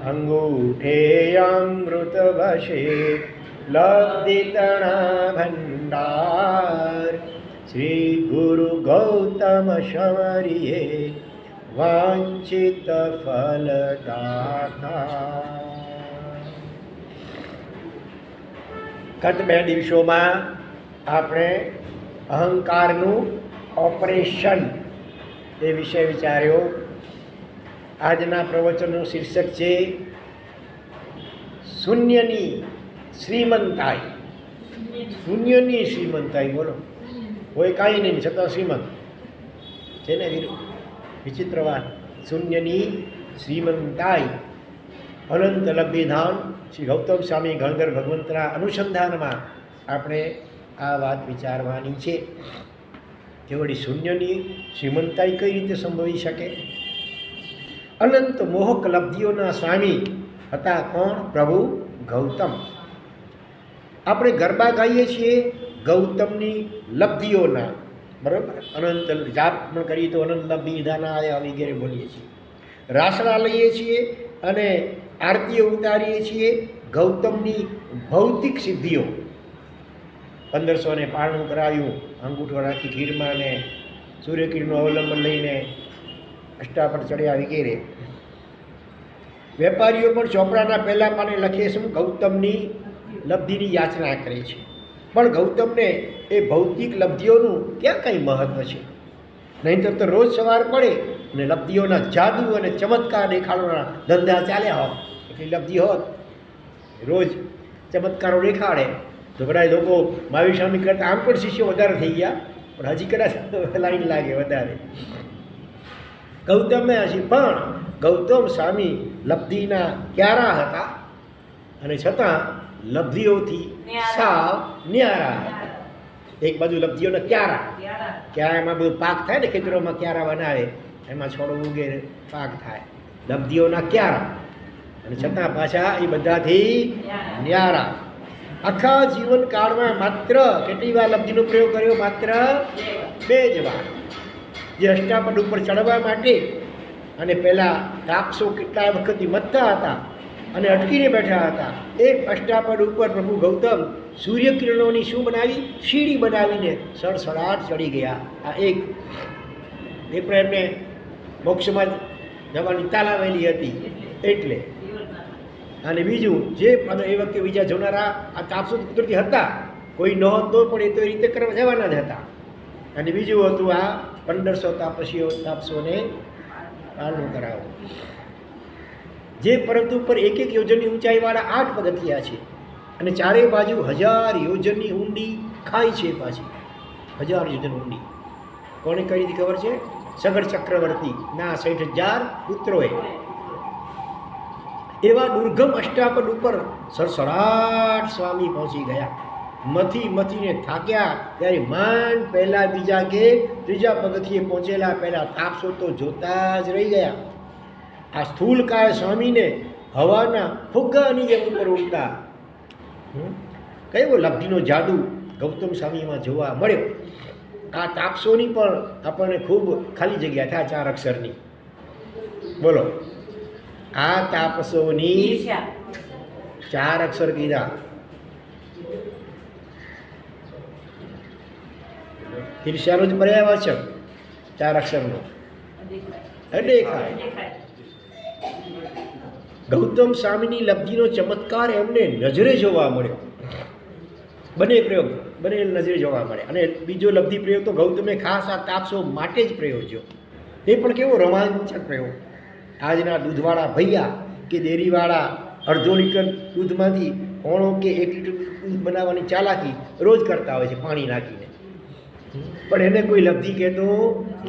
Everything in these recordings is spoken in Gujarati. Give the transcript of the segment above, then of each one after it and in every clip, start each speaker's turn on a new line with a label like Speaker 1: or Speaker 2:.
Speaker 1: અંગૂઠે અમૃત વશે લબ્ધિતણા ભંડાર શ્રી ગુરુ ગૌતમ શમરીએ વાંચિત ફલદાતા. ગત 2 દિવસોમાં આપણે અહંકારનું ઓપરેશન એ વિશે વિચાર્યો. આજના પ્રવચનનું શીર્ષક છે શૂન્યની શ્રીમંતાઈ. શૂન્યની શ્રીમંતાઈ. બોલો, કોઈ કાંઈ નહીં છતાં શ્રીમંત છે ને વીર? વિચિત્ર વાત. શૂન્યની શ્રીમંતાઈ અનંત લબ્ધિધામ શ્રી ગૌતમ સ્વામી ગણધર ભગવંતના અનુસંધાનમાં આપણે આ વાત વિચારવાની છે કે વળી શૂન્યની શ્રીમંતાઈ કઈ રીતે સંભવી શકે? અનંત મોહક લબ્ધિઓના સ્વામી હતા કોણ? પ્રભુ ગૌતમ. આપણે ગરબા ગાઈએ છીએ ગૌતમની લબ્ધિઓના, બરાબર? અનંત જાપ પણ કરીએ તો અનંત લબ્ધિ વિધાના આયા વગેરે બોલીએ છીએ. રાસડા લઈએ છીએ અને આરતીઓ ઉતારીએ છીએ ગૌતમની ભૌતિક સિદ્ધિઓ. 1595 કરાવ્યું, અંગૂઠો રાખી ખીરમાં ને સૂર્યકિરણનું અવલંબન લઈને અષ્ટાપર ચડ્યા વગેરે. વેપારીઓ પણ ચોપડાના પહેલા પાને લખે શું? ગૌતમની લબ્ધિની યાચના કરે છે. પણ ગૌતમને એ ભૌતિક લબ્ધિઓનું ક્યાં કંઈ મહત્ત્વ છે? નહીંતર તો રોજ સવાર પડે અને લબ્ધિઓના જાદુ અને ચમત્કાર દેખાડવાના ધંધા ચાલ્યા હોત. એટલી લબ્ધિ હોત, રોજ ચમત્કારો દેખાડે તો બધા લોકો મહાવીર સ્વામી કરતાં આમ પણ શિષ્યો વધારે થઈ ગયા, પણ હજી કદાચ લાઈન લાગે વધારે ગૌતમે હજી. પણ ગૌતમ સ્વામી લબ્ધિના ક્યારા હતા અને છતાં લબ્ધિઓથી સાવ ન્યારા હતા. એક બાજુ લબ્ધિઓના ક્યારા, એમાં બધું પાક થાય ને, ખેતરોમાં ક્યારા બનાવે, એમાં છોડો ઉગે, પાક થાય. લબ્ધિઓના ક્યારા અને છતાં પાછા એ બધાથી ન્યારા. આખા જીવનકાળમાં માત્ર કેટલી વાર લબ્ધિનો પ્રયોગ કર્યો? માત્ર 2 જ વાર. જે અષ્ટાપદ ઉપર ચડવા માટે અને પહેલાં તાપસો કેટલા વખતથી મથતા હતા અને અટકીને બેઠા હતા. એક અષ્ટાપદ ઉપર પ્રભુ ગૌતમ સૂર્યકિરણોની શું બનાવી? સીડી બનાવીને સડસડાટ ચડી ગયા. આ એક પણ એમને મોક્ષમાં જવાની તાલાવેલી હતી એટલે. અને બીજું જે અને એ વખતે બીજા જોનારા આ તાપસો કુદરતી હતા, કોઈ નહોતો પણ એ તો એ રીતે કરવા જવાના જ હતા. અને બીજું હતું આ 1500 તાપસોને પાલન કરાવો. જે પર્વત ઉપર 1 યોજનની ઊંચાઈવાળા 8 પગથિયા છે અને ચારે બાજુ 1000 યોજનની ઊંડી ખાઈ છે. પાછી 1000 યોજન ઊંડી. કોને કઈ રીતે ખબર છે? સગર ચક્રવર્તી ના 60,000 પુત્રોએ. એવા દુર્ગમ અષ્ટાપદ ઉપર સડસડાટ સ્વામી પહોંચી ગયા. મથીને થાક્યા ત્યારે માંડ પહેલા બીજા કે ત્રીજા પગથિયે પહોંચેલા પહેલા તાપસો તો જોતા જ રહી ગયા. આ સ્થૂલકાય સ્વામીને હવાના ફુગ્ગાની જેમ ઉપર ઉડતા. કયો લબ્ધિનો જાદુ ગૌતમ સ્વામીમાં જોવા મળ્યો. આ તાપસોની પણ આપણને ખૂબ ખાલી જગ્યા થાય 4 અક્ષરની. બોલો, આ તાપસોની 4 અક્ષર કીધા. ઈર્ષ્યાનો જ પર્યાયવાચક 4 અક્ષરનો અદેખાય. ગૌતમ સ્વામીની લબ્ધિનો ચમત્કાર એમને નજરે જોવા મળ્યો. બંને નજરે જોવા મળે. અને બીજો લબ્ધિ પ્રયોગ તો ગૌતમે ખાસ આ તાપસો માટે જ પ્રયોજ્યો. એ પણ કેવો રોમાંચક પ્રયોગ! આજના દૂધવાળા ભૈયા કે ડેરીવાળા અડધો લીટર દૂધમાંથી 1 કે 1 લીટર દૂધ બનાવવાની ચાલાકી રોજ કરતા હોય છે પાણી નાખીને, પણ એને કોઈ લબ્ધિ કહેતો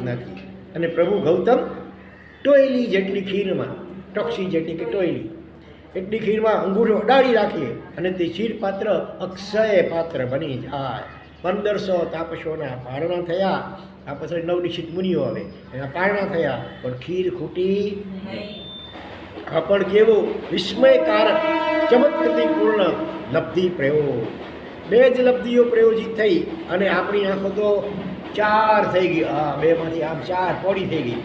Speaker 1: નથી. અને પ્રભુ ગૌતમ ટોયલી જેટલી ખીરમાં, ટોક્સી જેટલી કે ટોયલી એટલી ખીરમાં અંગૂઠો અડાડી રાખીએ અને તે ક્ષીર પાત્ર અક્ષય પાત્ર બની જાય. 1500 તાપસોના પારણા થયા. આ પછી 9 નિશ્ચિત મુનિઓ આવે એના પારણા થયા, પણ ખીર ખૂટી. આ પણ કેવો વિસ્મયકારક ચમત્કૃતિપૂર્ણ લબ્ધિ પ્રયોગ. 2 જ લબ્ધિઓ પ્રયોજિત થઈ અને આપણી આંખો તો 4 થઈ ગઈ. 2માંથી આમ 4 પોડી થઈ ગઈ.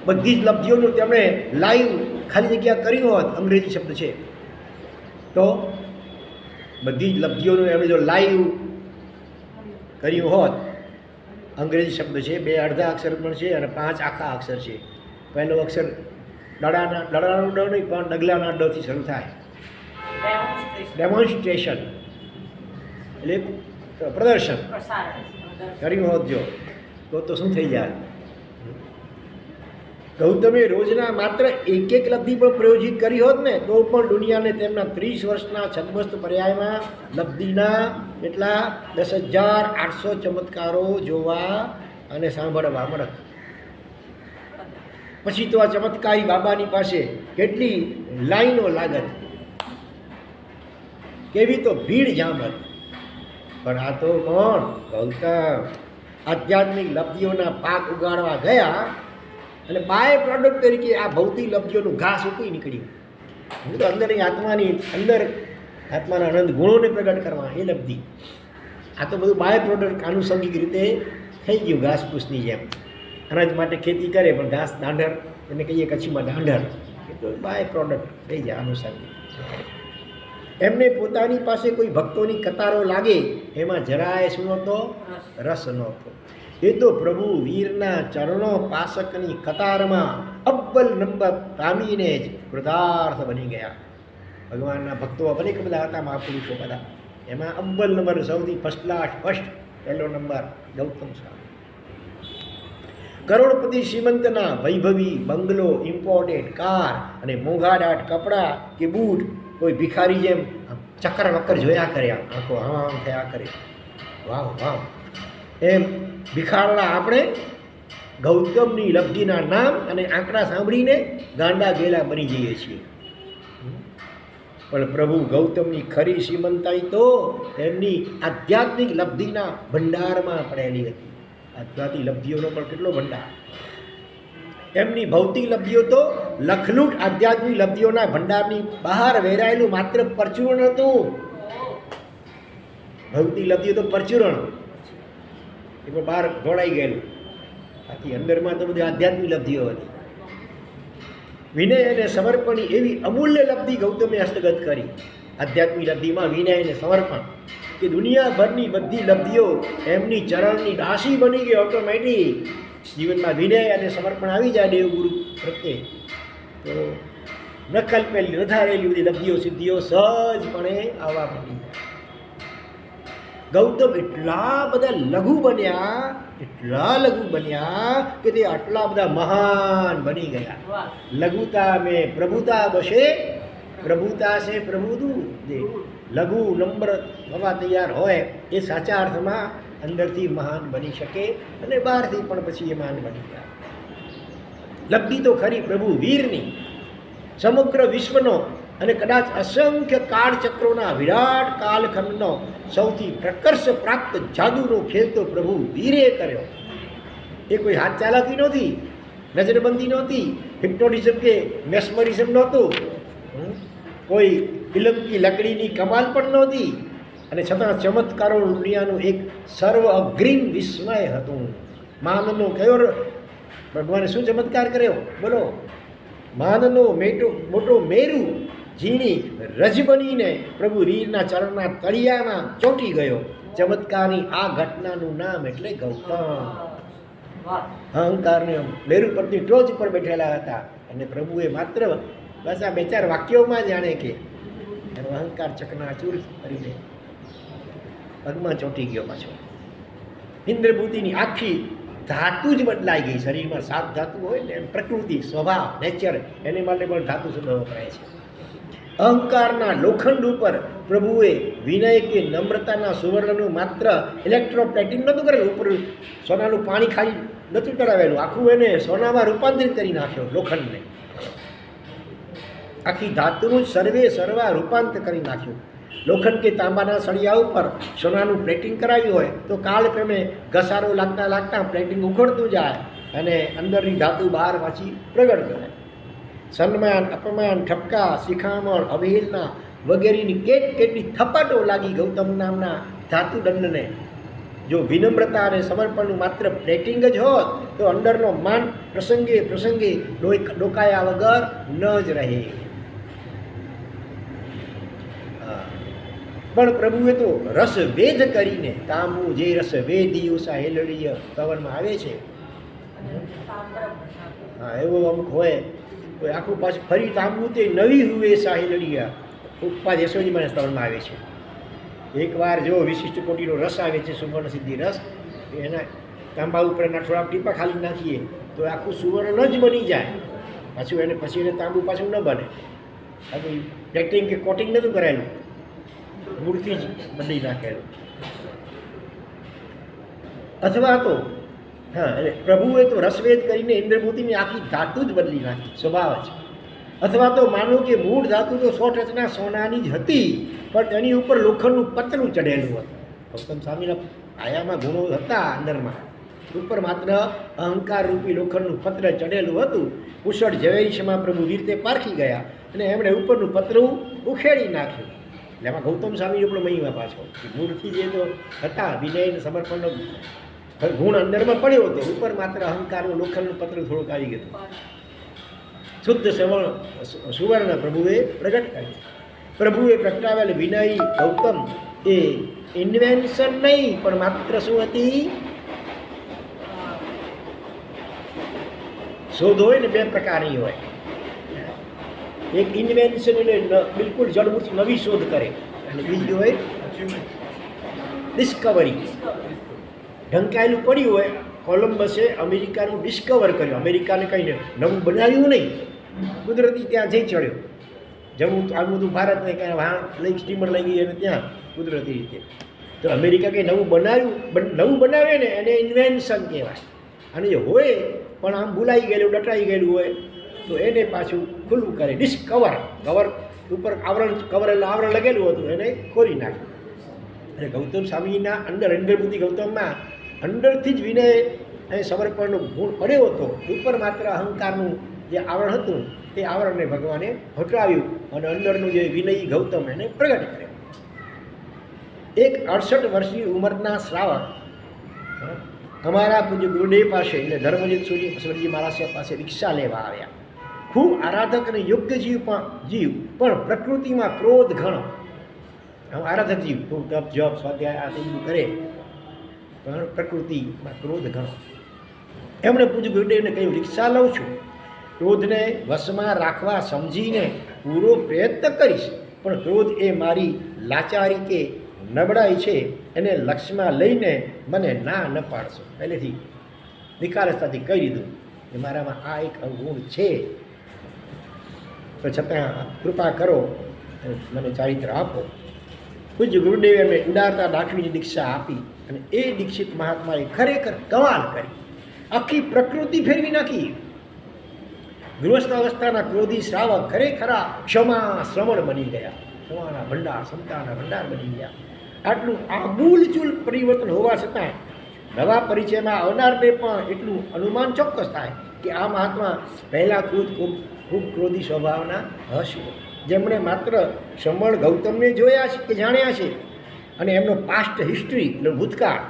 Speaker 1: બધી જ લબ્ધિઓનું તેમણે લાઈવ ખાલી જગ્યા કર્યું હોત, અંગ્રેજી શબ્દ છે, તો બધી જ લબ્ધિઓનું એમણે જો લાઈવ કર્યું હોત, અંગ્રેજી શબ્દ છે, 2 અડધા અક્ષર પણ છે અને 5 આખા અક્ષર છે. પહેલો અક્ષર દડાનો ડ નહીં પણ ડગલાના ડથી શરૂ થાય. ડેમોન્સ્ટ્રેશન એટલે પ્રદર્શન કર્યું હોત જો તો શું થઈ જાય. ગૌતમે રોજના માત્ર એક લબ્ધિ પણ પ્રયોજિત કરી હોત ને તો પણ દુનિયાને તેમના 30 વર્ષના છદ્મસ્ત પર્યાયમાં લબ્ધિના એટલા 10,800 ચમત્કારો જોવા અને સાંભળવા મળત. પછી તો આ ચમત્કારી બાબાની પાસે કેટલી લાઈનો લાગત, કેવી તો ભીડ જામત. પણ આ તો કોણ? ગૌતમ આધ્યાત્મિક લબ્ધિઓના પાક ઉગાડવા ગયા અને બાય પ્રોડક્ટ તરીકે આ ભૌતિક લબ્ધિઓનું ઘાસ ઉકળી નીકળ્યું. હું તો અંદરની આત્માના આનંદ ગુણોને પ્રગટ કરવા એ લબ્ધિ. આ તો બધું બાય પ્રોડક્ટ આનુષંગિક રીતે થઈ ગયું. ઘાસ પૂસની જેમ અનાજ માટે ખેતી કરે પણ ઘાસ દાંઢર, એને કહીએ કચ્છમાં દાંઢર, એ તો બાય પ્રોડક્ટ થઈ જાય આનુષંગિક. એમને પોતાની પાસે કોઈ ભક્તોની કતારો લાગે એમાં જરાય શું નહોતો? રસ નહોતો. એ તો પ્રભુ વીરના ચરણો પાસકની કતારમાં અવ્વલ નંબર પામીને જ કૃતાર્થ બની ગયા. ભગવાનના ભક્તો અનેક બધા હતા, મહાપુરુષો બધા, એમાં અવ્વલ નંબર સૌથી ફર્સ્ટ પહેલો નંબર ગૌતમ સ્વામી. કરોડપતિ શ્રીમંતના વૈભવી બંગલો, ઇમ્પોર્ટેડ કાર અને મોંઘાદાટ કપડાં કે બૂટ કોઈ ભિખારી જેમ ચક્કર વક્કર જોયા કરે, આંખો આમ થયા કરે, વાવ વાવ એમ ભિખારણા આપણે ગૌતમની લબ્ધિના નામ અને આંકડા સાંભળીને ગાંડા ગેલા બની જઈએ છીએ. પણ પ્રભુ ગૌતમની ખરી શ્રીમંતાઈ તો એમની આધ્યાત્મિક લબ્ધિના ભંડારમાં પડેલી હતી. આધ્યાત્મિક લબ્ધિઓનો પણ કેટલો ભંડાર! એમની ભૌતિક લબ્ધિઓ તો લખલૂટ આધ્યાત્મિક લબ્ધિઓના ભંડારની બહાર વેરાયેલું માત્ર પરચુરણ હતું. ભૌતિક લબ્ધિઓ તો પરચુરણ, એ પણ બહાર ઢોળાઈ ગયેલું. બાકી અંદરમાં તો બધી આધ્યાત્મિક લબ્ધિઓ હતી. વિનય અને સમર્પણની એવી અમૂલ્ય લબ્ધિ ગૌતમે હસ્તગત કરી. આધ્યાત્મિક લબ્ધિમાં વિનય અને સમર્પણ કે દુનિયાભરની બધી લબ્ધિઓ એમની ચરણની દાસી બની ગઈ. ઓટોમેટિક જીવનમાં વિનય અને સમર્પણ આવી જાય દેવગુરુ પ્રત્યે તો ન કલ્પેલી ન ધારેલી બધી લબ્ધિઓ સિદ્ધિઓ સહજપણે આવવા માંડી જાય. ગૌતમ એટલા બધા લઘુ બન્યા કે તે આટલા બધા મહાન બની ગયા. લઘુતા મેં પ્રભુતા બસે, પ્રભુતા સે પ્રભુ દે. લઘુ નમ્ર થવા તૈયાર હોય એ સાચા અર્થમાં અંદરથી મહાન બની શકે અને બહારથી પણ પછી એ મહાન બની ગયા. લબ્ધિ તો ખરી પ્રભુ વીરની, સમગ્ર વિશ્વનો અને કદાચ અસંખ્ય કાળચક્રોના વિરાટ કાલખંડનો સૌથી પ્રકર્ષ પ્રાપ્ત જાદુનો ખેલ તો પ્રભુ વીરે કર્યો. એ કોઈ હાથ ચાલાકી નહોતી, નજરબંધી નહોતી, હિપ્નોટિઝમ કે મેસ્મરિઝમ નહોતું, કોઈ ફિલ્મની લકડીની કમાલ પણ નહોતી, અને છતાં ચમત્કારો દુનિયાનું એક સર્વ અગ્રીમ વિસ્મય હતું. માનવનો કયો ભગવાને શું ચમત્કાર કર્યો બોલો? માનવનો મોટો મેરુ ઝીણી રજ બનીને પ્રભુ રીરના ચરણના તળિયામાં ચોંટી ગયો. ચમત્કારની આ ઘટનાનું નામ એટલે ગૌતમ. અહંકારને મેરુ પરની ટોચ પર બેઠેલા હતા અને પ્રભુએ માત્ર બસ આ 2-4 વાક્યોમાં જાણે કે એનો અહંકાર ચકનાચૂર કરીને પગમાં ચોંટી ગયો. પાછો ઇન્દ્રભૂતિની આખી ધાતુ જ બદલાઈ ગઈ. શરીરમાં 7 ધાતુ હોય ને એમ પ્રકૃતિ સ્વભાવ નેચર એને માટે પણ ધાતુ શબ્દ વપરાય છે. અહંકારના લોખંડ ઉપર પ્રભુએ વિનય કે નમ્રતાના સુવર્ણનું માત્ર ઇલેક્ટ્રોપ્લેટિંગ નહોતું કરેલું, ઉપર સોનાનું પાણી ખાલી નહોતું કરાવેલું, આખું એને સોનામાં રૂપાંતરિત કરી નાખ્યો. લોખંડને આખી ધાતુનું જ સર્વા રૂપાંતર કરી નાખ્યું. લોખંડ કે તાંબાના સળિયા ઉપર સોનાનું પ્લેટિંગ કરાવ્યું હોય તો કાળક્રમે ઘસારો લાગતા પ્લેટિંગ ઉખડતું જાય અને અંદરની ધાતુ બહાર પાછી પ્રગટ કરે. સન્માન, અપમાન, ઠપકા, શિખામણ, અવહેલના વગેરેની કેટલી થપાટો લાગી ગૌતમ નામના ધાતુદંડને. જો વિનમ્રતા અને સમર્પણનું માત્ર પ્લેટિંગ જ હોત તો અંદરનો માન પ્રસંગે પ્રસંગે ડોકાયા વગર ન જ રહે. પણ પ્રભુએ તો રસવેદ કરીને તાંબુ જે રસવેદી ઉષા હેલડીય કવનમાં આવે છે. હા, એવો અમુક હોય કોઈ આખું પાછું ફરી તાંબુ તે નવી હુએ સાહેલડીયા ઉપા યશોજીમાં સ્તવનમાં આવે છે. એકવાર જો વિશિષ્ટ કોટીનો રસ આવે છે, સુવર્ણ સિદ્ધિ રસ, એના તાંબા ઉપરના થોડાક ટીપા ખાલી નાખીએ તો આખું સુવર્ણ જ બની જાય. પાછું એને પછી એને તાંબુ પાછું ન બને, બાકી પ્લેટિંગ કે કોટિંગ નહોતું કરેલું, મૂળથી જ બદલી નાખેલું. અથવા તો હા, એટલે પ્રભુએ તો રસવેદ કરીને ઇન્દ્રમૂર્તિની આખી ધાતુ જ બદલી નાખી, સ્વભાવ જ. અથવા તો માનો કે મૂળ ધાતુ તો 100 ટચના સોનાની જ હતી, પણ તેની ઉપર લોખંડનું પતરું ચઢેલું હતું. ગૌતમ સ્વામીના આયામાં ગુણો હતા અંદરમાં, ઉપર માત્ર અહંકાર રૂપી લોખંડનું પત્ર ચઢેલું હતું. કુશળ ઝવેરીશમાં પ્રભુ વીરતે પારખી ગયા અને એમણે ઉપરનું પતરું ઉખેડી નાખ્યું. એટલે એમાં ગૌતમ સ્વામી પણ મહિમા પાછો મૂળથી જે તો હતા વિનય અને સમર્પણનો ગુણ અંદરમાં પડ્યો હતો, ઉપર માત્ર અહંકારનું લોખંડનું પત્ર થોડુંક આવી ગયું. શુદ્ધ સુવર્ણ પ્રભુએ પ્રગટ કર્યું. પ્રભુએ પ્રગટાવેલ વિનય ગૌતમ એ ઇન્વેન્શન નહીં, પણ માત્ર શું હતી? શોધ હોય ને બે પ્રકારની હોય. એક ઇન્વેન્શન એટલે બિલકુલ જડમૂળથી નવી શોધ કરે, અને બીજી હોય ડિસ્કવરી. ઢંકાયેલું પડ્યું હોય, કોલમ્બસે અમેરિકાનું ડિસ્કવર કર્યું. અમેરિકાને કંઈ નવું બનાવ્યું નહીં, કુદરતી ત્યાં જઈ ચડ્યો. જવું આવું બધું ભારતને કંઈ વાહન લઈ સ્ટીમર લઈ ગઈ અને ત્યાં કુદરતી રીતે. તો અમેરિકા કંઈ નવું બનાવે ને એને ઇન્વેન્શન કહેવાય. અને જે હોય પણ આમ ભૂલાઈ ગયેલું, ડટાઈ ગયેલું હોય તો એને પાછું ખુલ્લું કરે, ડિસ્કવર. કવર ઉપર આવરણ લગેલું હતું, એને ખોલી નાખ્યું. અને ગૌતમ સ્વામીના અંદરબુદ્ધિ ગૌતમમાં અંદરથી જ વિનય અને સમર્પણનો ગુણ પડ્યો હતો. ઉપર માત્ર અહંકારનું જે આવરણ હતું તે આવરણને ભગવાને હટાવ્યું અને અંદરનું જે વિનયી ગૌતમ એને પ્રગટ કર્યો. એક 68 વર્ષની ઉંમરના શ્રાવક અમારા પૂજ્ય ગુરુદેવ પાસે એટલે ધર્મજીત સૂર્યજી મહારાજ પાસે રિક્ષા લેવા આવ્યા. ખૂબ આરાધક અને યોગ્ય જીવ પણ પ્રકૃતિમાં ક્રોધ ઘણો. આરાધક જીવ ખૂબ તપ જપ સ્વાધ્યાય આ બધું કરે, પણ પ્રકૃતિમાં ક્રોધ ઘણો. એમણે પૂજ્ય ગુરુદેવને કહ્યું, રિક્ષા લઉં છું, ક્રોધને વશમાં રાખવા સમજીને પૂરો પ્રયત્ન કરીશ, પણ ક્રોધ એ મારી લાચારી કે નબળાઈ છે, એને લક્ષ્યમાં લઈને મને ના ન પાડશો. પહેલેથી નિખાલસતાથી કહી દીધું કે મારામાં આ એક અવગુણ છે, તો છતાં કૃપા કરો મને ચારિત્ર આપો. પૂજ્ય ગુરુદેવે એમને ઉદારતા દાખવીની દીક્ષા આપી અને એ દીક્ષિત મહાત્માએ ખરેખર કમાલ કરી, આખી પ્રકૃતિ ફેરવી નાખી. ગૃહસ્થ અવસ્થાના ક્રોધી શ્રાવક ખરેખર ક્ષમા શ્રવણ બની ગયા, ક્ષમાના ભંડાર, સમતાના ભંડાર બની ગયા. આટલું આમૂલચૂલ પરિવર્તન હોવા છતાં નવા પરિચયમાં આવનારને પણ એટલું અનુમાન ચોક્કસ થાય કે આ મહાત્મા પહેલાં ખૂબ ક્રોધી સ્વભાવના હશે, જેમણે માત્ર શ્રમણ ગૌતમને જોયા છે કે જાણ્યા છે અને એમનો પાસ્ટ હિસ્ટ્રી એટલે ભૂતકાળ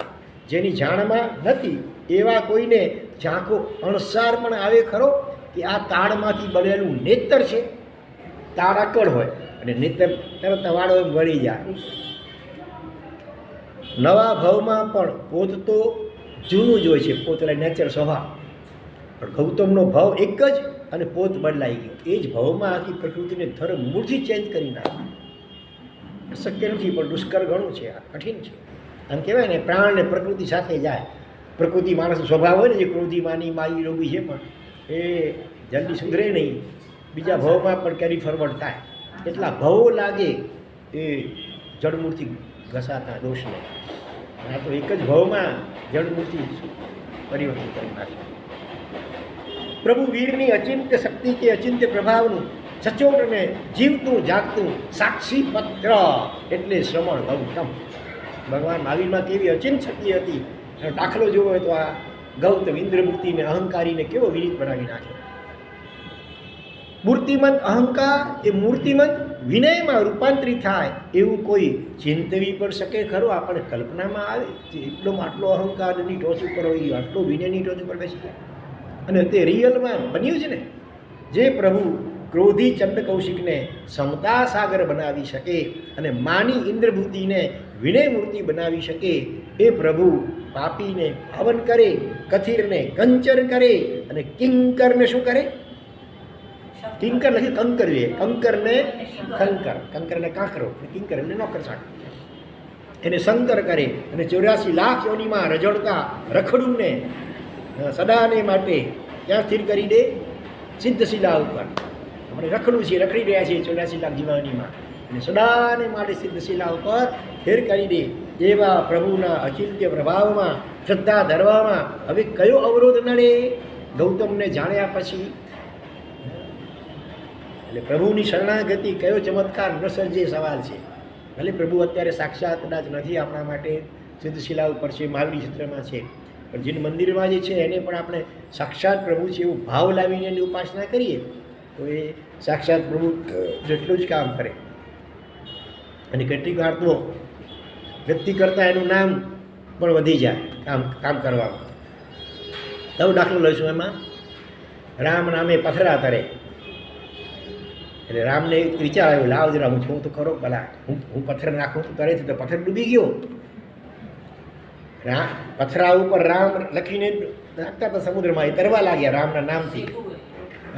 Speaker 1: જેની જાણમાં નથી, એવા કોઈને ઝાંખો અણસાર પણ આવે ખરો કે આ તાળમાંથી બનેલું નેતર છે. તાળ આકડ હોય અને નેતર તરત વાળો એમ વળી જાય. નવા ભાવમાં પણ પોત તો જૂનું જ હોય છે, પોત એટલે નેચર સ્વભાવ, પણ ગૌતમનો ભાવ એક જ અને પોત બદલાઈ ગયો. એ જ ભાવમાં આખી પ્રકૃતિને ધર્મ મૂળથી ચેન્જ કરી નાખી. શક્ય નથી, પણ દુષ્કર ઘણું છે, આ કઠિન છે. આમ કહેવાય ને પ્રાણ ને પ્રકૃતિ સાથે જાય. પ્રકૃતિ માણસનો સ્વભાવ હોય ને જે ક્રોધી માની માઈ રોગી છે, પણ એ જલ્દી સુધરે નહીં, બીજા ભાવમાં પણ કેરી ફોરવર્ડ થાય. એટલા ભાવો લાગે એ જડમૂળથી ઘસાતા દોષને. આ તો એક જ ભાવમાં જડમૂળથી પરિવર્તન કરી નાખે. પ્રભુ વીરની અચિંત્ય શક્તિ કે અચિંત્ય પ્રભાવનું સચોટ અને જીવતું જાગતું સાક્ષી પત્ર એટલે શ્રવણ ગૌતમ. ભગવાન મહાવીરમાં કેવી અચિંત શક્તિ હતી એનો દાખલો જોવો હોય તો આ ગૌતમ ઇન્દ્રમૂર્તિને અહંકારીને કેવો વિરીત બનાવી નાખ્યો. મૂર્તિમંત અહંકાર એ મૂર્તિમંત વિનયમાં રૂપાંતરિત થાય એવું કોઈ ચિંતવી પણ શકે ખરો? આપણે કલ્પનામાં આવે કે આટલો અહંકારની ટોચ ઉપર હોય, આટલો વિનયની ટોચ ઉપર બેસી જાય, અને તે રિયલમાં બન્યું છે ને. જે પ્રભુ ક્રોધી ચંડ કૌશિકને સમતા સાગર બનાવી શકે અને માની ઇન્દ્રભૂતિને વિનય મૂર્તિ બનાવી શકે, એ પ્રભુ પાપીને પાવન કરે, કથિરને કંચર કરે અને કિંકરને શું કરે? કિંકર નથી, કંકર છે. કંકરને કંકરને કાંકરો, કિંકરને નોકર સાક, એને શંકર કરે અને 84 લાખ યોનીમાં રજોડતા રખડુને સદાને માટે ક્યાં સ્થિર કરી દે? સિદ્ધશિલા ઉપર. આપણે રખડું છીએ, રખડી રહ્યા છીએ 84 લાખ જીવાનીમાં, અને સદાને માટે સિદ્ધશિલા ઉપર સ્થિર કરી દે. એવા પ્રભુના અચિંત્ય પ્રભાવમાં શ્રદ્ધા ધરવામાં હવે કયો અવરોધ નડે? ગૌતમને જાણ્યા પછી એટલે પ્રભુની શરણાગતિ કયો ચમત્કાર ન સર્જે સવાલ છે. ભલે પ્રભુ અત્યારે સાક્ષાત કદાચ નથી આપણા માટે, સિદ્ધશિલા ઉપર છે, મહાવીર ક્ષેત્રમાં છે, પણ જે મંદિરમાં જે છે એને પણ આપણે સાક્ષાત પ્રભુ છે એવું ભાવ લાવીને એની ઉપાસના કરીએ તો એ સાક્ષાત પ્રભુ જેટલું જ કામ કરે. અને કેટલીક વાર તો વ્યક્તિ કરતાં એનું નામ પણ વધી જાય કામ કરવામાં. તો દાખલો લઈશું એમાં, રામ નામે પથરા તરે, એટલે રામને એક વિચાર આવ્યો, લાવ જરા હું છું તો ખરો ભલા, હું પથ્થર નાખું તો તરે તો પથ્થર ડૂબી ગયો. પથરા ઉપર રામ લખીને નાખતા હતા સમુદ્રમાં, એ તરવા લાગ્યા રામના નામથી,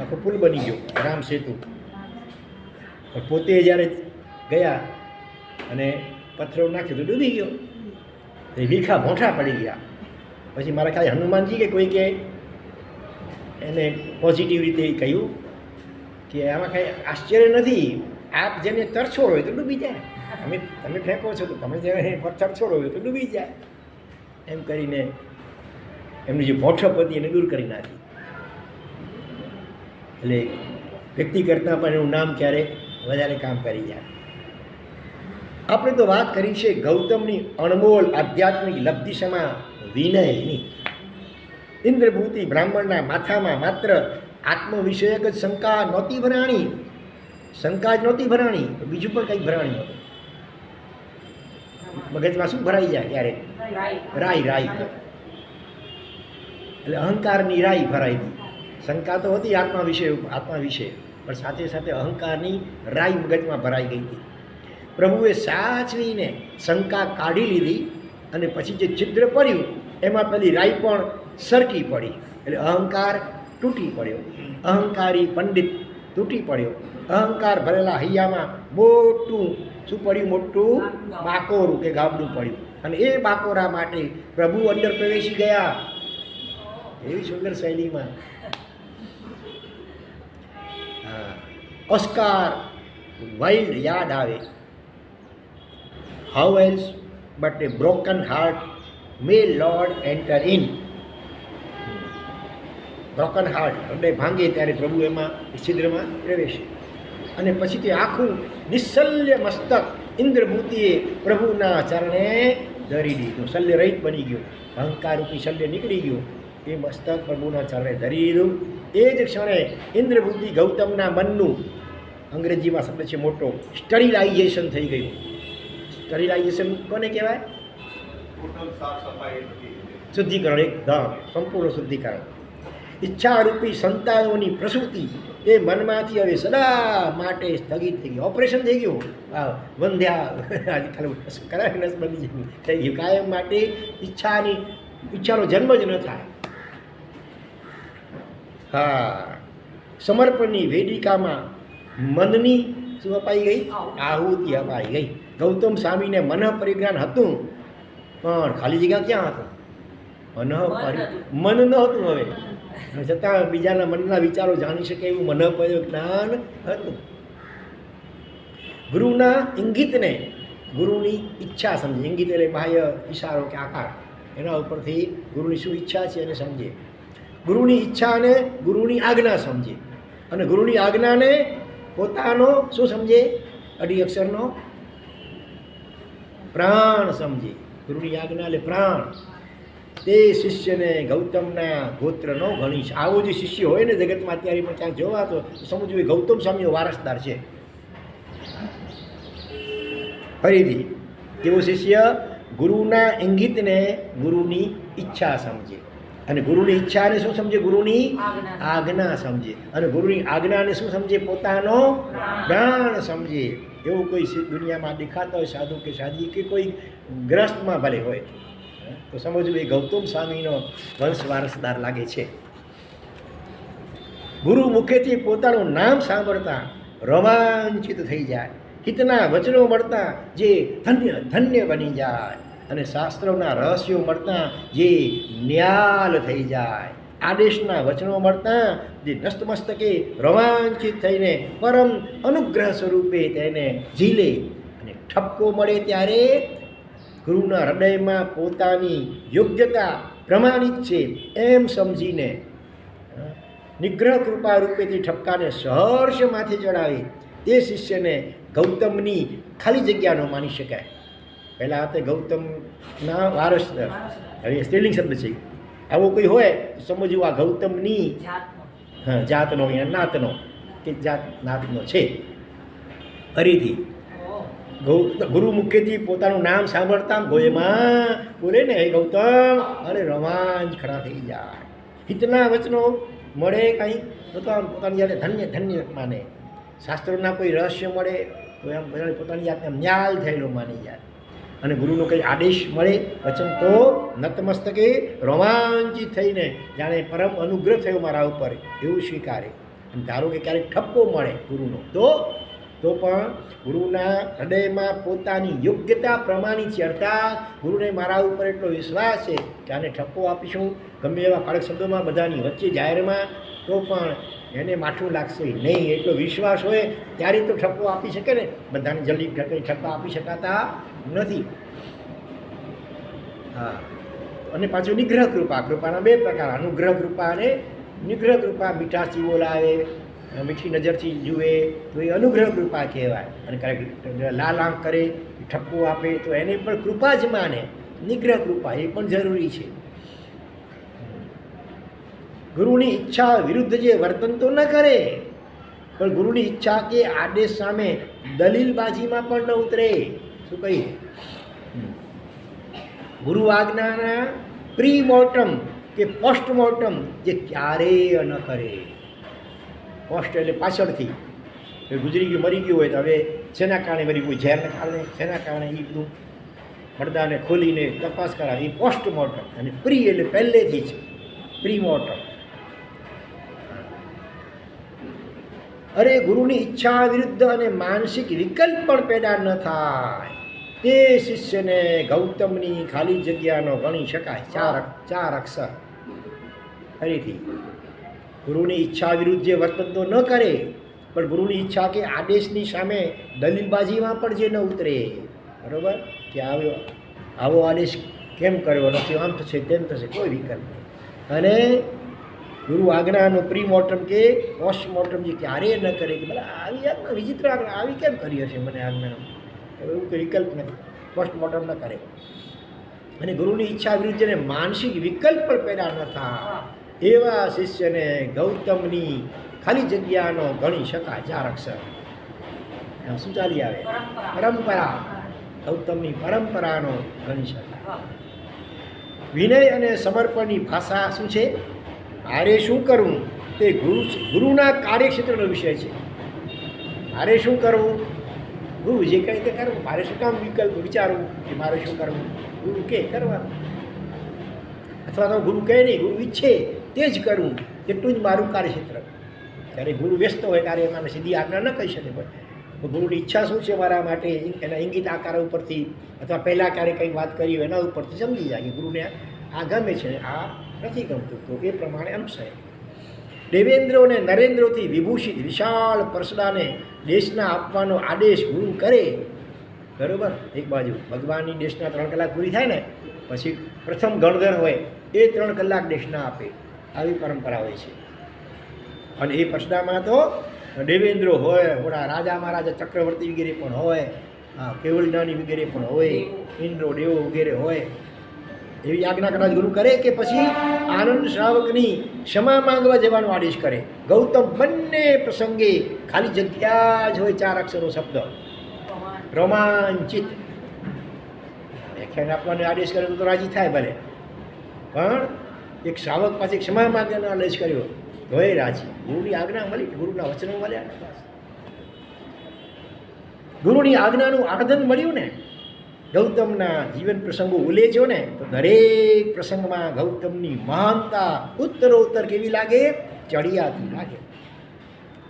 Speaker 1: આખો પુલ બની ગયો, રામ સેતુ. પોતે જ્યારે ગયા અને પથ્થરો નાખ્યો તો ડૂબી ગયો, એ લીખા મોઠા પડી ગયા. પછી મારા ખ્યાલ હનુમાનજી કે કોઈ કે એને પોઝિટિવ રીતે કહ્યું કે આમાં કાંઈ આશ્ચર્ય નથી, આપ જેને તરછોડ હોય તો ડૂબી જાય, તમે ફેંકો છો તો તમે જેને તરછોડ હોય તો ડૂબી જાય, એમ કરીને એમની જે મોઠપ હતી એને દૂર કરી નાખી. એટલે વ્યક્તિ કરતાં પણ એનું નામ ક્યારેક વધારે કામ કરી જાય. આપણે તો વાત કરી છે ગૌતમની અણમોલ આધ્યાત્મિક લબ્ધિશમાં વિનયની. ઇન્દ્રભૂતિ બ્રાહ્મણના માથામાં માત્ર આત્મવિષયક જ શંકા નહોતી ભરાણી, શંકા જ નહોતી ભરાણી, બીજું પણ કંઈક ભરાણી હતું. મગજમાં શું ભરાઈ જાય ક્યારેક? રાઈ એટલે અહંકારની રાઈ ભરાઈ હતી. શંકા તો હતી આત્મા વિશે, પણ સાથે સાથે અહંકારની રાઈ મગજમાં ભરાઈ ગઈ હતી. પ્રભુએ સાચવીને શંકા કાઢી લીધી અને પછી જે છિદ્ર પડ્યું એમાં પેલી રાઈ પણ સરકી પડી, એટલે અહંકાર તૂટી પડ્યો, અહંકારી પંડિત તૂટી પડ્યો. અહંકાર ભરેલા હૈયામાં મોટું શું પડ્યું? મોટું બાકોરું કે ગાબડું પડ્યું, અને એ બાકોરા માટે પ્રભુ અંદર પ્રવેશી ગયા એવી સુંદર શૈલીમાં. ઓસ્કાર વાઇલ્ડ યાદ આવે, how else but A broken heart May lord enter in. Broken heart, હૃદય ભાંગે ત્યારે પ્રભુ એમાં છિદ્રમાં પ્રવેશે, અને પછી તે આખું નિશ્ચલ્ય મસ્તક ઇન્દ્રભૂતિએ પ્રભુના ચરણે ધરી દીધું. શલ્ય રહિત બની ગયું, અહંકાર રૂપી શલ્ય નીકળી ગયું, એ મસ્તક પ્રભુના ચરણે ધરી દીધું. એ જ ક્ષણે ઇન્દ્રભૂતિ ગૌતમના મનનું, અંગ્રેજીમાં શબ્દ છે મોટો, સ્ટરીલાઇઝેશન થઈ ગયું. સ્ટરીલાઇઝેશન કોને કહેવાય? શુદ્ધિકરણ, એકદમ સંપૂર્ણ શુદ્ધિકરણ. ઈચ્છારૂપી સંતાનોની પ્રસૂતિ એ મનમાંથી હવે સદા માટે સ્થગિત થઈ ગયું. ઓપરેશન થઈ ગયું, વંધ્યા કરાવી બની થઈ ગયું. કાયમ માટે ઈચ્છાનો જન્મ જ ન થાય. હા, સમર્પણની વેદિકામાં મનની શું અપાઈ ગઈ? આહુતિ અપાઈ ગઈ. ગૌતમ સ્વામીને મન પરિજ્ઞાન હતું, પણ ખાલી જગ્યા ક્યાં હતું? મન નહોતું હવે, છતાં બીજાના મનના વિચારો જાણી શકે એવું મન પરિજ્ઞાન હતું. ગુરુના ઇંગિતને ગુરુની ઈચ્છા સમજે. ઇંગિત એટલે બાહ્ય ઈશારો કે આકાર, એના ઉપરથી ગુરુની શું ઈચ્છા છે એને સમજે. ગુરુની ઈચ્છાને ગુરુની આજ્ઞા સમજે, અને ગુરુની આજ્ઞાને પોતાનો શું સમજે? અઢી અક્ષરનો પ્રાણ સમજે. ગુરુની આજ્ઞા એટલે પ્રાણ. તે શિષ્યને ગૌતમના ગોત્રનો ગણીશ. આવો જે શિષ્ય હોય ને જગતમાં અત્યારે પણ ક્યાંક જોવા તો સમજવું એ ગૌતમ સ્વામીનો વારસદાર છે. ફરીથી કેવો શિષ્ય? ગુરુના ઇંગિતને ગુરુની ઈચ્છા સમજે, અને ગુરુની ઈચ્છાને શું સમજે? ગુરુની આજ્ઞા સમજે, અને ગુરુની આજ્ઞાને શું સમજે? પોતાનો પ્રાણ સમજે. એવું કોઈ દુનિયામાં દેખાતા હોય સાધુ કે સાધી કે કોઈ ગ્રસ્તમાં ભલે હોય તો સમજવું એ ગૌતમ સ્વામીનો વંશ વારસદાર લાગે છે. ગુરુ મુખેથી પોતાનું નામ સાંભળતા રોમાંચિત થઈ જાય, હિતના વચનો મળતા જે ધન્ય ધન્ય બની જાય, અને શાસ્ત્રોના રહસ્યો મળતા જે ન્યાલ થઈ જાય, આદેશના વચનો મળતા જે નસ્તમસ્તકે રોમાંચિત થઈને પરમ અનુગ્રહ સ્વરૂપે તેને ઝીલે, અને ઠપકો મળે ત્યારે ગુરુના હૃદયમાં પોતાની યોગ્યતા પ્રમાણિત છે એમ સમજીને નિગ્રહ કૃપા રૂપેથી ઠપકાને સહર્ષ માથે ચડાવી તે શિષ્યને ગૌતમની ખાલી જગ્યાનો માની શકાય. પહેલાં તે ગૌતમના વારસ, હવે સ્ત્રીલિંગ શબ્દ છે. આવો કોઈ હોય તો સમજવું આ ગૌતમની જાતનો યા નાતનો કે જાત નાતનો છે. ફરીથી ગુરુ મુખ્યથી પોતાનું નામ સાંભળતા ગોયમાં બોલે ને હે ગૌતમ, અને રોમાંચ ખડા થઈ જાય, હિતના વચનો મળે કંઈ પોતાની જાતે ધન્ય ધન્ય માને, શાસ્ત્રોના કોઈ રહસ્ય મળે તો એમ પોતાની જાતને ન્યાલ થયેલો માની જાય, અને ગુરુનો કંઈ આદેશ મળે વચન તો નતમસ્તકે રોમાંચિત થઈને જાણે પરમ અનુગ્રહ થયો મારા ઉપર એવું સ્વીકારે. અને ધારો કે ક્યારેક ઠપકો મળે ગુરુનો તો પણ ગુરુના હૃદયમાં પોતાની યોગ્યતા પ્રમાણિત છે, અર્થાત ગુરુને મારા ઉપર એટલો વિશ્વાસ છે કે આને ઠપકો આપીશું ગમે એવા કડક શબ્દોમાં બધાની વચ્ચે જાહેરમાં તો પણ એને માઠું લાગશે નહીં, એટલો વિશ્વાસ હોય ત્યારે તો ઠપકો આપી શકે ને. બધાને જલ્દી ઠપકા આપી શકાતા નથી. હા, અને પાછું નિગ્રહ કૃપા, કૃપાના બે પ્રકાર, અનુગ્રહ કૃપા અને નિગ્રહ કૃપા. મીઠાશથી બોલાવે, મીઠી નજરથી જુએ તો એ અનુગ્રહ કૃપા કહેવાય, અને ક્યારેક લાલ આંખ કરે, ઠપકો આપે તો એને પણ કૃપા જ માને. નિગ્રહ કૃપા એ પણ જરૂરી છે. ગુરુની ઈચ્છા વિરુદ્ધ જે વર્તન તો ન કરે, પણ ગુરુની ઈચ્છા કે આદેશ સામે દલીલબાજીમાં પણ ન ઉતરે. શું કહીએ? ગુરુ આજ્ઞાના પ્રી મોર્ટમ કે પોસ્ટ મોર્ટમ જે ક્યારેય ન કરે. પોસ્ટ એટલે પાછળથી, ગુજરી ગયું મરી ગયું હોય તો હવે શેના કારણે મરી ગયું, ઝેરને કારણે, શેના કારણે, એ બધું પડદાને ખોલીને તપાસ કરાવે એ પોસ્ટ મોર્ટમ. અને પ્રી એટલે પહેલેથી જ પ્રી મોર્ટમ. અરે ગુરુની ઈચ્છા વિરુદ્ધ અને માનસિક વિકલ્પ પણ પેદા ન થાય તે શિષ્યને ગૌતમની ખાલી જગ્યાનો ગણી શકાય. ચાર અક્ષર. ફરીથી ગુરુની ઈચ્છા વિરુદ્ધ જે વર્તન તો ન કરે, પણ ગુરુની ઈચ્છા કે આદેશની સામે દલીલબાજીમાં પણ જે ન ઉતરે. બરાબર કે આવો આદેશ કેમ કર્યો નથી, આમ થશે તેમ થશે, કોઈ વિકલ્પ નહીં. અને ગુરુ આજ્ઞાનો પ્રી મોર્ટમ કે પોસ્ટ મોર્ટમ જે ક્યારેય ન કરે કે ભલા આવી આજ્ઞા વિચિત્ર આજ્ઞા આવી કેમ કરી હશે મને આજ્ઞા, એવું કોઈ વિકલ્પ નથી. પોસ્ટ મોર્ટમ ન કરે, અને ગુરુની ઈચ્છા વિરુદ્ધ જેને માનસિક વિકલ્પ પણ પેદા ન થાય એવા શિષ્યને ગૌતમની ખાલી જગ્યાનો ગણી શકાય. ચાર અક્ષર. એમ શું ચાલી આવે? પરંપરા. ગૌતમની પરંપરાનો ગણી શકાય. વિનય અને સમર્પણની ભાષા શું છે? મારે શું કરવું તે ગુરુના કાર્યક્ષેત્રનો વિષય છે. મારે શું કરવું, ગુરુ જે કહે તે કરવું. મારે શું કામ વિકલ્પ વિચારવું કે મારે શું કરવું? ગુરુ કહે કરવાનું, અથવા તો ગુરુ કહે નહીં, ગુરુ ઈચ્છે તે જ કરવું, તેટલું જ મારું કાર્યક્ષેત્ર. ત્યારે ગુરુ વ્યસ્ત હોય ત્યારે એમાં સીધી આજ્ઞા ન કહી શકે, પણ ગુરુની ઈચ્છા શું છે મારા માટે એના ઇંગિત આકાર ઉપરથી, અથવા પહેલાં ક્યારેક કંઈક વાત કરી હોય એના ઉપરથી સમજી જાય કે ગુરુને આ ગમે છે, આ નથી ગમતું, તો એ પ્રમાણે અનુસરે. દેવેન્દ્રો અને નરેન્દ્રોથી વિભૂષિત વિશાળ પરસડાને દેશના આપવાનો આદેશ ગુરુ કરે. બરાબર, એક બાજુ ભગવાનની દેશના 3 કલાક પૂરી થાય ને પછી પ્રથમ ગણધર હોય એ 3 કલાક દેશના આપે, આવી પરંપરા હોય છે. અને એ પરસડામાં તો દેવેન્દ્રો હોય, મોટા રાજા મહારાજા ચક્રવર્તી વગેરે પણ હોય, કેવલદાની વગેરે પણ હોય, ઇન્દ્રો દેવો વગેરે હોય. એવી આજ્ઞા કદાચ ગુરુ કરે કે પછી આનંદ શ્રાવકની ક્ષમા માંગવા જવાનો આદેશ કરે. ગૌતમ બંને પ્રસંગે ખાલી જગ્યા જ હોય 4 અક્ષરનો શબ્દ રોમાંચિત. વ્યાખ્યાન આપવાનો આદેશ કર્યો તો રાજી થાય ભલે, પણ એક શ્રાવક પાસે ક્ષમા માંગવાનો આદેશ કર્યો તો એ રાજી. ગુરુની આજ્ઞા મળી, ગુરુના વચનો મળ્યા, ગુરુની આજ્ઞાનું આનંદ મળ્યું ને. ગૌતમના જીવન પ્રસંગો ઉલેજો ને તો દરેક પ્રસંગમાં ગૌતમની મહાનતા ઉત્તરોત્તર કેવી લાગે? ચડિયાતી લાગે.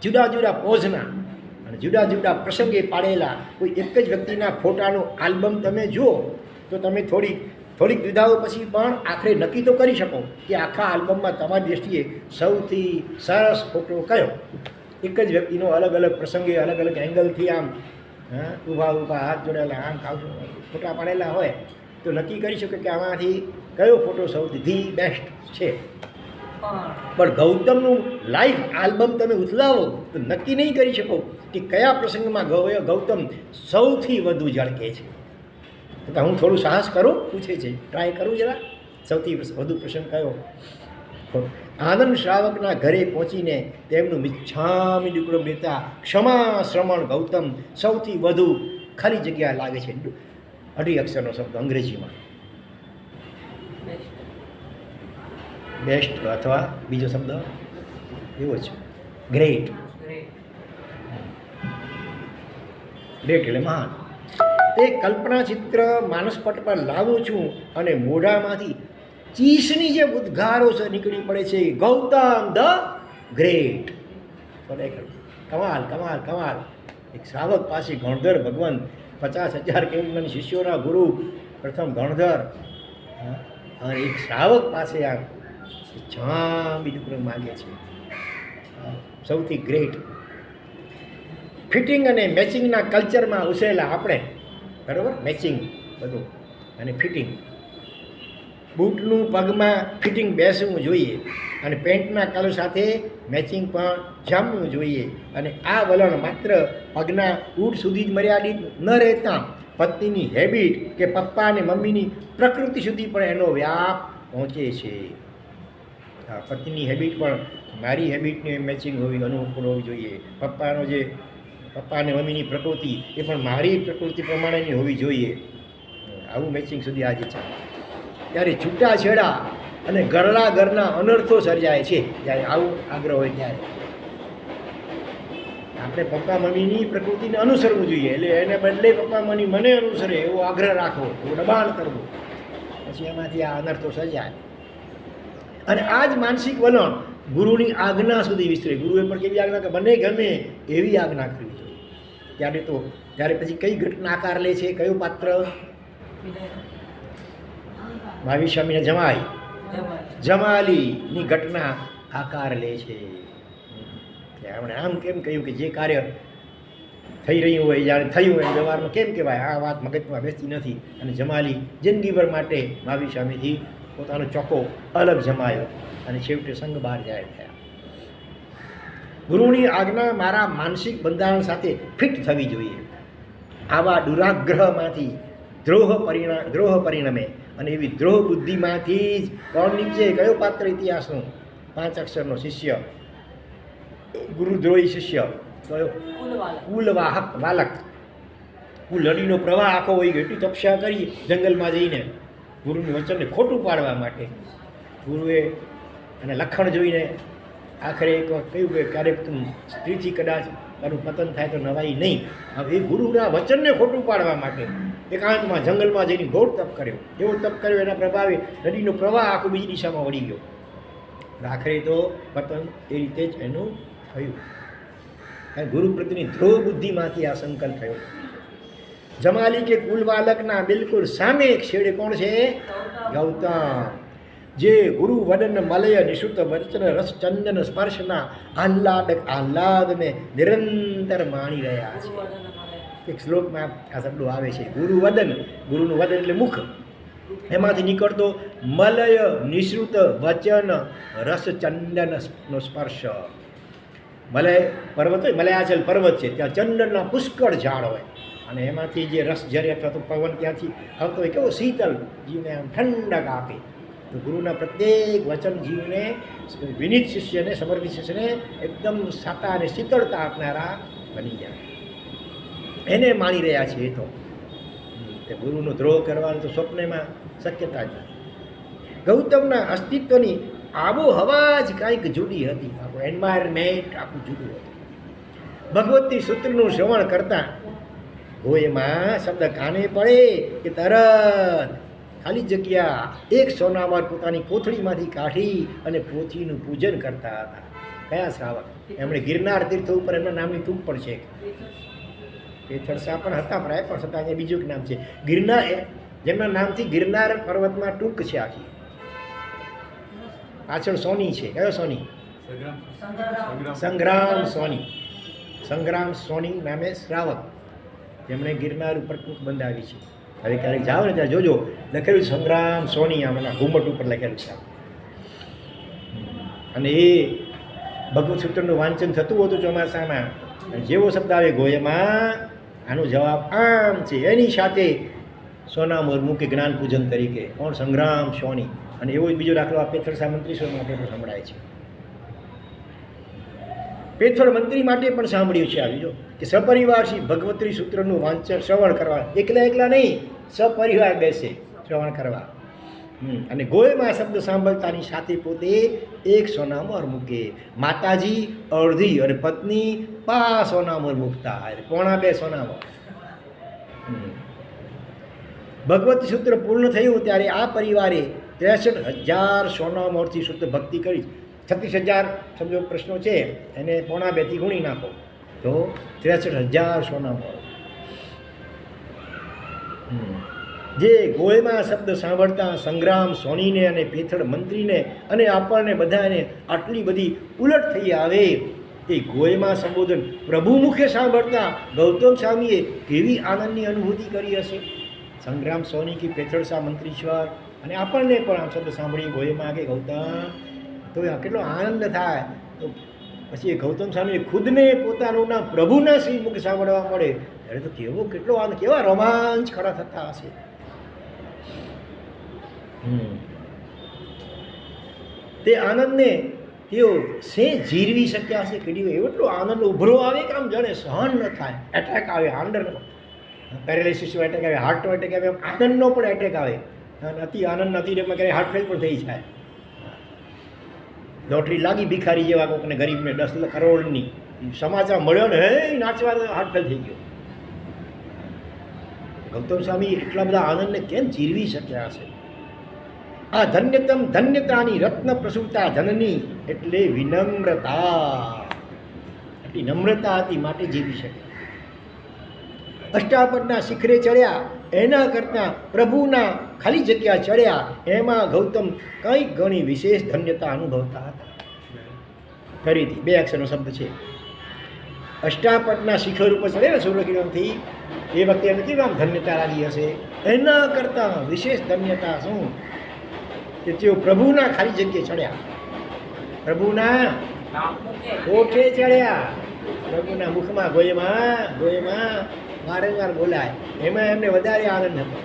Speaker 1: જુદા જુદા પોઝના અને જુદા જુદા પ્રસંગે પાડેલા કોઈ એક જ વ્યક્તિના ફોટાનો આલ્બમ તમે જુઓ તો તમે થોડીક દ્વિધાઓ પછી પણ આખરે નક્કી તો કરી શકો કે આખા આલ્બમમાં તમારી દ્રષ્ટિએ સૌથી સરસ ફોટો કયો. એક જ વ્યક્તિનો અલગ અલગ પ્રસંગે અલગ અલગ એંગલથી આમ ઊભા હાથ જોડેલા આમ ફોટા પાડેલા હોય તો નક્કી કરી શકો કે આમાંથી કયો ફોટો સૌથી ધી બેસ્ટ છે. પણ ગૌતમનું લાઈવ આલ્બમ તમે ઉથલાવો તો નક્કી નહીં કરી શકો કે કયા પ્રસંગમાં ગૌતમ સૌથી વધુ ઝળકે છે. તો હું થોડું સાહસ કરું, પૂછે છે, ટ્રાય કરું જરા. સૌથી વધુ પ્રસંગ કયો? આનંદ શ્રાવકના ઘરે પહોંચીને તેમનું મિચ્છામી દુક્કડમ લેતા ક્ષમા શ્રમણ ગૌતમ સૌથી વધુ ખાલી જગ્યા લાગે છે. 2 અક્ષરનો શબ્દ અંગ્રેજીમાં બેસ્ટ, અથવા બીજો શબ્દ એવો છે ગ્રેટ. ગ્રેટ એટલે મહાન. તે કલ્પના ચિત્ર માનસપટ પર લાવું છું અને મોઢામાંથી ચીસની જે ઉદ્ગારો છે નીકળી પડે છે, ગૌતમ ધ ગ્રેટ. ખરેખર કમાલ કમાલ કમાલ. એક શ્રાવક પાસે ગણધર ભગવાન 50,000 કેમ શિષ્યોના ગુરુ પ્રથમ ગણધર, અને એક શ્રાવક પાસે આ બીજું માગે છે સૌથી ગ્રેટ. ફિટિંગ અને મેચિંગના કલ્ચરમાં ઉછરેલા આપણે, બરાબર, મેચિંગ બધું અને ફિટિંગ. બૂટનું પગમાં ફિટિંગ બેસવું જોઈએ અને પેન્ટના કલર સાથે મેચિંગ પણ જામવું જોઈએ. અને આ વલણ માત્ર પગના બૂટ સુધી જ મર્યાદિત ન રહેતા પત્નીની હેબિટ કે પપ્પા અને મમ્મીની પ્રકૃતિ સુધી પણ એનો વ્યાપ પહોંચે છે. પત્નીની હેબિટ પણ મારી હેબિટને મેચિંગ હોવી, અનુકૂળ હોવી જોઈએ. પપ્પા અને મમ્મીની પ્રકૃતિ એ પણ મારી પ્રકૃતિ પ્રમાણેની હોવી જોઈએ. આવું મેચિંગ સુધી આજે ચાલે. ત્યારે છૂટાછેડા અને ઘરના અનર્થો સર્જાય છે. જ્યારે આવું આગ્રહ હોય ત્યારે આપણે પપ્પા મમ્મીની પ્રકૃતિને અનુસરવું જોઈએ. એટલે એને બદલે પપ્પા મમ્મી મને અનુસરે એવો આગ્રહ રાખવો, એવું દબાણ કરવું, પછી એમાંથી આ અનર્થો સર્જાય. અને આ જ માનસિક વલણ ગુરુની આજ્ઞા સુધી વિસ્તરે. ગુરુએ પણ કેવી આજ્ઞા કે મને ગમે એવી આજ્ઞા કરવી જોઈએ. ત્યારે પછી કઈ ઘટના આકાર લે છે? કયું પાત્ર? મહાવીર સ્વામીના જમાલીની ઘટના આકાર લે છે. એમણે આમ કેમ કહ્યું કે જે કાર્ય થઈ રહ્યું હોય, જ્યારે થયું હોય વ્યવહારમાં કેમ કહેવાય? આ વાત મગજમાં બેસતી નથી. અને જમાલી જિંદગીભર માટે મહાવીર સ્વામીથી પોતાનો ચોખ્ખો અલગ જમાયો અને છેવટે સંઘ બહાર જાય થયા. ગુરુની આજ્ઞા મારા માનસિક બંધારણ સાથે ફિટ થવી જોઈએ. આવા દુરાગ્રહમાંથી દ્રોહ પરિણમે અને એવી દ્રોહ બુદ્ધિમાંથી જ કોણ નીચે? કયો પાત્ર ઇતિહાસનો? 5 અક્ષરનો શિષ્ય, ગુરુદ્રોહી શિષ્ય કયો? કુલવાહક બાલક. નદીનો પ્રવાહ આખો હોય, એટલી તપસ્યા કરી જંગલમાં જઈને ગુરુનું વચનને ખોટું પાડવા માટે. ગુરુએ અને લખણ જોઈને આખરે એક કહ્યું કે ક્યારેક તું સ્ત્રીથી કદાચ તારું પતન થાય તો નવાઈ નહીં. હવે એ ગુરુના વચનને ખોટું પાડવા માટે એકાંતમાં જંગલમાં જઈને ઘોર તપ કર્યો. એવો તપ કર્યો એના પ્રભાવે નદીનો પ્રવાહ આખો બીજી દિશામાં વળી ગયો. આખરે તો પતન એ રીતે જ એનું થયું. કારણ ગુરુ પ્રત્યેની ધ્રુવ બુદ્ધિમાંથી આ સંકલ્પ થયો. જમાલી કે કુલવાલકના બિલકુલ સામે એક છેડે કોણ છે? ગૌતમ. જે ગુરુ વદન મલય નિશુત વચન રસ ચંદન સ્પર્શના આહલાદને નિરંતર માણી રહ્યા છે. એક શ્લોકમાં આ શબ્દો આવે છે. ગુરુનું વદન એટલે મુખ, એમાંથી નીકળતો મલય નિશ્રુત વચન રસ ચંદનનો સ્પર્શ. મલય પર્વત હોય, મલયાચલ પર્વત છે, ત્યાં ચંદનના પુષ્કળ ઝાડ હોય અને એમાંથી જે રસ ઝરે અથવા તો પવન ત્યાંથી આવતો હોય કેવો શીતલ જીવને આમ ઠંડક આપે. તો ગુરુના પ્રત્યેક વચન જીવને વિનીત શિષ્યને સમર્પિત શિષ્યને એકદમ સાતા અને શીતળતા આપનારા બની જાય. એને માણી રહ્યા છે. એ તો તે ગુરુનો દ્રોહ કરવાનું તો સ્વપ્નમાં શક્યતા જ નથી. ગૌતમના અસ્તિત્વની આબોહવા જ કાંઈક જુદી હતી. આપણું એન્વાયરમેન્ટ આખું જુદું હતું. ભગવતી સૂત્રનું શ્રવણ કરતા એમાં શબ્દ કાને પડે કે તરત ખાલી જગ્યા એક સોનામાં પોતાની કોથળીમાંથી કાઢી અને પોથીનું પૂજન કરતા હતા. કયા શ્રાવક? એમણે ગિરનાર તીર્થ ઉપર એમના નામની ટૂંક પણ છે. પેથળસા પણ હતા પ્રાય, પણ છતાં અહીંયા બીજું એક નામ છે ગિરનાર, જેમના નામથી ગિરનાર પર્વતમાં ટૂંક છે આખી. પાછળ સોની છે. કયો સોની? સંગ્રામ સોની. સંગ્રામ સોની નામે શ્રાવક જેમણે ગિરનાર ઉપર ટૂંક બંધાવી છે. હવે ક્યારેક જાઓ ને ત્યાં જોજો લખેલું સંગ્રામ સોની આમના ઘુમટ ઉપર લખેલું છે. અને એ ભગવત સૂત્રનું વાંચન થતું હતું ચોમાસામાં. જેવો શબ્દ આવે ગોયમાં આનો જવાબ આમ છે. એની સાથે સોનામોર મૂકે જ્ઞાન પૂજન તરીકે. કોણ? સંગ્રામ સોની. અને એવો જ બીજો દાખલો આ પેથળસા મંત્રીશ્વર માટે પણ સંભળાય છે. પેથળ મંત્રી માટે પણ સાંભળ્યું છે. આવી જો કે સપરિવાર શ્રી ભગવતી સૂત્રનું વાંચન શ્રવણ કરવા. એકલા એકલા નહીં, સપરિવાર બેસે શ્રવણ કરવા. અને ગોયમાં શબ્દ સાંભળતાની સાથે પોતે એક સોનામોર મૂકે. માતાજી અડધી અને પત્ની 5 સોનામોર મૂકતા. 1.25 સોનામોર. ભગવતી સૂત્ર પૂર્ણ થયું ત્યારે આ પરિવારે 63,000 સોનામોરથી શુદ્ધ ભક્તિ કરી. 36,000 સમજો પ્રશ્નો છે એને 1.25 ગુણી નાખો તો 63,000 સોનામોર. જે ગોયમાં શબ્દ સાંભળતા સંગ્રામ સોનીને અને પેથળ મંત્રીને અને આપણને બધાને આટલી બધી ઉલટ થઈ આવે એ ગોયમાં સંબોધન પ્રભુ મુખે સાંભળતા ગૌતમ સ્વામીએ કેવી આનંદની અનુભૂતિ કરી હશે. સંગ્રામ સોની કે પેથળસા મંત્રીશ્વર અને આપણને પણ આ શબ્દ સાંભળી ગોયમાં કે ગૌતમ, તો કેટલો આનંદ થાય. તો પછી એ ગૌતમ સ્વામીએ ખુદને પોતાનું નામ પ્રભુના શ્રી મુખ સાંભળવા મળે ત્યારે તો કેટલો આનંદ, કેવા રોમાંચ ખડા થતા હશે. તે આનંદને તેઓ શે જીરવી શક્યા હશે. કેટલી એટલો આનંદ ઉભરો આવે કે આમ જાણે સહન ન થાય. એટેક આવે, આંડર પેરેલિસિસનો એટેક આવે, હાર્ટનો એટેક આવે, આનંદનો પણ એટેક આવે. અને અતિ આનંદ નથી એમાં ક્યારેય હાર્ટ ફેલ પણ થઈ જાય. લોટરી લાગી ભિખારી જેવા કોઈકને ગરીબને 10 કરોડની સમાચાર મળ્યો ને હે નાચવા હાર્ટ ફેલ થઈ ગયો. ગૌતમ સ્વામી એટલા બધા આનંદને કેમ જીરવી શક્યા હશે? આ ધન્યતમ ધન્યતાની રત્ન પ્રસૂતા જનની એટલે વિનમ્રતા. એટલી નમ્રતા હતી માટે જીવી શકે. અષ્ટાપદના શિખરે ચડ્યા એના કરતાં પ્રભુના ખાલી જગ્યા ચડ્યા એમાં ગૌતમ કંઈક ઘણી વિશેષ ધન્યતા અનુભવતા હતા. ફરીથી 2 અક્ષરનો શબ્દ છે. અષ્ટાપદના શિખર ઉપર ચડે ને સૂર્યકિરણથી એ વખતે એને કેવી આમ ધન્યતા લાગી હશે. એના કરતાં વિશેષ ધન્યતા શું કે તેઓ પ્રભુના ખાલી જગ્યાએ ચડ્યા, પ્રભુના કોઠે ચડ્યા, પ્રભુના મુખમાં ગોયમાં વારંવાર બોલાય. એમાં એમને વધારે આનંદ હતો.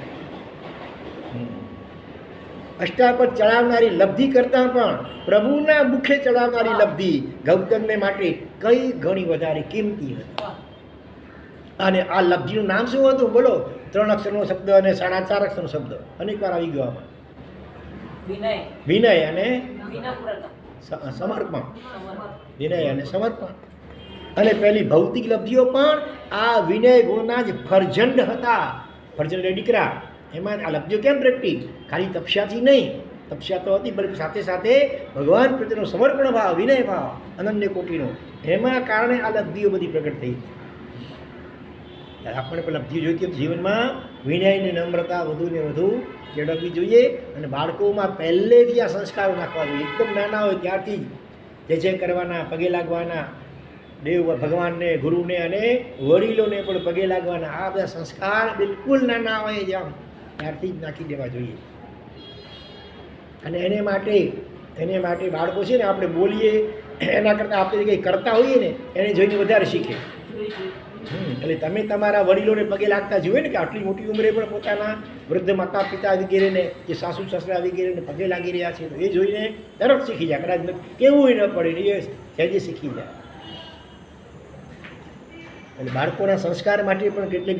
Speaker 1: અષ્ટાપદ ચડાવનારી લબ્ધિ કરતાં પણ પ્રભુના મુખે ચડાવનારી લબ્ધિ ગૌતમને માટે કઈ ઘણી વધારે કિંમતી હતી. અને આ લબ્ધિનું નામ શું હતું બોલો? 3 અક્ષરનો શબ્દ અને 4.5 અક્ષરનો શબ્દ અનેક વાર આવી ગયો આમાં. વિનય અને સમર્પણ. વિનય અને સમર્પણ. અને પહેલી ભૌતિક લબ્ધિઓ પણ આ વિનય ગુણના જ ફરજંડ હતા. ફરજંડ દીકરા. એમાં આ લબ્ધિઓ કેમ પ્રગટી? ખાલી તપસ્યાથી નહીં, તપસ્યા તો હતી પણ સાથે સાથે ભગવાન પ્રત્યેનો સમર્પણ ભાવ, વિનય ભાવ, અનન્ય કોટીનો, એમાં કારણે આ લબ્ધિઓ બધી પ્રગટ થઈ. આપણે પણ લબ્ધિઓ જોઈતી હોય જીવનમાં વિનયની નમ્રતા વધુ ને વધુ કેળવવી જોઈએ. અને બાળકોમાં પહેલેથી આ સંસ્કારો નાખવા જોઈએ. એકદમ નાના હોય ત્યારથી જ જે કરવાના, પગે લાગવાના, દેવ ભગવાનને, ગુરુને અને વડીલોને પણ પગે લાગવાના, આ બધા સંસ્કાર બિલકુલ નાના હોય જેમ ત્યારથી જ નાખી દેવા જોઈએ. અને એને માટે બાળકો છે ને આપણે બોલીએ એના કરતાં આપણે કંઈ કરતા હોઈએ ને એને જોઈને વધારે શીખે. એટલે તમે તમારા વડીલોને પગે લાગતા જોઈએ ને કે આટલી મોટી ઉંમરે પણ પોતાના વૃદ્ધ માતા પિતા વગેરેને કે સાસુ સસરા વગેરેને પગે લાગી રહ્યા છે તો એ જોઈને તરત શીખી જાય, કદાચ કેવું ન પડે એ સહેજે શીખી જાય. એટલે બાળકોના સંસ્કાર માટે પણ કેટલીક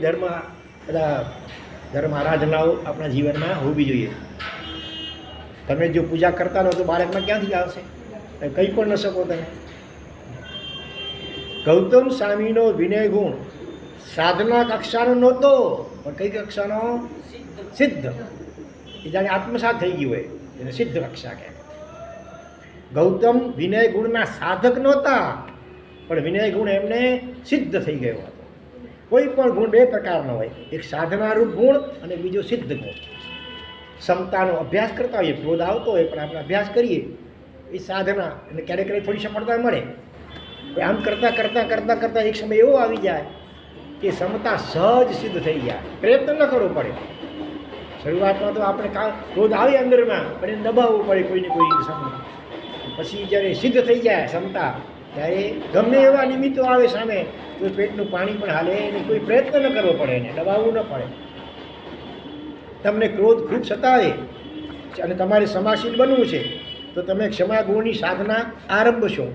Speaker 1: ધર્મ આરાધનાઓ આપણા જીવનમાં હોવી જોઈએ. તમે જો પૂજા કરતા રહો તો બાળકમાં ક્યાંથી આવશે? કંઈ પણ ન શકો તમે. ગૌતમ સ્વામીનો વિનય ગુણ સાધના કક્ષાનો નહોતો, પણ કઈ કક્ષાનો? સિદ્ધ. એ જાણે આત્મસાત થઈ ગયું હોય એને સિદ્ધ કક્ષા કહેવાય. ગૌતમ વિનય ગુણના સાધક નહોતા, પણ વિનય ગુણ એમને સિદ્ધ થઈ ગયો હતો. કોઈ પણ ગુણ બે પ્રકારનો હોય, એક સાધનારૂપ ગુણ અને બીજો સિદ્ધ ગુણ. ક્ષમતાનો અભ્યાસ કરતા હોઈએ, ક્રોધ આવતો હોય પણ આપણે અભ્યાસ કરીએ એ સાધના, અને ક્યારેક ક્યારેક થોડી સફળતા મળે. આમ કરતાં કરતાં કરતાં કરતાં એક સમય એવો આવી જાય કે ક્ષમતા સહજ સિદ્ધ થઈ જાય, પ્રયત્ન ન કરવો પડે. શરૂઆતમાં તો આપણે ક્રોધ આવે અંદરમાં પણ એને દબાવવું પડે કોઈને કોઈ સમય. પછી જ્યારે સિદ્ધ થઈ જાય ક્ષમતા, ત્યારે ગમે એવા નિમિત્તો આવે સામે તો પેટનું પાણી પણ હાલે એને કોઈ પ્રયત્ન ન કરવો પડે, એને દબાવવું ન પડે. તમને ક્રોધ ખૂબ સતાવે અને તમારે ક્ષમાશીલ બનવું છે તો તમે ક્ષમા ગુણની સાધના આરંભશો.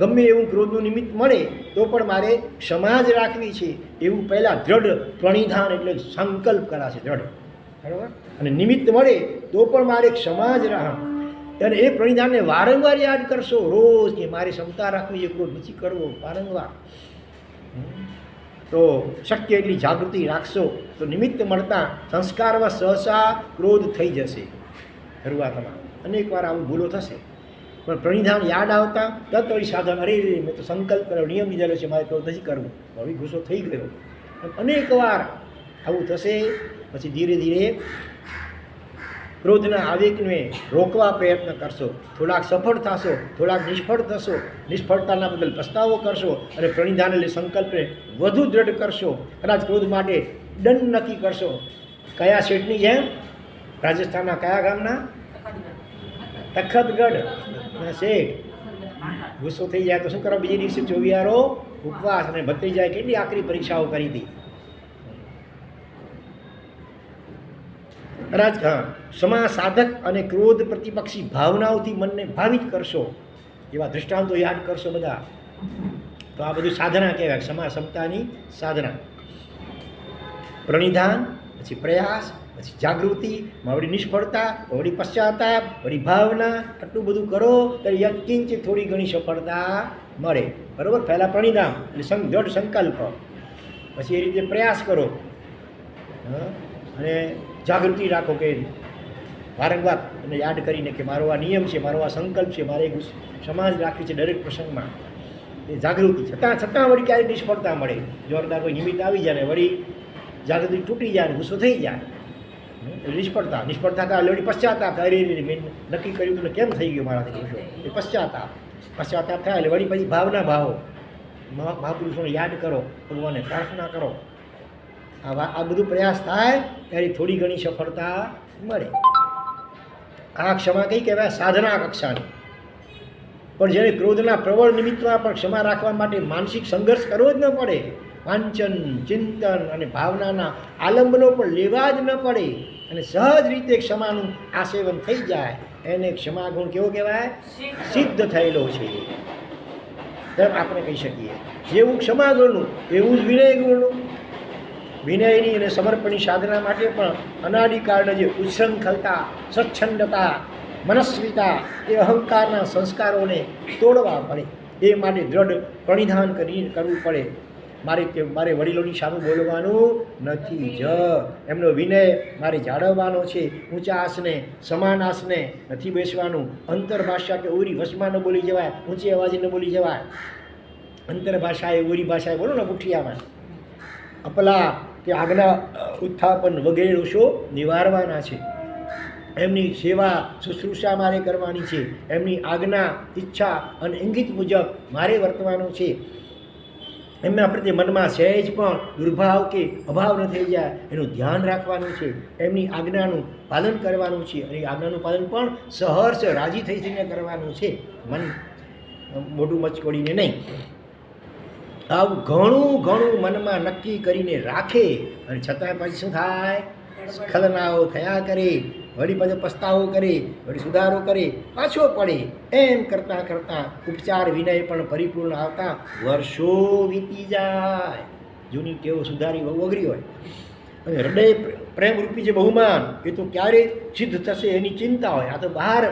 Speaker 1: ગમે એવું ક્રોધનું નિમિત્ત મળે તો પણ મારે ક્ષમા જ રાખવી છે એવું પહેલાં દ્રઢ પ્રણિધાન એટલે સંકલ્પ કરાશે, દ્રઢ. બરાબર? અને નિમિત્ત મળે તો પણ મારે ક્ષમા જ રાખ, અને એ પ્રણિધાનને વારંવાર યાદ કરશો રોજ કે મારે ક્ષમતા રાખવી, એ ક્રોધ નથી કરવો વારંવાર. તો શક્ય એટલી જાગૃતિ રાખશો તો નિમિત્ત મળતા સંસ્કારમાં સહસા ક્રોધ થઈ જશે. શરૂઆતમાં અનેક વાર આવું ભૂલો થશે, પણ પ્રણિધાન યાદ આવતા તત્વ સાધન, અરે મેં તો સંકલ્પ કર્યો, નિયમ લીધેલો છે, મારે ક્રોધ નથી કરવું, હવે ગુસ્સો થઈ ગયો. અનેક વાર આવું થશે. પછી ધીરે ધીરે ક્રોધના આવેગને રોકવા પ્રયત્ન કરશો. થોડાક સફળ થશો, થોડાક નિષ્ફળ થશો, નિષ્ફળતાના બદલ પસ્તાવો કરશો અને પ્રણિધાન એટલે સંકલ્પને વધુ દ્રઢ કરશો. કદાચ ક્રોધ માટે દંડ નક્કી કરશો. કયા શેઠની જેમ? રાજસ્થાનના કયા ગામના? તખતગઢ શેઠ. ગુસ્સો થઈ જાય તો શું કરો? બીજે દિવસે ચોવિયારો ઉપવાસ, અને ભત્રી જાય કેટલી આકરી પરીક્ષાઓ કરી હતી. ક્ષમા સાધક અને ક્રોધ પ્રતિપક્ષી ભાવનાઓથી મનને ભાવિત કરશો. એવા દૃષ્ટાંતો યાદ કરશો બધા. તો આ બધું સાધના કહેવાય, ક્ષમતાની સાધના. પ્રણિધાન, પછી પ્રયાસ, પછી જાગૃતિ, વળી નિષ્ફળતા, વળી પશ્ચાતાપ, વળી ભાવના. આટલું બધું કરો તો યત્કિંચિત થોડી ઘણી સફળતા મળે. બરાબર? પહેલાં પ્રણિધાન એટલે દ્રઢ સંકલ્પ, પછી એ રીતે પ્રયાસ કરો અને જાગૃતિ રાખો કે વારંવાર અને યાદ કરીને કે મારો આ નિયમ છે, મારો આ સંકલ્પ છે, મારે સમાજ રાખવી છે દરેક પ્રસંગમાં. એ જાગૃતિ છતાં વળી ક્યારેક નિષ્ફળતા મળે, જોરદાર કોઈ નિમિત્ત આવી જાય ને વળી જાગૃતિ તૂટી જાય, ગુસ્સો થઈ જાય, નિષ્ફળતા થાય વળી પશ્ચાતાપ થાય. મેં નક્કી કર્યું તો કેમ થઈ ગયો મારાથી ગુસ્સો, એ પશ્ચાતાપ થાય એટલે વળી પછી ભાવના ભાવો. મહાપુરુષોને યાદ કરો, ભગવાનને પ્રાર્થના કરો. આ બધું પ્રયાસ થાય ત્યારે થોડી ઘણી સફળતા મળે. આ ક્ષમા કઈ કહેવાય? સાધના કક્ષાની. પણ જેને ક્રોધના પ્રબળ નિમિત્તમાં પણ ક્ષમા રાખવા માટે માનસિક સંઘર્ષ કરવો જ ન પડે, વાંચન, ચિંતન અને ભાવનાના આલંબનો પણ લેવા જ ન પડે અને સહજ રીતે ક્ષમાનું આસેવન થઈ જાય, એને ક્ષમા ગુણ કેવો કહેવાય? સિદ્ધ થયેલો છે તેમ આપણે કહી શકીએ. જેવું ક્ષમા ગુણનું એવું જ વિનય ગુણનું. વિનયની અને સમર્પણની સાધના માટે પણ અનાદિકાળના જે ઉચ્છૃંખલતા, સ્વચ્છંદતા, મનસ્વીતા એ અહંકારના સંસ્કારોને તોડવા પડે. એ માટે દ્રઢ પ્રણિધાન કરવું પડે. મારે વડીલોની સામે બોલવાનું નથી જ, એમનો વિનય મારે જાળવવાનો છે. ઊંચા આસને, સમાન આસને નથી બેસવાનું. અંતરભાષા કે ઓરી વશમાં ન બોલી જવાય, ઊંચી અવાજે ન બોલી જવાય. અંતરભાષા એ ઓરી ભાષાએ બોલો ને મુઠિયામાં. અપલા કે આગના ઉત્થાપન વગેરે દોષો નિવારવાના છે. એમની સેવા શુશ્રૂષા મારે કરવાની છે. એમની આજ્ઞા, ઈચ્છા અને ઇંગિત મુજબ મારે વર્તવાનું છે. એમના પ્રત્યે મનમાં સહેજ પણ દુર્ભાવ કે અભાવ ન થઈ જાય એનું ધ્યાન રાખવાનું છે. એમની આજ્ઞાનું પાલન કરવાનું છે અને આજ્ઞાનું પાલન પણ સહર્ષ રાજી થઈને કરવાનું છે, મન મોઢું મચકોડીને નહીં. આવું ઘણું ઘણું મનમાં નક્કી કરીને રાખે અને છતાં પછી શું થાય? સ્ખલનાઓ થયા કરે, વળી પાછો પસ્તાવો કરે, વળી સુધારો કરે, પાછો પડે. એમ કરતાં કરતાં ઉપચાર વિનય પણ પરિપૂર્ણ આવતા વર્ષો વીતી જાય. જૂની ટેવો સુધારી બહુ અઘરી હોય. અને હૃદય પ્રેમરૂપી જે બહુમાન એ તો ક્યારે સિદ્ધ થશે એની ચિંતા હોય. આ તો બહાર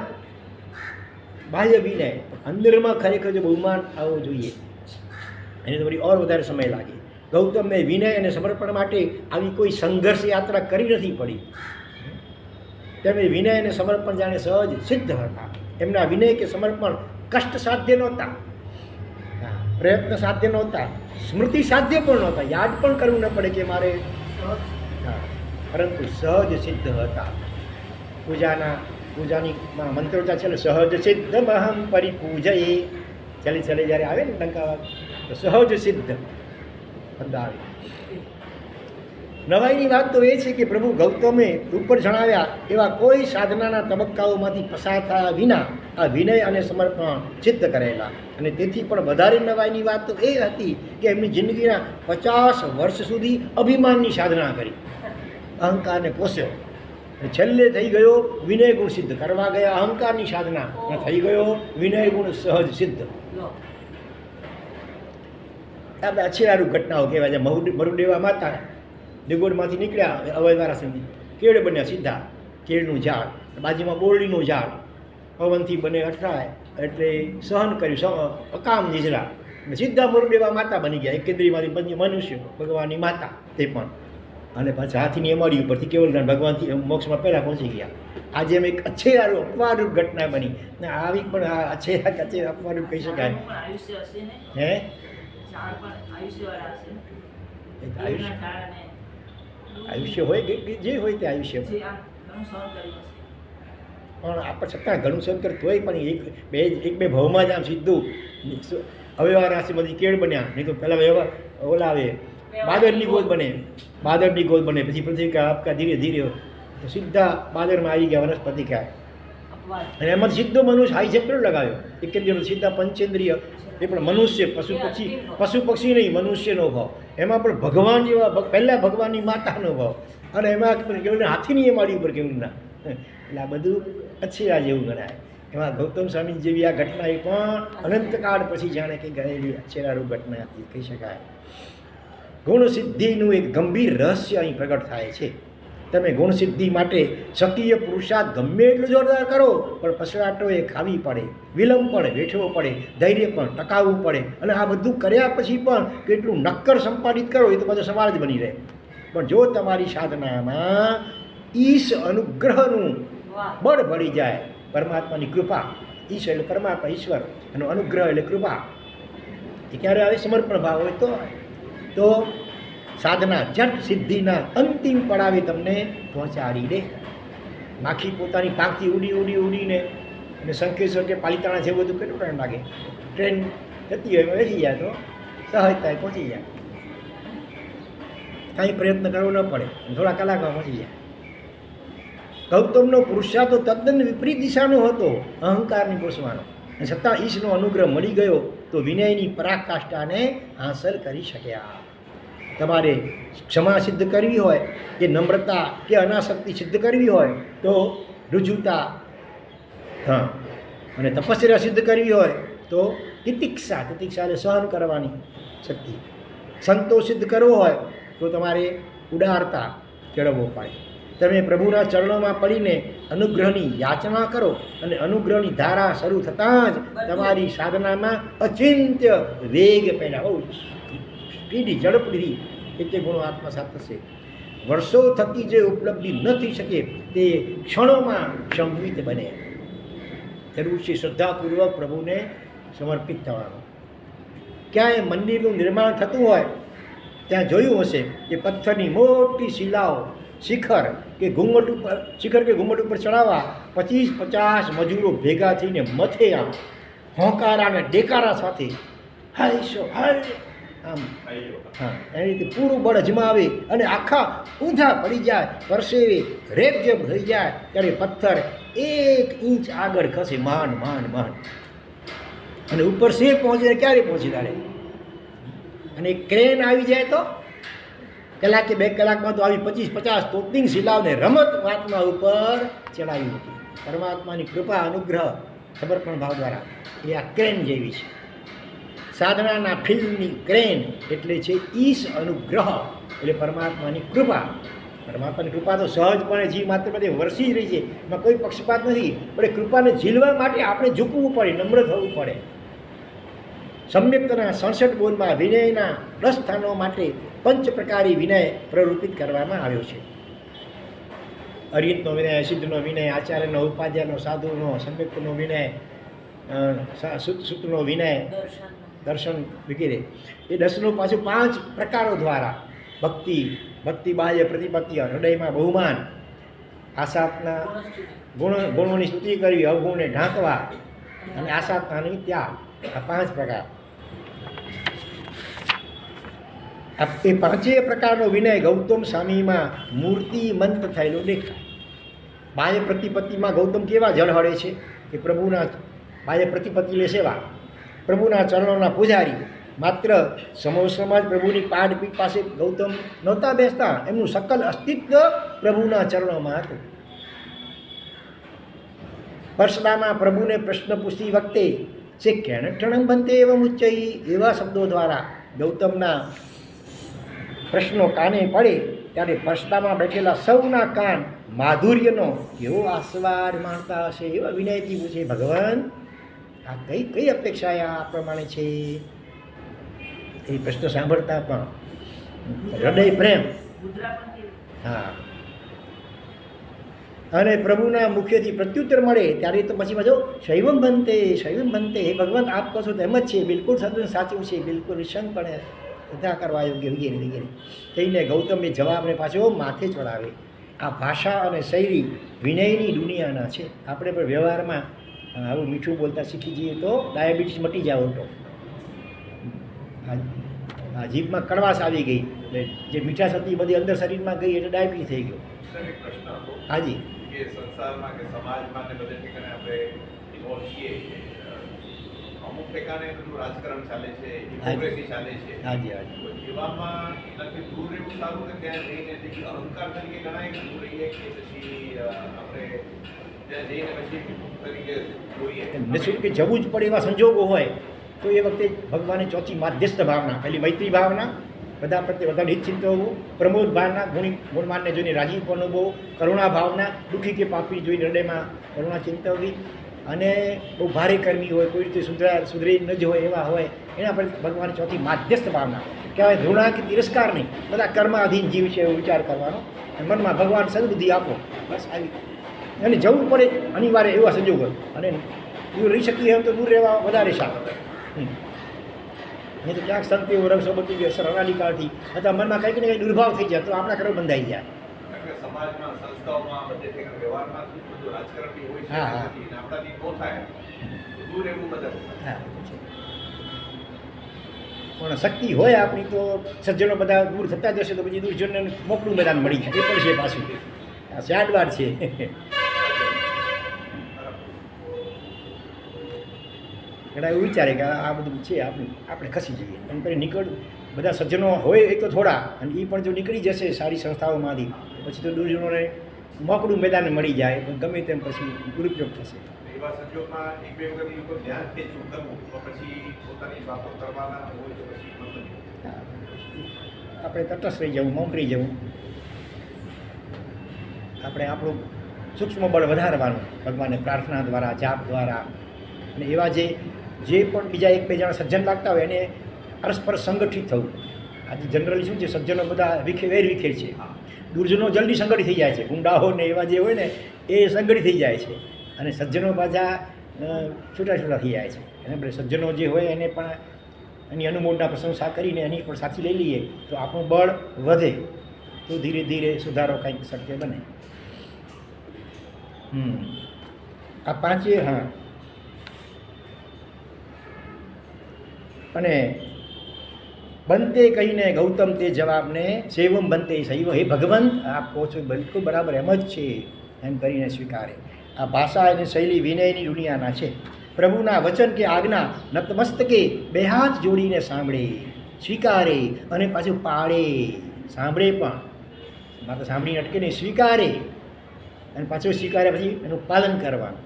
Speaker 1: બાહ્ય વિનય, અંદરમાં ખરેખર જે બહુમાન આવવો જોઈએ એને તો વળી ઓર વધારે સમય લાગે. ગૌતમને વિનય અને સમર્પણ માટે આવી કોઈ સંઘર્ષ યાત્રા કરી નથી પડી. તેમને વિનય અને સમર્પણ જાણે સહજ સિદ્ધ હતા. એમના વિનય કે સમર્પણ કષ્ટ સાધ્ય નહોતા, પ્રયત્ન સાધ્ય નહોતા, સ્મૃતિ સાધ્ય પણ નહોતા, યાદ પણ કરવું ન પડે કે મારે, પરંતુ સહજ સિદ્ધ હતા. પૂજાની મંત્રોચ્ચાર છે ને, સહજ સિદ્ધમહં પરિપૂજયે, ચાલી જ્યારે આવે ને ટંકાવા તો સહજ સિદ્ધ શબ્દ આવે. નવાઈની વાત તો એ છે કે પ્રભુ ગૌતમે ઉપર જણાવ્યા એવા કોઈ સાધનાના તબક્કાઓમાંથી પસાર થયા વિના આ વિનય અને સમર્પણ સિદ્ધ કરેલા. અને તેથી પણ વધારે નવાઈની વાત તો એ હતી કે એમની જિંદગીના 50 વર્ષ સુધી અભિમાનની સાધના કરી, અહંકારને પોસ્યો. છેલ્લે થઈ ગયો વિનય ગુણ સિદ્ધ. કરવા ગયા અહંકારની સાધના, થઈ ગયો વિનય ગુણ સહજ સિદ્ધ. આપણે અછેરારૂપ ઘટનાઓ કહેવાય છે. મરુદેવા માતા દેગોડમાંથી નીકળ્યા અવયવારા સુધી, કેળ બન્યા સીધા, કેળનું ઝાડ, બાજુમાં બોરડીનું ઝાડ, પવનથી બને અથડાય એટલે સહન કર્યું, અકામ નીજરા, સીધા મરુદેવા માતા બની ગયા. એકેન્દ્રીયમાંથી મનુષ્ય, ભગવાનની માતા તે પણ. અને પાછા હાથીની એમાડી ઉપરથી કેવલદાન ભગવાનથી મોક્ષમાં પહેલાં પહોંચી ગયા. આજે એમ એક અછેરારૂપ અપવાદરૂપ ઘટના બની ને આવી પણ આ અછેરા અપવાદરૂપ કહી શકાય. હે આયુષ્ય હોય જે હોય તે આયુષ્ય, પણ આપણે છતાં ઘણું સંકર તોય પણ એક બે ભાવમાં જ આમ સીધું અવ્યવહાર રાશિમાંથી કેળ બન્યા. નહીં તો પહેલાં વ્યવહાર ઓલા આવે બાદરની ગોદ બને, પછી પૃથ્વી આપકા ધીરે ધીરે તો સીધા બાદરમાં આવી ગયા વનસ્પતિ ખાય. અને એમાં સીધો મનુષ્ય હાઈ જમ્પ લગાવ્યો. એકેન્દ્રિય સીધા પંચેન્દ્રિય, એ પણ મનુષ્ય, પશુ પક્ષી નહીં, મનુષ્યનો ભાવ. એમાં પણ ભગવાન જેવા પહેલાં ભગવાનની માતાનો ભાવ, અને એમાં કેવું હાથીની એમાડી ઉપર કેવું ના. એટલે આ બધું અછેરા જેવું ગણાય. એમાં ગૌતમ સ્વામી જેવી આ ઘટના એ પણ અનંતકાળ પછી જાણે કે ગયેલી અછેરારૂપ ઘટના હતી કહી શકાય. ગુણ સિદ્ધિનું એક ગંભીર રહસ્ય અહીં પ્રગટ થાય છે. તમે ગુણ સિદ્ધિ માટે સક્રિય પુરુષાર્થ ગમે એટલું જોરદાર કરો પણ પસરાટોએ ખાવી પડે, વિલંબ પણ વેઠવો પડે, ધૈર્ય પણ ટકાવવું પડે. અને આ બધું કર્યા પછી પણ કેટલું નક્કર સંપાદિત કરો એ તો બધો સવાલ જ બની રહે. પણ જો તમારી સાધનામાં ઈશ અનુગ્રહનું બળ ભળી જાય, પરમાત્માની કૃપા, ઈશ એટલે પરમાત્મા, ઈશ્વર, એનો અનુગ્રહ એટલે કૃપા, એ ક્યારે આવે? સમર્પણ ભાવ હોય તો સાધના જટ સિદ્ધિના અંતિમ પડાવે તમને પહોંચાડી દે. માખી પોતાની પાંખથી ઉડીને અને શંખેશ્વર કે પાલિતાણા જેવું બધું કેટલું ટાઈમ લાગે? ટ્રેન જતી હોય એમાં બેસી જાય તો સહજતાએ પહોંચી જાય, કાંઈ પ્રયત્ન કરવો ન પડે, થોડા કલાકમાં પહોંચી જાય. ગૌતમનો પુરુષાર્થ તો તદ્દન વિપરીત દિશાનો હતો, અહંકારની પોષવાનો. અને છતાં ઈશનો અનુગ્રહ મળી ગયો તો વિનયની પરાકાષ્ઠાને હાંસલ કરી શક્યા. તમારે ક્ષમા સિદ્ધ કરવી હોય કે નમ્રતા કે અનાસક્તિ સિદ્ધ કરવી હોય તો રુજુતા, અને તપસ્યા સિદ્ધ કરવી હોય તો તિતિક્ષા એટલે સહન કરવાની શક્તિ. સંતોષ સિદ્ધ કરવો હોય તો તમારે ઉદારતા કેળવવો પડે. તમે પ્રભુના ચરણોમાં પડીને અનુગ્રહની યાચના કરો અને અનુગ્રહની ધારા શરૂ થતાં જ તમારી સાધનામાં અચિંત્ય વેગ પેદા, બહુ સ્પીડી, ઝડપથી એટલે ગુણો આત્મસાત થશે. વર્ષો થકી જે ઉપલબ્ધિ ન થઈ શકે તે ક્ષણોમાં સંભવિત બને. જરૂર છે શ્રદ્ધાપૂર્વક પ્રભુને સમર્પિત થવાનું. ક્યાંય મંદિરનું નિર્માણ થતું હોય ત્યાં જોયું હશે કે પથ્થરની મોટી શિલાઓ શિખર કે ઘુમ્મટ ઉપર ચડાવવા 25-50 મજૂરો ભેગા થઈને મથે આમ હોંકારા અને ડેકારા સાથે હાઈશો હાય આમ, એની રીતે પૂરું બળ અજમાવે અને આખા ઊંધા પડી જાય, પરસેવે રેબઝેબ થઈ જાય ત્યારે પથ્થર 1 ઇંચ આગળ ખસે, માંડ. અને ઉપર સે પહોંચે ક્યારે પહોંચી તારે? અને ક્રેન આવી જાય તો કલાક કે 2 કલાકમાં તો આવી 25-50 તોપની શિલાઓને રમત વાતમાં ઉપર ચડાવી હતી. પરમાત્માની કૃપા અનુગ્રહ સમર્પણ ભાવ દ્વારા એ આ ક્રેન જેવી છે. સાધનાના ફિલ્મની ક્રેન એટલે છે ઈશ અનુગ્રહ, એટલે પરમાત્માની કૃપા. પરમાત્માની કૃપા તો સહજપણે જીવ માત્ર બધે વરસી રહી છે, એમાં કોઈ પક્ષપાત નથી. પણ એ કૃપાને ઝીલવા માટે આપણે ઝૂકવું પડે, નમ્ર થવું પડે. સમ્યક્તના 67 બોધમાં વિનયના 10 સ્થાનો માટે 5 પ્રકારી વિનય પ્રવૃત્તિત કરવામાં આવ્યો છે. અરિહંતનો વિનય, સિદ્ધનો વિનય, આચાર્યનો, ઉપાધ્યાયનો, સાધુનો, સમ્યક્તનો વિનય, સૂતનો વિનય, દર્શન વગેરે. એ 10નું પાછું 5 પ્રકારો દ્વારા ભક્તિ બાહ્ય પ્રતિપત્તિ, હૃદયમાં બહુમાન, આસાપના ગુણોની સ્તુતિ કરવી, અવગુણને ઢાંકવા અને આસાપનાની ત્યાગ. આ 5 પ્રકાર. એ 5 પ્રકારનો વિનય ગૌતમ સ્વામીમાં મૂર્તિમંત થયેલો દેખાય. બાહ્ય પ્રતિપત્તિમાં ગૌતમ કેવા ઝળહળે છે કે પ્રભુના બાહ્ય પ્રતિપત્તિ લે સેવા, પ્રભુના ચરણોના પૂજારી. માત્ર સમોસમાં જ પ્રભુની પાદપીઠ પાસે ગૌતમ નહોતા બેસતા, એમનું સકલ અસ્તિત્વ પ્રભુના ચરણોમાં હતું. પરસદામાં પ્રભુને પ્રશ્ન પૂછતી વખતે છે કેણ ઠણમ બનતે એવમ ઉચ્ચઈ, એવા શબ્દો દ્વારા ગૌતમના પ્રશ્નો કાને પડે ત્યારે પરસદામાં બેઠેલા સૌના કાન માધુર્યનો કેવો આસ્વાદ માણતા હશે. એવા વિનયથી પૂછે, ભગવાન આ કઈ અપેક્ષા આ પ્રમાણે છે? એ પ્રશ્ન સાંભળતા પણ હૃદય પ્રેમ. હા, અને પ્રભુના મુખેથી પ્રત્યુત્તર મળે ત્યારે તો પછી બધો શૈવમ બનતે. હે ભગવાન, આપ કહો છો તો એમ જ છે, બિલકુલ સદન સાચું છે, બિલકુલ નિશંકપણે બધા કરવા યોગ્ય વગેરે વગેરે કહીને ગૌતમ એ જવાબને પાછો માથે ચડાવે. આ ભાષા અને શૈલી વિનયની દુનિયાના છે. આપણે પણ વ્યવહારમાં આવું મીઠું બોલતા શીખી જઈએ તો ડાયાબિટીસ મટી જાવ તો. આ જીભમાં કડવાશ આવી ગઈ એટલે જે મીઠાશ હતી બધી અંદર શરીરમાં ગઈ એટલે ડાયાબિટીસ થઈ ગયો. હાજી,
Speaker 2: કે સંસારમાં કે સમાજમાં ને બધે ઠેકાણે આપણે ઇન્વોલ્વ છીએ, અમુક ઠેકાણે બધું રાજકારણ ચાલે છે, હિપોક્રેસી ચાલે છે.
Speaker 1: હાજી હાજી.
Speaker 2: એવામાં એનાથી દૂર રહેવું સારું કે ત્યાં રહીને અહંકાર તરીકે ગણાય કે દૂર રહીએ, કે પછી આપણે ત્યાં જઈને પછી તરીકે જોઈએ
Speaker 1: નિઃશુલ્ક જવું જ પડે એવા સંજોગો હોય તો એ વખતે ભગવાને ચોથી માધ્યસ્થ ભાવના, પહેલી મૈત્રી ભાવના, બધા પ્રત્યે વધારે હિતચિંત હોવું, પ્રમોદ ભાવના, ગુણમાનને જોઈને રાજીપો અનુભવ, કરુણા ભાવના, દુઃખી કે પાપી જોઈને હૃદયમાં કરુણા ચિંતવવી, અને બહુ ભારે કર્મી હોય, કોઈ રીતે સુધરી ન જ હોય એવા હોય, એના પર ભગવાન ચોથી માધ્યસ્થ ભાવના કહેવાય. ધૃણા કે તિરસ્કાર નહીં, બધા કર્માધીન જીવ છે એવો વિચાર કરવાનો. મનમાં ભગવાન સદબુદ્ધિ આપો, બસ આવી. અને જવું પડે અનિવાર્ય એવા સંજોગો, અને દૂર રહી શકીએ એમ તો દૂર રહેવા વધારે સારું. નહીં તો ક્યાંક સંતિઓ રંગસો બધી ગયો રણાલિકાળથી અથવા મનમાં કંઈક ને કંઈક દુર્ભાવ થઈ જાય તો આપણા ઘરો બંધાઈ જાય.
Speaker 2: સમાજમાં, સંસ્થાઓમાં, બધે ઠેકાણે વ્યવહારમાં બધું રાજકારણ બી હોય છે.
Speaker 1: હા, હા.
Speaker 2: આપણાથી ન થાય તો દૂર રહેવું બધા.
Speaker 1: હા, પણ શક્તિ હોય આપણી તો સજ્જનો બધા દૂર થતા જશે તો પછી દુર્જનને મોકળું મેદાન મળી જાય. એ પણ છે પાછું, આ શાડવાર છે. ઘણા એવું વિચારે કે આ બધું છે આપણે ખસી જઈએ એમ કરી નીકળ. બધા સજ્જનો હોય એ તો થોડા, અને એ પણ જો નીકળી જશે સારી સંસ્થાઓમાંથી પછી તો દુર્જનોને મોકળું મેદાન મળી જાય, પણ ગમે તેમ પછી દુરુપયોગ થશે.
Speaker 2: એવા સંજોગમાં એક બે વખત લોકો ધ્યાન ખેંચવું કરવું તો પછી પોતાની વાતો કરવાના હોય તો પછી
Speaker 1: આપણે તટસ્થ રહી જવું, મૌન રહી જવું. આપણે આપણું સૂક્ષ્મ બળ વધારવાનું ભગવાનને પ્રાર્થના દ્વારા, જાપ દ્વારા. અને એવા જે પણ બીજા એક બે જણા સજ્જન લાગતા હોય એને પરસ્પર સંગઠિત થવું. આજે જનરલી શું છે, સજ્જનો બધા વેર વિખેર છે, દુર્જનો જલ્દી સંગઠિત થઈ જાય છે. ગુંડાઓ ને એવા જે હોય ને એ સંગઠિત થઈ જાય છે, અને સજ્જનો પાછા છૂટા થઈ જાય છે. એને આપણે સજ્જનો જે હોય એને પણ એની અનુમોદના પ્રશંસા કરીને એની પણ સાથી લઈ લઈએ તો આપણું બળ વધે, તો ધીરે ધીરે સુધારો કંઈક શક્ય બને. આ પાંચે. હા, અને બનતે કહીને ગૌતમ તે જવાબને સેવમ બનતે શૈવ, હે ભગવંત આપ કહો છો બિલકુલ બરાબર એમ જ છે એમ કરીને સ્વીકારે. આ ભાષા અને શૈલી વિનયની દુનિયાના છે. પ્રભુના વચન કે આજ્ઞા નતમસ્તકે બે હાથ જોડીને સાંભળે. સ્વીકારે અને પાછું પાળે, સાંભળે પણ, માત્ર સાંભળીને અટકે નહીં, સ્વીકારે અને પાછું સ્વીકારે પછી એનું પાલન કરવાનું.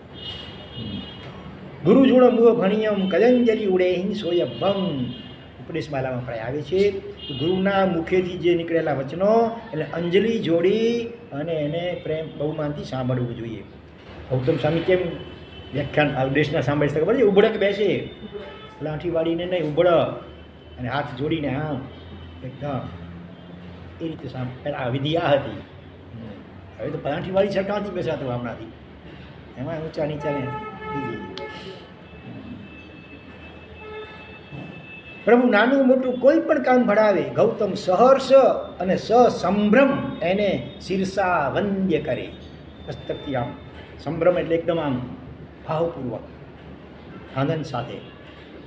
Speaker 1: ગુરુજુણ મુહ ભણિયમ કલંજલિ ઉડે હિંસોય ભંગ, ઉપદેશ માલામાં પણ આવે છે. ગુરુના મુખેથી જે નીકળેલા વચનો એટલે અંજલિ જોડી અને એને પ્રેમ બહુમાનથી સાંભળવું જોઈએ. ગૌતમ સ્વામી કેમ વ્યાખ્યાન ઉપદેશના સાંભળી શકે ખબર છે? ઉભડક બેસે, લાઠી વાળીને નહીં, ઉભડક અને હાથ જોડીને આમ એકદમ એ રીતે પહેલાં વિધિ આ હતી. હવે તો લાઠી વાળી સરકારથી બેસાતું હમણાંથી, એમાં ઊંચા નીચા પ્રભુ નાનું મોટું કોઈ પણ કામ ભણાવે. ગૌતમ સહર્ષ અને સસંભ્રમ એને શિરસા વંદ્ય કરે. મસ્તકથી આમ સંભ્રમ એટલે એકદમ આમ ભાવપૂર્વક આનંદ સાથે.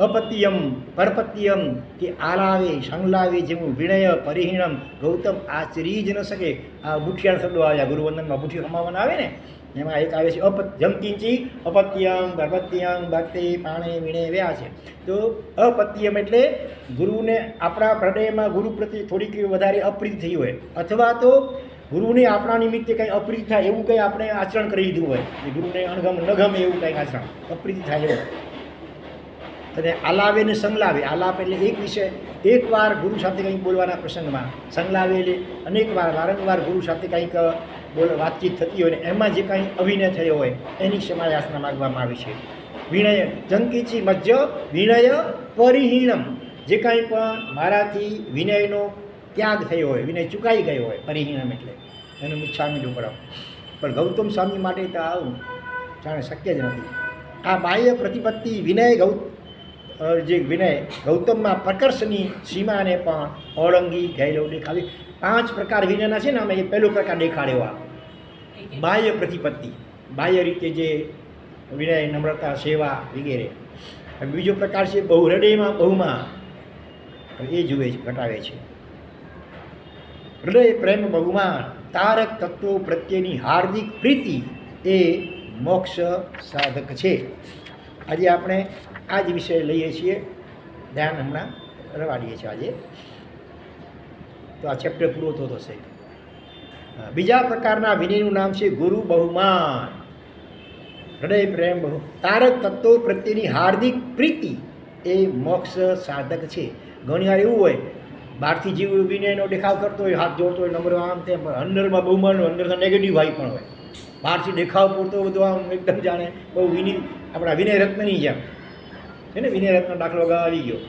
Speaker 1: અપત્યમ પરપત્યમ કે આલાવે સંલાવે જેવું વિનય પરિહીણમ. ગૌતમ આચરી જ ન શકે. આ બુઠિયાના શબ્દો આવ્યા ગુરુવંદનમાં, બુઠિયું કમાવાના આવે ને એમાં એક આવે છે અપત્યમ કિંચી અપત્યમ પરપત્યમ ભક્તિ પાણે વિણે વ્યા છે. તો અપત્યમ એટલે ગુરુને આપણા હૃદયમાં ગુરુ પ્રત્યે થોડીક વધારે અપ્રીત થઈ હોય, અથવા તો ગુરુને આપણા નિમિત્તે કંઈ અપ્રીત થાય એવું કંઈ આપણે આચરણ કરી દીધું હોય, ગુરુને અણગમ ન ગમે એવું કંઈક આચરણ અપ્રીત થાય એવું. અને આલાવે ને સંલાવે. આલાપ એટલે એક વિષય એકવાર ગુરુ સાથે કંઈક બોલવાના પ્રસંગમાં, સંલાવે એટલે અનેકવાર વારંવાર ગુરુ સાથે કંઈક વાતચીત થતી હોય ને એમાં જે કાંઈ અભિનય થયો હોય એની ક્ષમા યાચના માગવામાં આવી છે. વિનય જંકીચી મજ્જ વિનય પરિહીણમ. જે કાંઈ પણ મારાથી વિનયનો ત્યાગ થયો હોય, વિનય ચૂકાઈ ગયો હોય, પરિહીણમ એટલે એનું મિચ્છામી ડુકડમ. પણ ગૌતમ સ્વામી માટે તો આવું જાણે શક્ય જ નથી. આ બાહ્ય પ્રતિપત્તિ વિનય જે વિનય ગૌતમમાં પ્રકર્ષની સીમાને પણ ઓળંગી ગયેલો દેખાવી. 5 પ્રકાર વિનયના છે ને, અમે એ પહેલો પ્રકાર દેખાડ્યો. આ બાહ્ય પ્રતિપત્તિ, બાહ્ય રીતે જે વિનય, નમ્રતા, સેવા વગેરે. બીજો પ્રકાર છે બહુ હૃદયમાં બહુમાં, એ જુએ છે, ઘટાવે છે. હૃદય પ્રેમ બહુમાન તારક તત્વો પ્રત્યેની હાર્દિક પ્રીતિ એ મોક્ષ સાધક છે. આજે આપણે આ જ વિષય લઈએ છીએ, ધ્યાન હમણાં રવાડીએ છીએ આજે, તો આ ચેપ્ટર પૂરો થશે. બીજા પ્રકારના વિનયનું નામ છે ગુરુ બહુમાન. હૃદય પ્રેમ બહુ તારક તત્વો પ્રત્યેની હાર્દિક પ્રીતિ એ મોક્ષ સાધક છે. ઘણીવાર એવું હોય, બહારથી જેવું વિનયનો દેખાવ કરતો હોય, હાથ જોડતો હોય, નમ્ર આમ તેમ, અંદરમાં બહુમાન હોય, અંદરથી નેગેટિવ ભાઈ પણ હોય. બહારથી દેખાવ પૂરતો બધું આમ એકદમ જાણે બહુ આપણા વિનય રત્નની જેમ છે ને. વિનય રત્ન દાખલો આવી ગયો,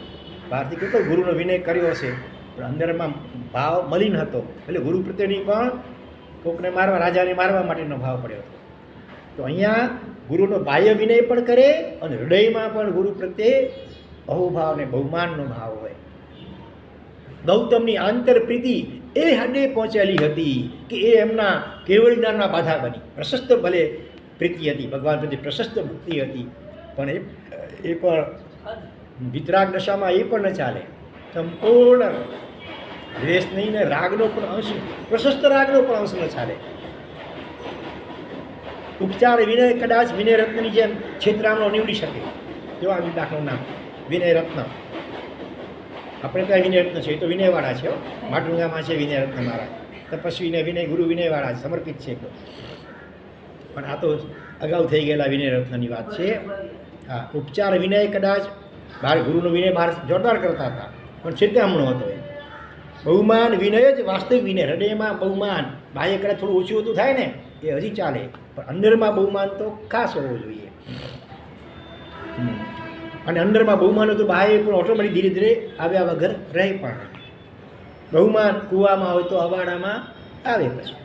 Speaker 1: બહારથી કેટલો ગુરુનો વિનય કર્યો હશે, પણ અંદરમાં ભાવ મલિન હતો, એટલે ગુરુ પ્રત્યેની પણ કોકને મારવા, રાજાને મારવા માટેનો ભાવ પડ્યો હતો. તો અહીંયા ગુરુનો બાહ્ય વિનય પણ કરે અને હૃદયમાં પણ ગુરુ પ્રત્યે બહુભાવ અને બહુમાનનો ભાવ હોય. ગૌતમની આંતરપ્રીતિ એ હદે પહોંચેલી હતી કે એ એમના કેવળ જ્ઞાનના બાધા બની. પ્રશસ્ત ભલે પ્રીતિ હતી, ભગવાન પ્રત્યે પ્રશસ્ત ભક્તિ હતી, પણ એ પણ વિતરાગ દશામાં એ પણ ન ચાલે. સંપૂર્ણ દ્વેષ નહીં ને રાગનો પણ અંશ, પ્રશસ્ત રાગનો પણ અંશ ન ચાલે. ઉપચાર વિનય કદાચ વિનય રત્નની જેમ છેતરામણો નીવડી શકે. જો આ દાખલો નામ વિનય રત્ન, આપણે ત્યાં વિનય રત્ન છે, એ તો વિનયવાળા છે. માટુંગામાં છે વિનય રત્ન મહારાજ, તપસ્વીને વિનય ગુરુ વિનયવાળા સમર્પિત છે. પણ આ તો અગાઉ થઈ ગયેલા વિનય રત્નની વાત છે. હા, ઉપચાર વિનય કદાચ બહાર ગુરુનો વિનય બહાર જોરદાર કરતા હતા, પણ છેતરામણો હતો. એ બહુમાન વિનય જ વાસ્તવિક વિનય. હૃદયમાં બહુમાન, બાહ્ય કદાચ થોડું ઓછું હતું થાય ને એ હજી ચાલે, પણ અંદરમાં બહુમાન તો ખાસ હોવો જોઈએ. અને અંદરમાં બહુમાન હતું, બાહ્ય પણ ઓટોમેટિક ધીરે ધીરે આવ્યા વગર રહે. પણ બહુમાન કૂવામાં હોય તો અવાડામાં આવે પછી,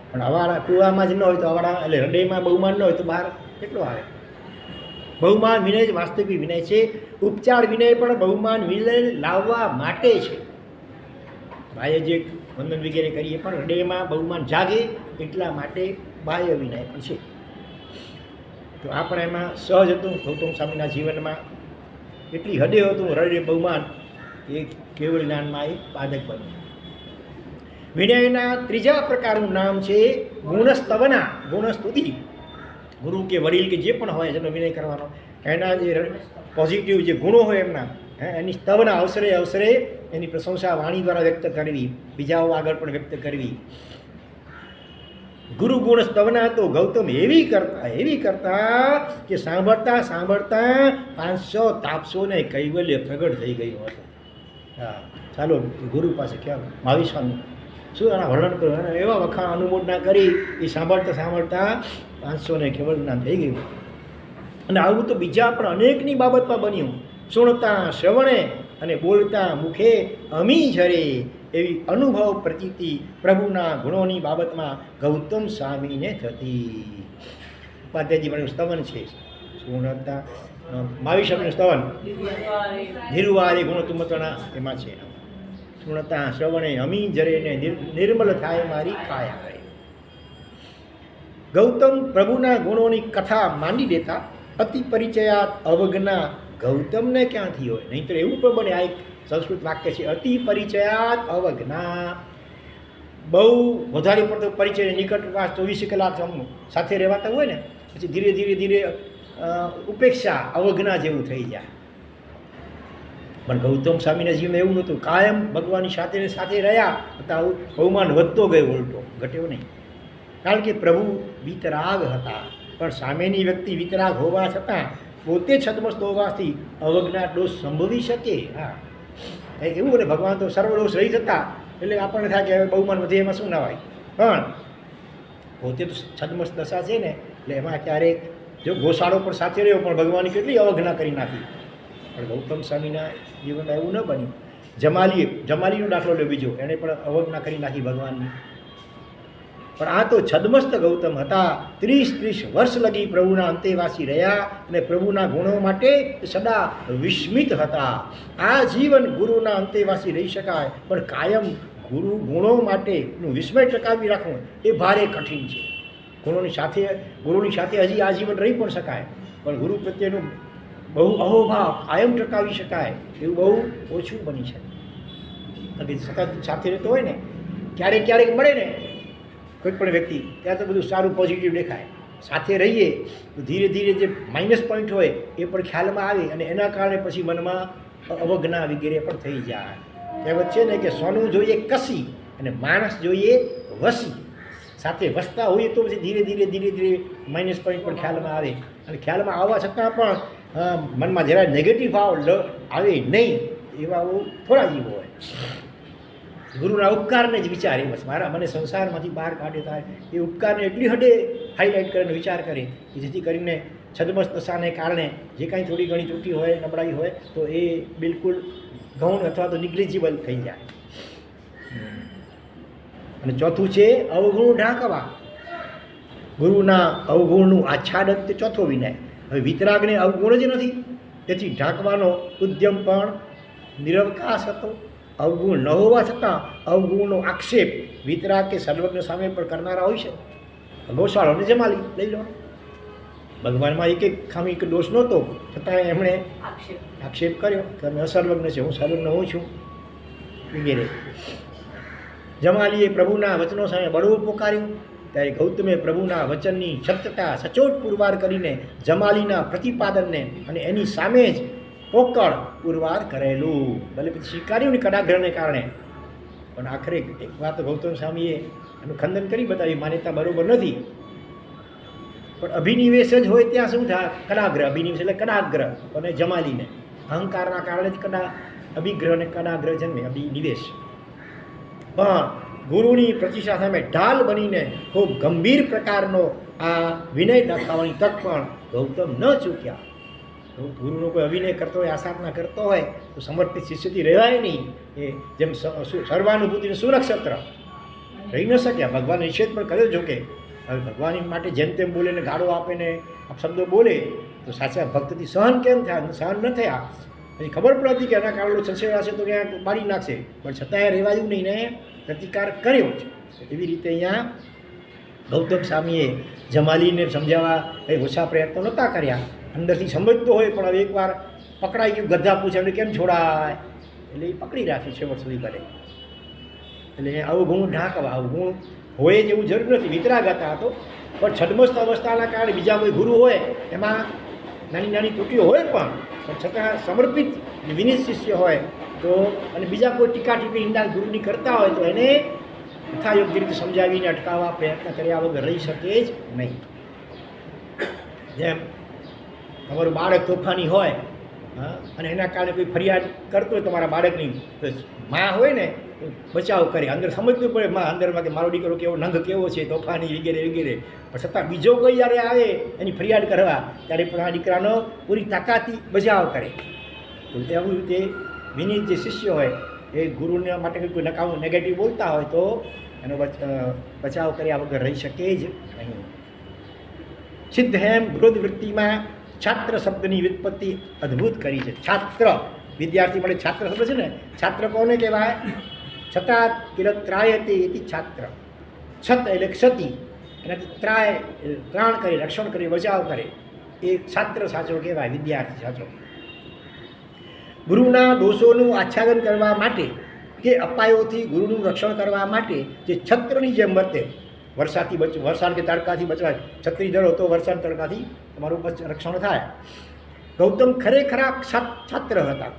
Speaker 1: પણ અવાડા કૂવામાં જ ન હોય તો અવાડા, એટલે હૃદયમાં બહુમાન ન હોય તો બહાર કેટલો આવે. બહુમાન વિનય જ વાસ્તવિક વિનય છે. ઉપચાર વિનય પણ બહુમાન વિનય લાવવા માટે છે. બાહ્ય જે વંદન વગેરે કરીએ પણ હૃદયમાં બહુમાન જાગે એટલા માટે બાહ્ય વિનય પણ છે. તો આપણે એમાં સહજ હતું. ગૌતમ સ્વામીના જીવનમાં એટલી હદે હતું હૃદય બહુમાન, એ કેવળ જ્ઞાનમાં એ પાદક બન્યું. વિનયના ત્રીજા પ્રકારનું નામ છે ગુણસ્તવના, ગુણસ્તુતિ. ગુરુ કે વડીલ કે જે પણ હોય જેનો વિનય કરવાનો, એના જે પોઝિટિવ જે ગુણો હોય એમના એની સ્તવના અવસરે અવસરે એની પ્રશંસા વાણી દ્વારા વ્યક્ત કરવી, બીજાઓ આગળ પણ વ્યક્ત કરવી. ગુરુ ગુણ સ્તવના તો ગૌતમ એવી કરતા કે સાંભળતા સાંભળતા 500 તાપસોને કૈવલ્ય પ્રગટ થઈ ગયું હતું. હા, ચાલો ગુરુ પાસે ક્યાં 22 શું એના વર્ણન કર્યું, અને એવા વખાણ અનુમોદના કરી એ સાંભળતા સાંભળતા 500ને કેવળના થઈ ગયું. અને આવું તો બીજા પણ અનેકની બાબતમાં બન્યું. સુણતા શ્રવણે અને બોલતા મુખે અમી ઝરે એવી અનુભવ પ્રતીતિ પ્રભુના ગુણોની બાબતમાં ગૌતમ સ્વામીને થતી. ઉપાધ્યાયજી પણ સ્તવન છે, સુણતા 22 સ્તવન ધીરુવારી ગુણ તુમતણા એમાં છે. સુણતા શ્રવણે અમી જરે ને નિર્મલ થાય મારી કાયા. ગૌતમ પ્રભુના ગુણોની કથા માંડી દેતા અતિ પરિચયાત અવજ્ઞા ગૌતમને ક્યાંથી હોય? નહીં તો એવું પણ બને. આ એક સંસ્કૃત વાક્ય છે, અતિ પરિચયાત અવજ્ઞા. બહુ વધારે પડતો પરિચય નિકટવાસ 24 કલાક સાથે રહેવાતા હોય ને, પછી ધીરે ધીરે ધીરે ઉપેક્ષા અવજ્ઞા જેવું થઈ જાય. પણ ગૌતમ સ્વામીના જીવનમાં એવું નહોતું. કાયમ ભગવાનની સાથે ને સાથે રહ્યા હતા. બહુમાન વધતો ગયો, ઉલટો ઘટ્યો નહીં. કારણ કે પ્રભુ વિતરાગ હતા. પણ સામેની વ્યક્તિ વિતરાગ હોવા છતાં પોતે છદમસ્ત હોવાથી અવજ્ઞા દોષ સંભવી શકે. હા, કંઈક એવું બને. ભગવાન તો સર્વદોષ રહી થતા, એટલે આપણને થાય કે હવે બહુમાન વધે એમાં શું નવાય. પણ પોતે તો છદમસ્ત દશા છે ને, એટલે એમાં ક્યારેક જો ગોસાળો પણ સાથે રહ્યો પણ ભગવાનની કેટલી અવજ્ઞા કરી નાખી. પણ ગૌતમ સ્વામીના જીવનમાં એવું ન બન્યું. જમાલીનો દાખલો લે બીજો, એણે પણ અવજ્ઞા કરી નાખી ભગવાનની. પણ આ તો છદમસ્ત ગૌતમ હતા. 30 વર્ષ લગી પ્રભુના અંતેવાસી રહ્યા અને પ્રભુના ગુણો માટે સદા વિસ્મિત હતા. આ જીવન ગુરુના અંતેવાસી રહી શકાય, પણ કાયમ ગુરુ ગુણો માટેનું વિસ્મય ટકાવી રાખવું એ ભારે કઠિન છે. ગુરુની સાથે હજી આ જીવન રહી પણ શકાય, પણ ગુરુ પ્રત્યેનું બહુ અહોભાવ કાયમ ટકાવી શકાય એવું બહુ ઓછું બની શકે. સતત સાથે રહેતો હોય ને, ક્યારેક મળે ને કોઈ પણ વ્યક્તિ, ત્યાં તો બધું સારું પોઝિટિવ દેખાય. સાથે રહીએ તો ધીરે ધીરે જે માઇનસ પોઈન્ટ હોય એ પણ ખ્યાલમાં આવે, અને એના કારણે પછી મનમાં અવજ્ઞા વગેરે પણ થઈ જાય. કહેવત છે ને કે સોનું જોઈએ કસી અને માણસ જોઈએ વસી. સાથે વસતા હોઈએ તો પછી ધીરે ધીરે માઇનસ પોઈન્ટ પણ ખ્યાલમાં આવે. અને ખ્યાલમાં આવવા છતાં પણ મનમાં જરા નેગેટિવ ભાવ આવે નહીં, એવા થોડા જીવો હોય. ગુરુના ઉપકારને જ વિચારે, બસ મને સંસારમાંથી બહાર કાઢે થાય એ ઉપકારને એટલી હદે હાઇલાઇટ કરીને વિચાર કરે કે જેથી કરીને છદમસ્ત દશાને કારણે જે કાંઈ થોડી ઘણી ત્રુટી હોય, નબળાઈ હોય તો એ બિલકુલ ગૌણ અથવા તો નિગ્લિજિબલ થઈ જાય. અને ચોથું છે અવગુણ ઢાંકવા. ગુરુના અવગુણનું આચ્છાદન તે ચોથો વિનય. હવે વિતરાગને અવગુણ જ નથી, તેથી ઢાંકવાનો ઉદ્યમ પણ નિરવકાશ હતો. અવગુણ ન હોવા છતાં અવગુણનો આક્ષેપ વિતરાગ કે સર્વજ્ઞ સામે પણ કરનારા હોય છે. ગોશાળોને જમાલી લઈ લો. ભગવાનમાં એક ખામી એક દોષ નહોતો, છતાં એમણે આક્ષેપ કર્યો કે અમે અસર્વજ્ઞ છે, હું સર્વજ્ઞ હું છું વગેરે. જમાલીએ પ્રભુના વચનો સામે બળવું પોકાર્યું, ત્યારે ગૌતમે પ્રભુના વચનની સત્યતા સચોટ પુરવાર કરીને જમાલીના પ્રતિપાદનને અને એની સામે જ પોકળ પુરવાર કરેલું. ભલે પછી સ્વીકાર્યું ને કડાગ્રહને કારણે, પણ આખરે એક વાત ગૌતમ સ્વામીએ એનું ખંડન કરી બતાવી, માન્યતા બરાબર નથી. પણ અભિનિવેશ જ હોય ત્યાં શું થાય? કડાગ્રહ. અભિનિવેશ એટલે કડાગ્રહ. અને જમાલીને અહંકારના કારણે જ અભિગ્રહ અને કડાગ્રહ જન્મે, અભિનિવેશ. પણ ગુરુની પ્રતિષ્ઠા સામે ઢાલ બનીને ખૂબ ગંભીર પ્રકારનો આ વિનય દાખવવાની તક પણ ગૌતમ ન ચૂક્યા. ગુરુનો કોઈ અભિનય કરતો હોય, આસાધના કરતો હોય તો સમર્પિત શિષ્યથી રહેવાય નહીં. એ જેમ સર્વાનુભૂતિનું સુનક્ષત્ર રહી ન શક્યા. ભગવાન નિષેધ પણ કર્યો. જો કે હવે ભગવાન માટે જેમ તેમ બોલે ને ગાળો આપે ને શબ્દો બોલે તો સાચા ભક્તથી સહન કેમ થયા? સહન ન થયા. પછી ખબર પણ હતી કે એના કારણે સંશેવાશે તો ક્યાંક બાળી નાખશે, પણ છતાંય રહેવાયું નહીં ને પ્રતિકાર કર્યો છે. એવી રીતે અહીંયા ગૌતમ સ્વામીએ જમાલીને સમજાવવા કંઈ ઓછા પ્રયત્નો નહોતા કર્યા. અંદરથી સમજતો હોય પણ હવે એકવાર પકડાઈ ગયું, ગધા પૂછે એમને કેમ છોડાય, એટલે એ પકડી રાખી છેવટ સુધી કરે. એટલે અવગુણ ઢાંકવા. અવગુણ હોય જ એવું જરૂર નથી. વિતરાગ હતા તો, પણ છદમસ્ત અવસ્થાના કારણે બીજા કોઈ ગુરુ હોય એમાં નાની ત્રુટીઓ હોય, પણ છતાં સમર્પિત વિનિત શિષ્ય હોય તો અને બીજા કોઈ ટીકા ટીપી નિંદા ગુરુની કરતા હોય તો એને યથાયોગ્ય રીતે સમજાવીને અટકાવવા પ્રયત્ન કર્યા વગર રહી શકે જ નહીં. જેમ તમારું બાળક તોફાની હોય અને એના કારણે કોઈ ફરિયાદ કરતો હોય તમારા બાળકની, તો માં હોય ને બચાવ કરે, અંદર સમજવું પડે માં અંદરમાં કે મારો દીકરો કેવો નંગ કેવો છે, તોફાની વગેરે વગેરે. પણ છતાં બીજો કોઈ જ્યારે આવે એની ફરિયાદ કરવા ત્યારે પણ આ દીકરાનો પૂરી તાકાતથી બચાવ કરે. તો એવું રીતે વિનીત જે શિષ્ય હોય એ ગુરુના માટે કોઈ નકામું નેગેટિવ બોલતા હોય તો એનો બચાવ કર્યા વગર રહી શકે જ નહીં. સિદ્ધહેમ બૃહદ વૃત્તિમાં છાત્ર શબ્દની વ્યુત્પત્તિ અદ્ભુત કરી છે. છાત્ર વિદ્યાર્થી માટે છાત્ર શબ્દ છે ને, છાત્ર કોને કહેવાય? છતાં ત્રાયતે એથી છાત્ર. છત એટલે ક્ષતિ, એનાથી ત્રાય ત્રાણ કરે, રક્ષણ કરે, બચાવ કરે, એ છાત્ર સાચો કહેવાય, વિદ્યાર્થી સાચો. ગુરુના દોષોનું આચ્છાદન કરવા માટે કે અપાયોથી ગુરુનું રક્ષણ કરવા માટે જે છત્રની જેમ વર્તે, વરસાદથી વરસાદ કે તડકાથી બચવાય, છત્રી ધરો તો વરસાદ તડકાથી તમારું રક્ષણ થાય. ગૌતમ ખરેખરા છાત્ર હતા.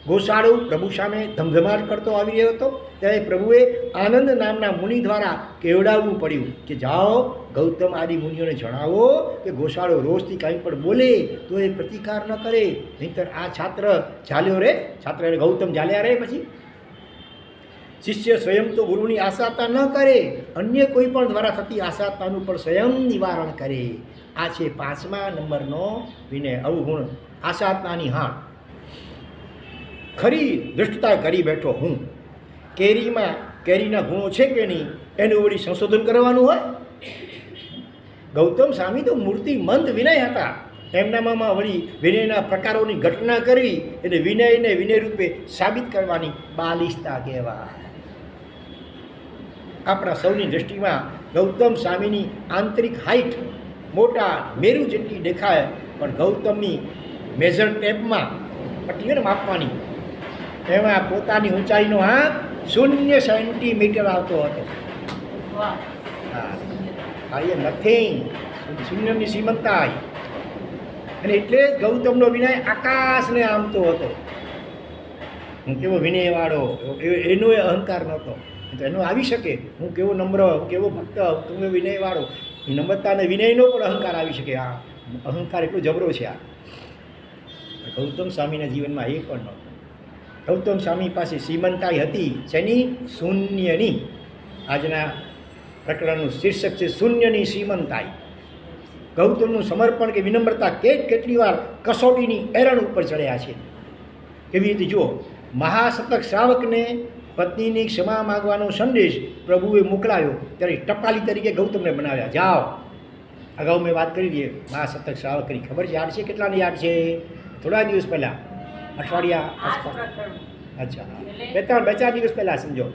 Speaker 1: ગોસાળુ પ્રભુ સામે ધમધમાટ કરતો આવી રહ્યો હતો ત્યારે પ્રભુએ આનંદ નામના મુનિ દ્વારા કેવડાવવું પડ્યું કે જાઓ ગૌતમ આદિ મુનિઓને જણાવો કે ગોસાળો રોજથી કાંઈ પણ બોલે તો એ પ્રતિકાર ન કરે, નહીંતર આ છાત્ર ઝાલ્યો રે. છાત્ર એટલે ગૌતમ ઝાલ્યા રહે. પછી શિષ્ય સ્વયં તો ગુરુની આશાતા ન કરે, અન્ય કોઈ પણ દ્વારા થતી આશાતાનું પણ સ્વયં નિવારણ કરે. આ છે 5મા નંબરનો વિનય, અવગુણ આશાતાની હાણ. ખરી દૃષ્ટતા કરી બેઠો હું. કેરીમાં કેરીના ગુણો છે કે નહીં એનું વળી સંશોધન કરવાનું હોય. ગૌતમ સ્વામી તો મૂર્તિમંત વિનય હતા. એમનામાં વળી વિનયના પ્રકારોની ઘટના કરવી એટલે વિનયને વિનય રૂપે સાબિત કરવાની બાલિશતા કહેવાય. આપણા સૌની દૃષ્ટિમાં ગૌતમ સ્વામીની આંતરિક હાઇટ મોટા મેરુ જેટલી દેખાય, પણ ગૌતમની મેજર ટેપમાં પટ્ટીઓને માપવાની એમાં પોતાની ઊંચાઈનો આંક 0 સેન્ટીમીટર આવતો હતો. હા, એ નથિંગ, શૂન્યની સીમંતાઈ. અને એટલે જ ગૌતમનો વિનય આકાશને આમતો હતો. હું કેવો વિનયવાળો, એનો એ અહંકાર નહોતો. તો એનો આવી શકે, હું કેવો નમ્ર, હું કેવો ભક્ત, હું કેવો વિનયવાળો. એ નમ્રતા અને વિનયનો પણ અહંકાર આવી શકે. આ અહંકાર એટલો જબરો છે. આ ગૌતમ સ્વામીના જીવનમાં એ પણ નહોતો. ગૌતમ સ્વામી પાસે શ્રીમંતાઈ હતી. શેની? શૂન્યની. આજના પ્રકરણનું શીર્ષક છે શૂન્યની શ્રીમંતાઈ. ગૌતમનું સમર્પણ કે વિનમ્રતા કેટલી વાર કસોટીની એરણ ઉપર ચડ્યા છે. કેવી રીતે જુઓ, મહાસતક શ્રાવકને પત્નીની ક્ષમા માગવાનો સંદેશ પ્રભુએ મોકલાયો ત્યારે ટપાલી તરીકે ગૌતમને બનાવ્યા. જાઓ. અગાઉ મેં વાત કરી દઈએ, મહાસતક શ્રાવકની ખબર છે યાદ છે? કેટલાની યાદ છે? થોડા દિવસ પહેલાં, અઠવાડિયા આસપાસ. અચ્છા, બે ચાર દિવસ પહેલાં સમજો.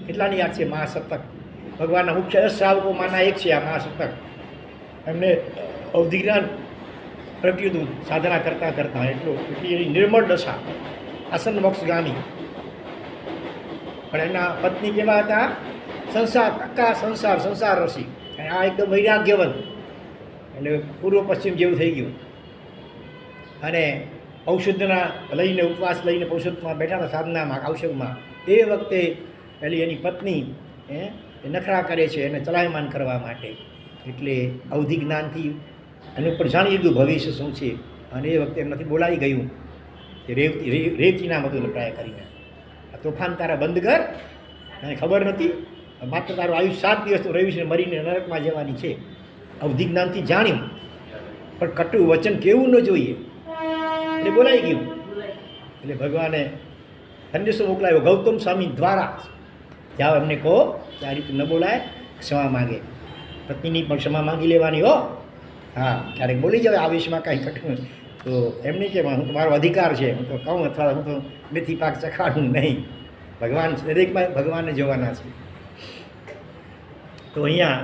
Speaker 1: કેટલાની યાદ છે? મહાસતક ભગવાનના મુખ્ય 10 શ્રાવકોમાંના એક છે આ મહાસતક. એમને અવધિજ્ઞાન પ્રગટ્યું હતું સાધના કરતાં કરતાં. એટલી એની નિર્મળ દશા, આસન મોક્ષગામી. પણ એના પત્ની કેવા હતા? સંસાર રસી. આ એકદમ વૈરાગ્યવંત, એટલે પૂર્વ પશ્ચિમ જેવું થઈ ગયું. અને ઔષધના લઈને ઉપવાસ લઈને ઔષધમાં બેઠા હતા, સાધનામાં, ઔષધમાં. એ વખતે પેલી એની પત્ની એ નખરા કરે છે એને ચલાયમાન કરવા માટે. એટલે અવધિ જ્ઞાનથી એની ઉપર જાણી લીધું ભવિષ્ય શું છે. અને એ વખતે એમનાથી બોલાઈ ગયું કે રેવતી નામ હતું ટ્રાય કરીને, આ તોફાન તારા બંધ કર, તને ખબર નથી માત્ર તારું આયુષ્ય 7 દિવસ તો રહ્યું છે, મરીને નરકમાં જવાની છે. અવધિ જ્ઞાનથી જાણ્યું, પણ કટુ વચન કેવું ન જોઈએ એટલે બોલાઈ ગયું. એટલે ભગવાને સંદેશો મોકલાયો ગૌતમ સ્વામી દ્વારા, જાઓ એમને કહો કે આ રીતે ન બોલાય, ક્ષમા માગે. પત્નીની પણ ક્ષમા માંગી લેવાની હો. હા, ક્યારેક બોલી જાવ આવેશમાં કાંઈ કઠું તો એમને કે હું તો મારો અધિકાર છે, હું તો કહું અથવા હું તો મેથી પાક ચખાડું નહીં. ભગવાન દરેકમાં ભગવાનને જોવાના છે. તો અહીંયા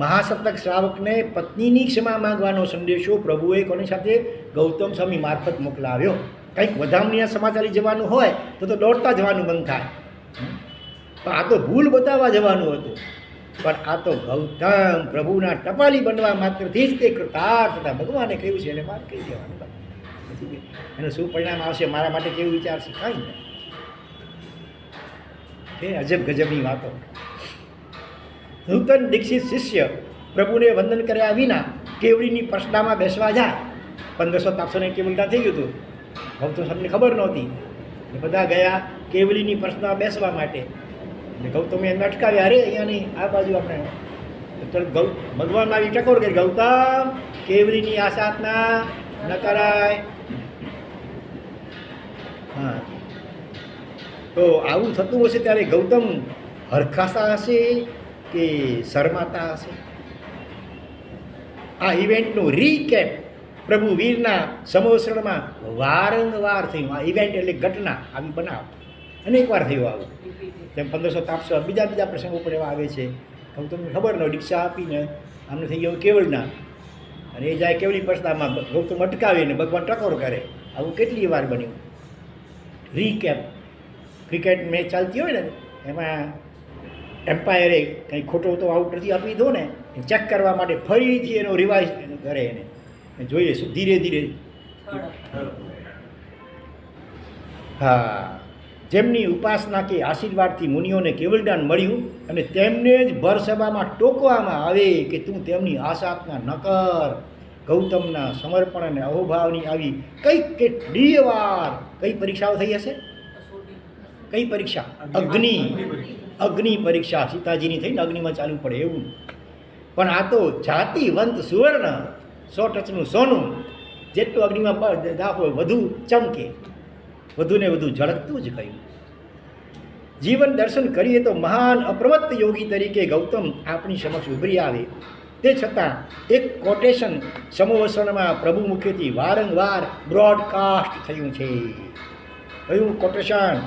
Speaker 1: મહાસતક શ્રાવકને પત્નીની ક્ષમા માંગવાનો સંદેશો પ્રભુએ કોની સાથે? ગૌતમ સ્વામી મારફત મોકલાવ્યો. કંઈક વધામણીના સમાચારી જવાનું હોય તો દોડતા જવાનું મન થાય, પણ આ તો ભૂલ બતાવવા જવાનું હતું. પણ આ તો ગૌતમ પ્રભુના ટપાલી બનવા માત્રથી જ તે કૃતાર્થ હતા. ભગવાને કહ્યું છે એને માર કહી દેવાનું. એનું શું પરિણામ આવશે, મારા માટે કેવું વિચારશે, કાંઈ નહીં. એ અજબ ગજબની વાતો. નૂતન દીક્ષિત શિષ્ય પ્રભુને વંદન કર્યા વિના કેવડીની પરસડામાં બેસવા જાય. 1500 કેવલતા થઈ ગયું હતું. ગૌતમ સ્વામીને ખબર નહોતી. બધા ગયા કેવલીની પરસડામાં બેસવા માટે. એટલે ગૌતમે એમને અટકાવ્યા, અરે અહીંયા નહીં, આ બાજુ આપણે. ભગવાન આવી ટકોર કરી, ગૌતમ કેવલીની આ સાધના ન કરાય. હા, તો આવું થતું હશે ત્યારે ગૌતમ હરખાતા હશે કે શરમાતા હશે? આ ઇવેન્ટનું રીકેપ પ્રભુ વીરના સંવત્સરમાં વારંવાર થયું. આ ઇવેન્ટ એટલે ઘટના, આવી બનાવ અનેક વાર થયું આવું. તેમ 1500 બીજા પ્રસંગો પર એવા આવે છે. ગૌતમને ખબર ન, દીક્ષા આપીને આમને થઈ ગયું કેવળના, અને એ જાય કેવળી પરસદામાં, ગૌતમ અટકાવીને ભગવાન ટકોર કરે. આવું કેટલી વાર બન્યું. રીકેપ, ક્રિકેટ મેચ ચાલતી હોય ને એમાં એમ્પાયરે કંઈ ખોટો તો આઉટ નથી આપી દો ને, એ ચેક કરવા માટે ફરીથી એનો રિવાઇઝ કરે એને જોઈએ શું ધીરે ધીરે. હા, જેમની ઉપાસના કે આશીર્વાદથી મુનિઓને કેવલદાન મળ્યું અને તેમને જ ભરસભામાં ટોકવામાં આવે કે તું તેમની આશાપના ન કર. ગૌતમના સમર્પણ અને અહોભાવની આવી કેટલી વાર કઈ પરીક્ષાઓ થઈ હશે? કઈ પરીક્ષા? અગ્નિ પરીક્ષા સીતાજીની થઈને અગ્નિમાં ચાલવું પડે એવું. પણ આ તો જાતિવંત સુવર્ણ, 100 ટચનું સોનું. જેટલું અગ્નિમાં દાખવો વધુ ચમકે, વધુને વધુ ઝળકતું જ કહ્યું. જીવન દર્શન કરીએ તો મહાન અપ્રમત્ત યોગી તરીકે ગૌતમ આપણી સમક્ષ ઉભરી આવે. તે છતાં એક કોટેશન સમોવસનમાં પ્રભુ મુખેથી વારંવાર બ્રોડકાસ્ટ થયું છે. કયું કોટેશન?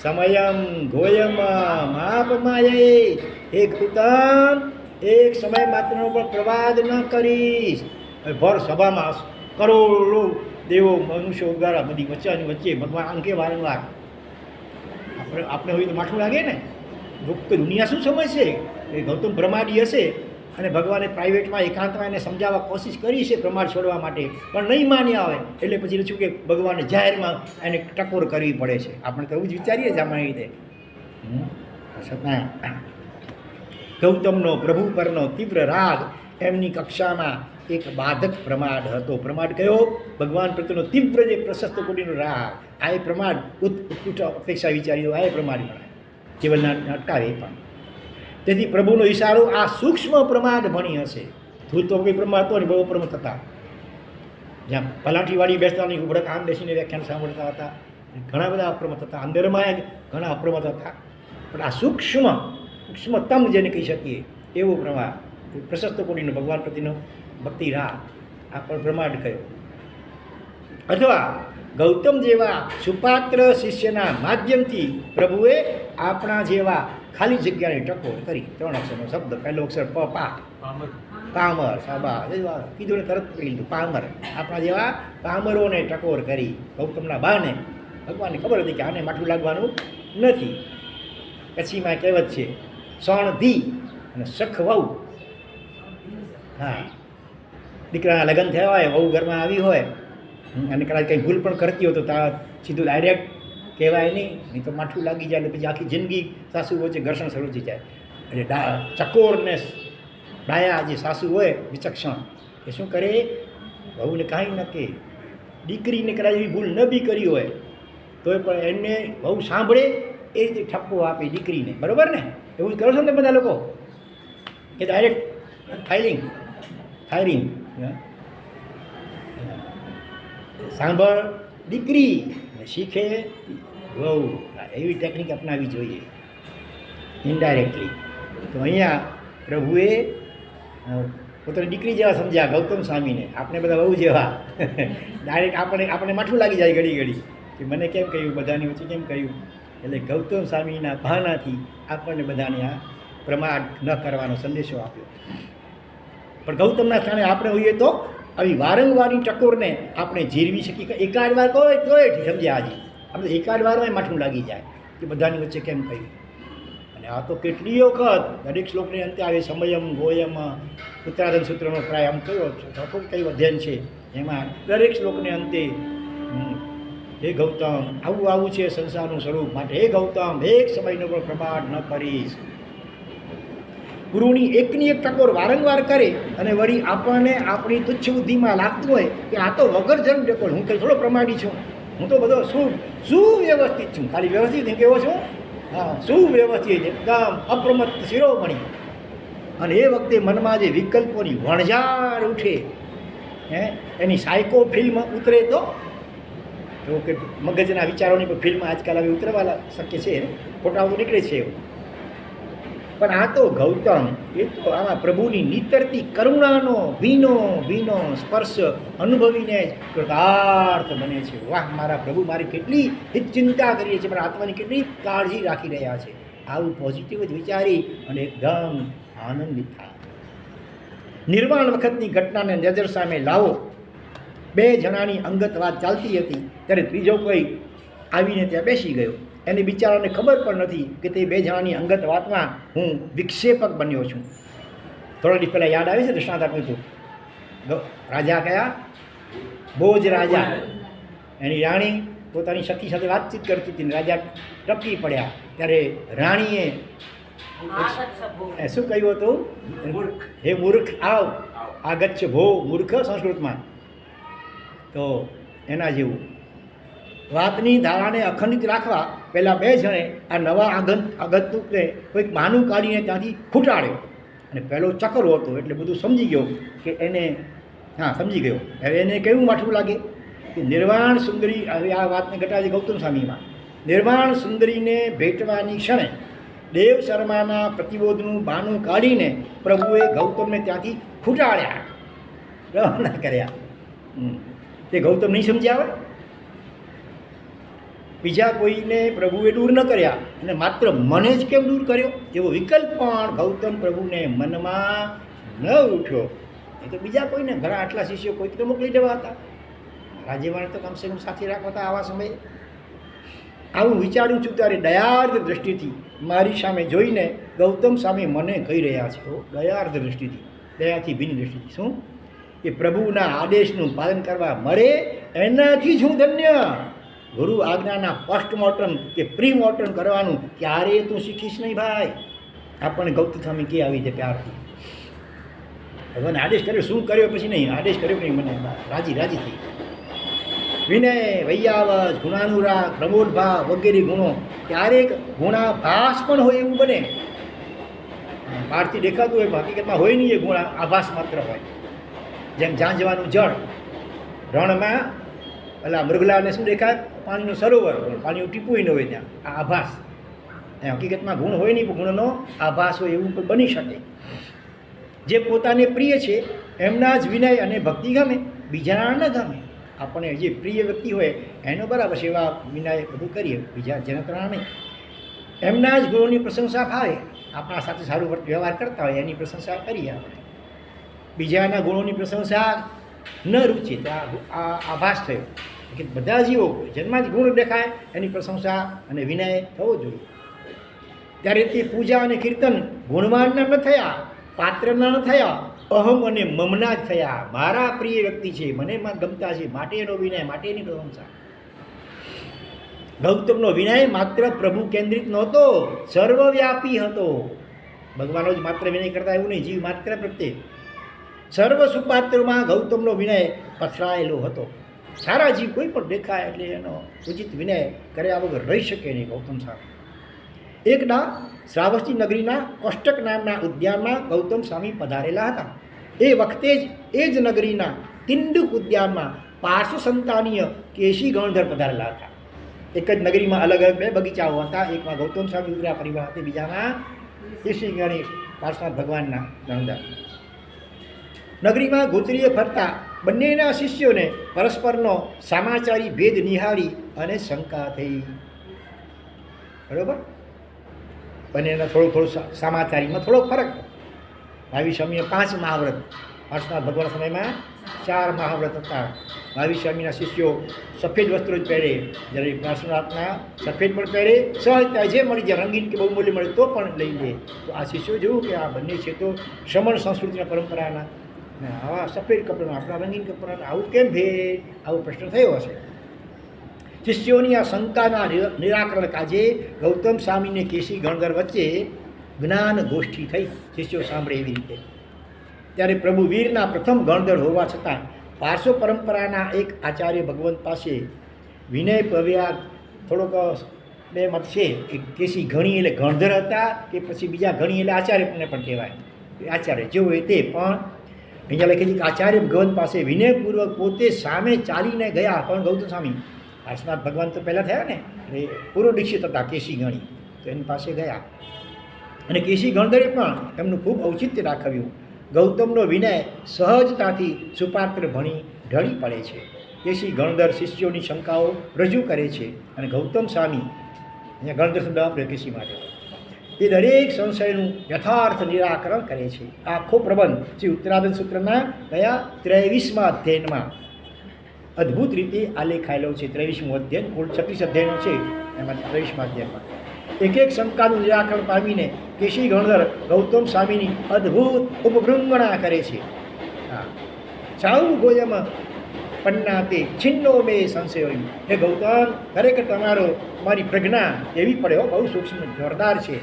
Speaker 1: સમયમ ગોયમ માપમાયે. હે ગૌતમ, એક સમય માત્રનો પણ પ્રવાદ ન કરીશ. ભર સભામાં કરોડો દેવો મનુષ્યો દ્વારા બધી વચ્ચે ભગવાન આમ કે વારંવાર આપણે હોય તો માઠું લાગે ને. દુનિયા શું સમજશે કે ગૌતમ પ્રમાદી હશે અને ભગવાને પ્રાઇવેટમાં એકાંતમાં એને સમજાવવા કોશિશ કરી છે પ્રમાદ છોડવા માટે, પણ નહીં માન્યા આવે. એટલે પછી શું કે ભગવાને જાહેરમાં એને ટકોર કરવી પડે છે. આપણે તો એવું જ વિચારીએ જ આમાં રીતે. ગૌતમનો પ્રભુ પરનો તીવ્ર રાગ એમની કક્ષામાં એક બાધક પ્રમાદ હતો. પ્રમાદ કયો? ભગવાન પ્રત્યેનો તીવ્ર જે પ્રશસ્ત કોટીનો રાગ. આ એ પ્રમાદ ઉત્કૃષ્ટ અપેક્ષા વિચારી દો, આ એ પ્રમાદ ગણાય. જીવનના અટકાવે પણ. તેથી પ્રભુનો ઈશારો આ સૂક્ષ્મ પ્રમાદ ભણી હશે. ધૂળ તો કોઈ પ્રમાદ હતો ને બહુ પ્રમત હતા. જ્યાં પલાઠીવાળી બેસતાની ઉભડક આમ બેસીને વ્યાખ્યાન સાંભળતા હતા. ઘણા બધા અપ્રમત હતા, અંદરમાં ઘણા અપ્રમત હતા. પણ આ સૂક્ષ્મતમ જેને કહી શકીએ એવો પ્રમાદ, પ્રશસ્ત કોટીનો ભગવાન પ્રત્યેનો ભક્તિ રાગ, આ પણ પ્રમાદ કયો. અથવા ગૌતમ જેવા સુપાત્ર શિષ્યના માધ્યમથી પ્રભુએ આપણા જેવા ખાલી જગ્યાને ટકોર કરી. 3 અક્ષરનો શબ્દ, પહેલો અક્ષર પ, પામર, સાબા કીધું ને તરત પડી લીધું, પામર. આપણા જેવા પામરોને ટકોર કરી. ગૌતમના બાને ભગવાનને ખબર હતી કે આને માઠું લાગવાનું નથી. પછીમાં કહેવત છે, સણ ધી અને સખ વહુ. હા, દીકરાના લગ્ન થયા હોય, વહુ ઘરમાં આવી હોય અને કદાચ કંઈ ભૂલ પણ કરતી હોય તો સીધું ડાયરેક્ટ કહેવાય નહીં તો માઠું લાગી જાય. એટલે પછી આખી જિંદગી સાસુ વચ્ચે ઘર્ષણ શરૂ થઈ જાય. એટલે ચકોરને ડાયા જે સાસુ હોય વિચક્ષણ, એ શું કરે? વહુને કાંઈ ન કહે. દીકરીને કદાચ એવી ભૂલ ન બી કરી હોય તોય પણ એમને બહુ સાંભળે એ રીતે ઠપકો આપે દીકરીને. બરાબર ને? એવું જ કરો છો ને બધા લોકો કે ડાયરેક્ટ ફાયરિંગ સાંભળ દીકરી શીખે વહુ. એવી ટેકનિક અપનાવવી જોઈએ ઇનડાયરેક્ટલી. તો અહીંયા પ્રભુએ પોતાની દીકરી જેવા સમજ્યા ગૌતમ સ્વામીને. આપણે બધા વહુ જેવા ડાયરેક્ટ આપણે માઠું લાગી જાય ઘડી ઘડી કે મને કેમ કહ્યું, બધાની વચ્ચે કેમ કહ્યું. એટલે ગૌતમ સ્વામીના બહાનાથી આપણને બધાને આ પ્રમાદ ન કરવાનો સંદેશો આપ્યો. પણ ગૌતમના સ્થાને આપણે હોઈએ તો આવી વારંવારની ટકોરને આપણે જીરવી શકીએ. એકાદ વાર કહો તો સમજ્યા આજે આપણે એકાદ વારમાં માઠું લાગી જાય કે બધાની વચ્ચે કેમ કહ્યું. અને આ તો કેટલી વખત દરેક શ્લોકને અંતે આવે સમયમ ગોયમ ઉત્તરાધન સૂત્રનો પ્રાય આમ કયો ચોથો કઈ અધ્યયન છે એમાં દરેક શ્લોકને અંતે હે ગૌતમ આવું આવું છે સંસારનું સ્વરૂપ, માટે હે ગૌતમ એક સમયનો પણ પ્રમાણ ન કરીશ. ગુરુની એકની એક ટકોર વારંવાર કરે અને વળી આપણને આપણી તુચ્છ બુદ્ધિમાં લાગતું હોય કે આ તો વગર જરૂર ટકોર, હું કંઈ થોડો પ્રમાણી છું, હું તો બધો સુવ્યવસ્થિત છું. ખાલી વ્યવસ્થિત હું કેવો છું? હા, સુવ્યવસ્થિત, એકદમ અપ્રમત્ત શિરોમણી. અને એ વખતે મનમાં જે વિકલ્પોની વણઝાર ઉઠે, એની સાયકો ફિલ્મ ઉતરે તો કે મગજના વિચારોની પણ ફિલ્મ આજકાલ આવી ઉતરવા શક્ય છે, ખોટા તો નીકળે છે એવું. પણ આ તો ગૌતમ એ તો આમાં પ્રભુની નીતરતી કરુણાનો ભીનો ભીનો સ્પર્શ અનુભવીને કૃતાર્થ બને છે. વાહ, મારા પ્રભુ મારી કેટલી હિત ચિંતા કરીએ છીએ, મારા આત્માની કેટલી કાળજી રાખી રહ્યા છે. આવું પોઝિટિવ જ વિચારી અને એકદમ આનંદિત થાય. નિર્વાણ વખતની ઘટનાને નજર સામે લાવો. બે જણાની અંગત વાત ચાલતી હતી ત્યારે ત્રીજો કોઈ આવીને ત્યાં બેસી ગયો. એને બિચારાને ખબર પણ નથી કે તે બે જણાની અંગત વાતમાં હું વિક્ષેપક બન્યો છું. થોડા દિવસ પહેલાં યાદ આવે છે દૃષ્ટાંત આપ્યું હતું. રાજા કયા? ભોજ રાજા. એની રાણી પોતાની સખી સાથે વાતચીત કરતી હતી, રાજા ટપકી પડ્યા. ત્યારે રાણીએ શું કહ્યું હતું? હે મૂર્ખ આવ, આગચ્છ ભો, મૂર્ખ સંસ્કૃતમાં. તો એના જેવું વાતની ધારાને અખંડિત રાખવા પહેલાં બે જણે આ નવા આગંતુકને કોઈક બહાનું કાઢીને ત્યાંથી ખૂટાડ્યો. અને પહેલો ચકરો હતો એટલે બધું સમજી ગયો કે એને સમજી ગયો. હવે એને કેવું માઠું લાગે કે નિર્વાણ સુંદરી, હવે આ વાતને ઘટાડે ગૌતમ સ્વામીમાં, નિર્વાણ સુંદરીને ભેટવાની ક્ષણે દેવ શર્માના પ્રતિબોધનું બહાનું કાઢીને પ્રભુએ ગૌતમને ત્યાંથી ખૂટાડ્યા, રવાના કર્યા. તે ગૌતમ નહીં સમજ્યા હોય? બીજા કોઈને પ્રભુએ દૂર ન કર્યા અને માત્ર મને જ કેમ દૂર કર્યો એવો વિકલ્પ પણ ગૌતમ પ્રભુને મનમાં ન ઉઠ્યો. એ તો બીજા કોઈને, ઘણા આટલા શિષ્યો કોઈક તો મોકલી દેવા હતા, રાજ્યવાને તો કમસે કમ સાથે રાખવા હતા આવા સમયે. આવું વિચારું છું ત્યારે દયાર્ધ દૃષ્ટિથી મારી સામે જોઈને ગૌતમ સામે મને કહી રહ્યા છે, દયાર્ધ દૃષ્ટિથી, દયાથી ભિન્ન દૃષ્ટિથી. શું? કે પ્રભુના આદેશનું પાલન કરવા મળે એનાથી જ હું ધન્ય. ગુરુ આજ્ઞાના પોસ્ટમોર્ટમ કે પ્રીમોર્ટમ કરવાનું ક્યારેય તું શીખીશ નહીં ભાઈ. આપણને ગૌતમ સ્વામી કે આવી રીતે પ્યારથી ભગવાન આદેશ કર્યો, શું કર્યો પછી નહીં, આદેશ કર્યો નહીં, મને રાજી રાજી થઈ. વિનય, વૈયાવજ, ગુણાનુરાગ, પ્રમોદભાવ વગેરે ગુણો ક્યારેક ગુણાભાસ પણ હોય એવું બને. બહારથી દેખાતું હોય હકીકતમાં હોય નહીં, એ ગુણ આભાસ માત્ર હોય. જેમ ઝાંઝવાનું જળ, રણમાં પેલા મૃગલાને શું દેખાય? પાણીનું સરોવર, પાણીનું ટીપું ન હોય ત્યાં, આ આભાસ. હકીકતમાં ગુણ હોય નહીં, પણ ગુણનો આભાસ હોય એવું પણ બની શકે. જે પોતાને પ્રિય છે એમના જ વિનય અને ભક્તિ ગમે, બીજાના ન ગમે. આપણને જે પ્રિય વ્યક્તિ હોય એનો બરાબર સેવા વિનય બધું કરીએ, બીજા જેના નહીં. એમના જ ગુણોની પ્રશંસા ફાવે. આપણા સાથે સારું વ્યવહાર કરતા હોય એની પ્રશંસા કરીએ આપણે. બીજાના ગુણોની પ્રશંસા ન રૂચે, ત્યાં આ આભાસ થયો કે બધા જીવો જન્મમાં જ ગુણ દેખાય એની પ્રશંસા અને વિનય થવો જોઈએ. ત્યારે તે પૂજા અને કીર્તન ગુણવાનના ન થયા, પાત્રના ન થયા, અહમ અને મમના જ થયા. મારા પ્રિય વ્યક્તિ છે, મને ગમતા છે, માટે એનો વિનય, માટે એની પ્રશંસા. ગૌતમનો વિનય માત્ર પ્રભુ કેન્દ્રિત નહોતો, સર્વવ્યાપી હતો. ભગવાનનો જ માત્ર વિનય કરતા એવું નહીં, જીવ માત્ર પ્રત્યે સર્વ સુપાત્રમાં ગૌતમનો વિનય પથરાયેલો હતો. સારા જીવ કોઈ પણ દેખાય એટલે એનો ઉચિત વિનય કર્યા વગર રહી શકે નહીં ગૌતમ સ્વામી. એકદા શ્રાવસ્તી નગરીના કોષ્ટક નામના ઉદ્યાનમાં ગૌતમ સ્વામી પધારેલા હતા. એ વખતે જ એ જ નગરીના તિંડુક ઉદ્યાનમાં પાર્શ્વ સંતાનીય કેશી ગણધર પધારેલા હતા. એક જ નગરીમાં અલગ અલગ બે બગીચાઓ હતા. એકમાં ગૌતમ સ્વામી ઉતર્યા પરિવાર હતી, બીજામાં કેશી ગણેશ પાર્શ્વનાથ ભગવાનના ગણધર. નગરીમાં ગોત્રીએ ફરતા બંનેના શિષ્યોને પરસ્પરનો સમાચારી ભેદ નિહાળી અને શંકા થઈ. બરાબર? બંનેના થોડું સમાચારીમાં થોડોક ફરક. ભાવી સ્વામીએ 5 મહાવ્રત, પાર્શ્વનાથ ભગવાન સમયમાં 4 મહાવ્રત હતા. ભાવી સ્વામીના શિષ્યો સફેદ વસ્ત્રો જ પહેરે, જ્યારે પાર્શ્વનાથના સફેદ પણ પહેરે, સહજતા જે મળી જાય, રંગીન કે બહુ મૂલ્ય મળે તો પણ લઈ લે. તો આ શિષ્યો જોયું કે આ બંને છે તો શ્રમણ સંસ્કૃતિના પરંપરાના ને આવા સફેદ કપડાં આપણા રંગીન કપડાં આવું કેમ ભેદ? આવો પ્રશ્ન થયો હશે. શિષ્યોની આ શંકાના નિરાકરણ કાજે ગૌતમ સ્વામીને કેસી ગણધર વચ્ચે જ્ઞાન ગોષ્ઠી થઈ. શિષ્યો સાંભળે એવી રીતે. ત્યારે પ્રભુ વીરના પ્રથમ ગણધર હોવા છતાં પાર્શ્વ પરંપરાના એક આચાર્ય ભગવંત પાસે વિનય પ્રવ્યાગ થોડોક બે મત છે. એક કેસી ઘણી એટલે ગણધર હતા કે પછી બીજા ઘણી એટલે આચાર્યને પણ કહેવાય. આચાર્ય જેવું હોય તે પણ અહીંયા લખે છે કે આચાર્ય ભગવંત પાસે વિનયપૂર્વક પોતે સામે ચાલીને ગયા. પણ ગૌતમ સ્વામી પાર્શ્વનાથ ભગવાન તો પહેલાં થયા ને, એ પૂર્વ દીક્ષિત હતા કેસી ગણી, તો એની પાસે ગયા અને કેસી ગણધરે પણ એમનું ખૂબ ઔચિત્ય દાખવ્યું. ગૌતમનો વિનય સહજતાથી સુપાત્ર ભણી ઢળી પડે છે. કેસી ગણધર શિષ્યોની શંકાઓ રજૂ કરે છે અને ગૌતમ સ્વામી અહીંયા ગણધર શબ્દ વાપર્યો કેસી માટે, એ દરેક સંશયનું યથાર્થ નિરાકરણ કરે છે. આખો પ્રબંધ શ્રી ઉત્તરાધન સૂત્રના કયા 23મા અધ્યાયમાં અદ્ભુત રીતે આલેખાયેલો છે. 23મું અધ્યાય કુલ 36 અધ્યાયનો છે, એમાંથી 23મા અધ્યાયમાં એક એક શંકાનું નિરાકરણ પામીને કેસી ગણધર ગૌતમ સ્વામીની અદ્ભુત ઉપભૃંગણા કરે છે. હા, ચાઉ ગોયમ પન્ના તે છિન્નો બે સંશય. હે ગૌતમ, ખરેખર તમારી પ્રજ્ઞા એવી પડે હો, બહુ સૂક્ષ્મ જોરદાર છે.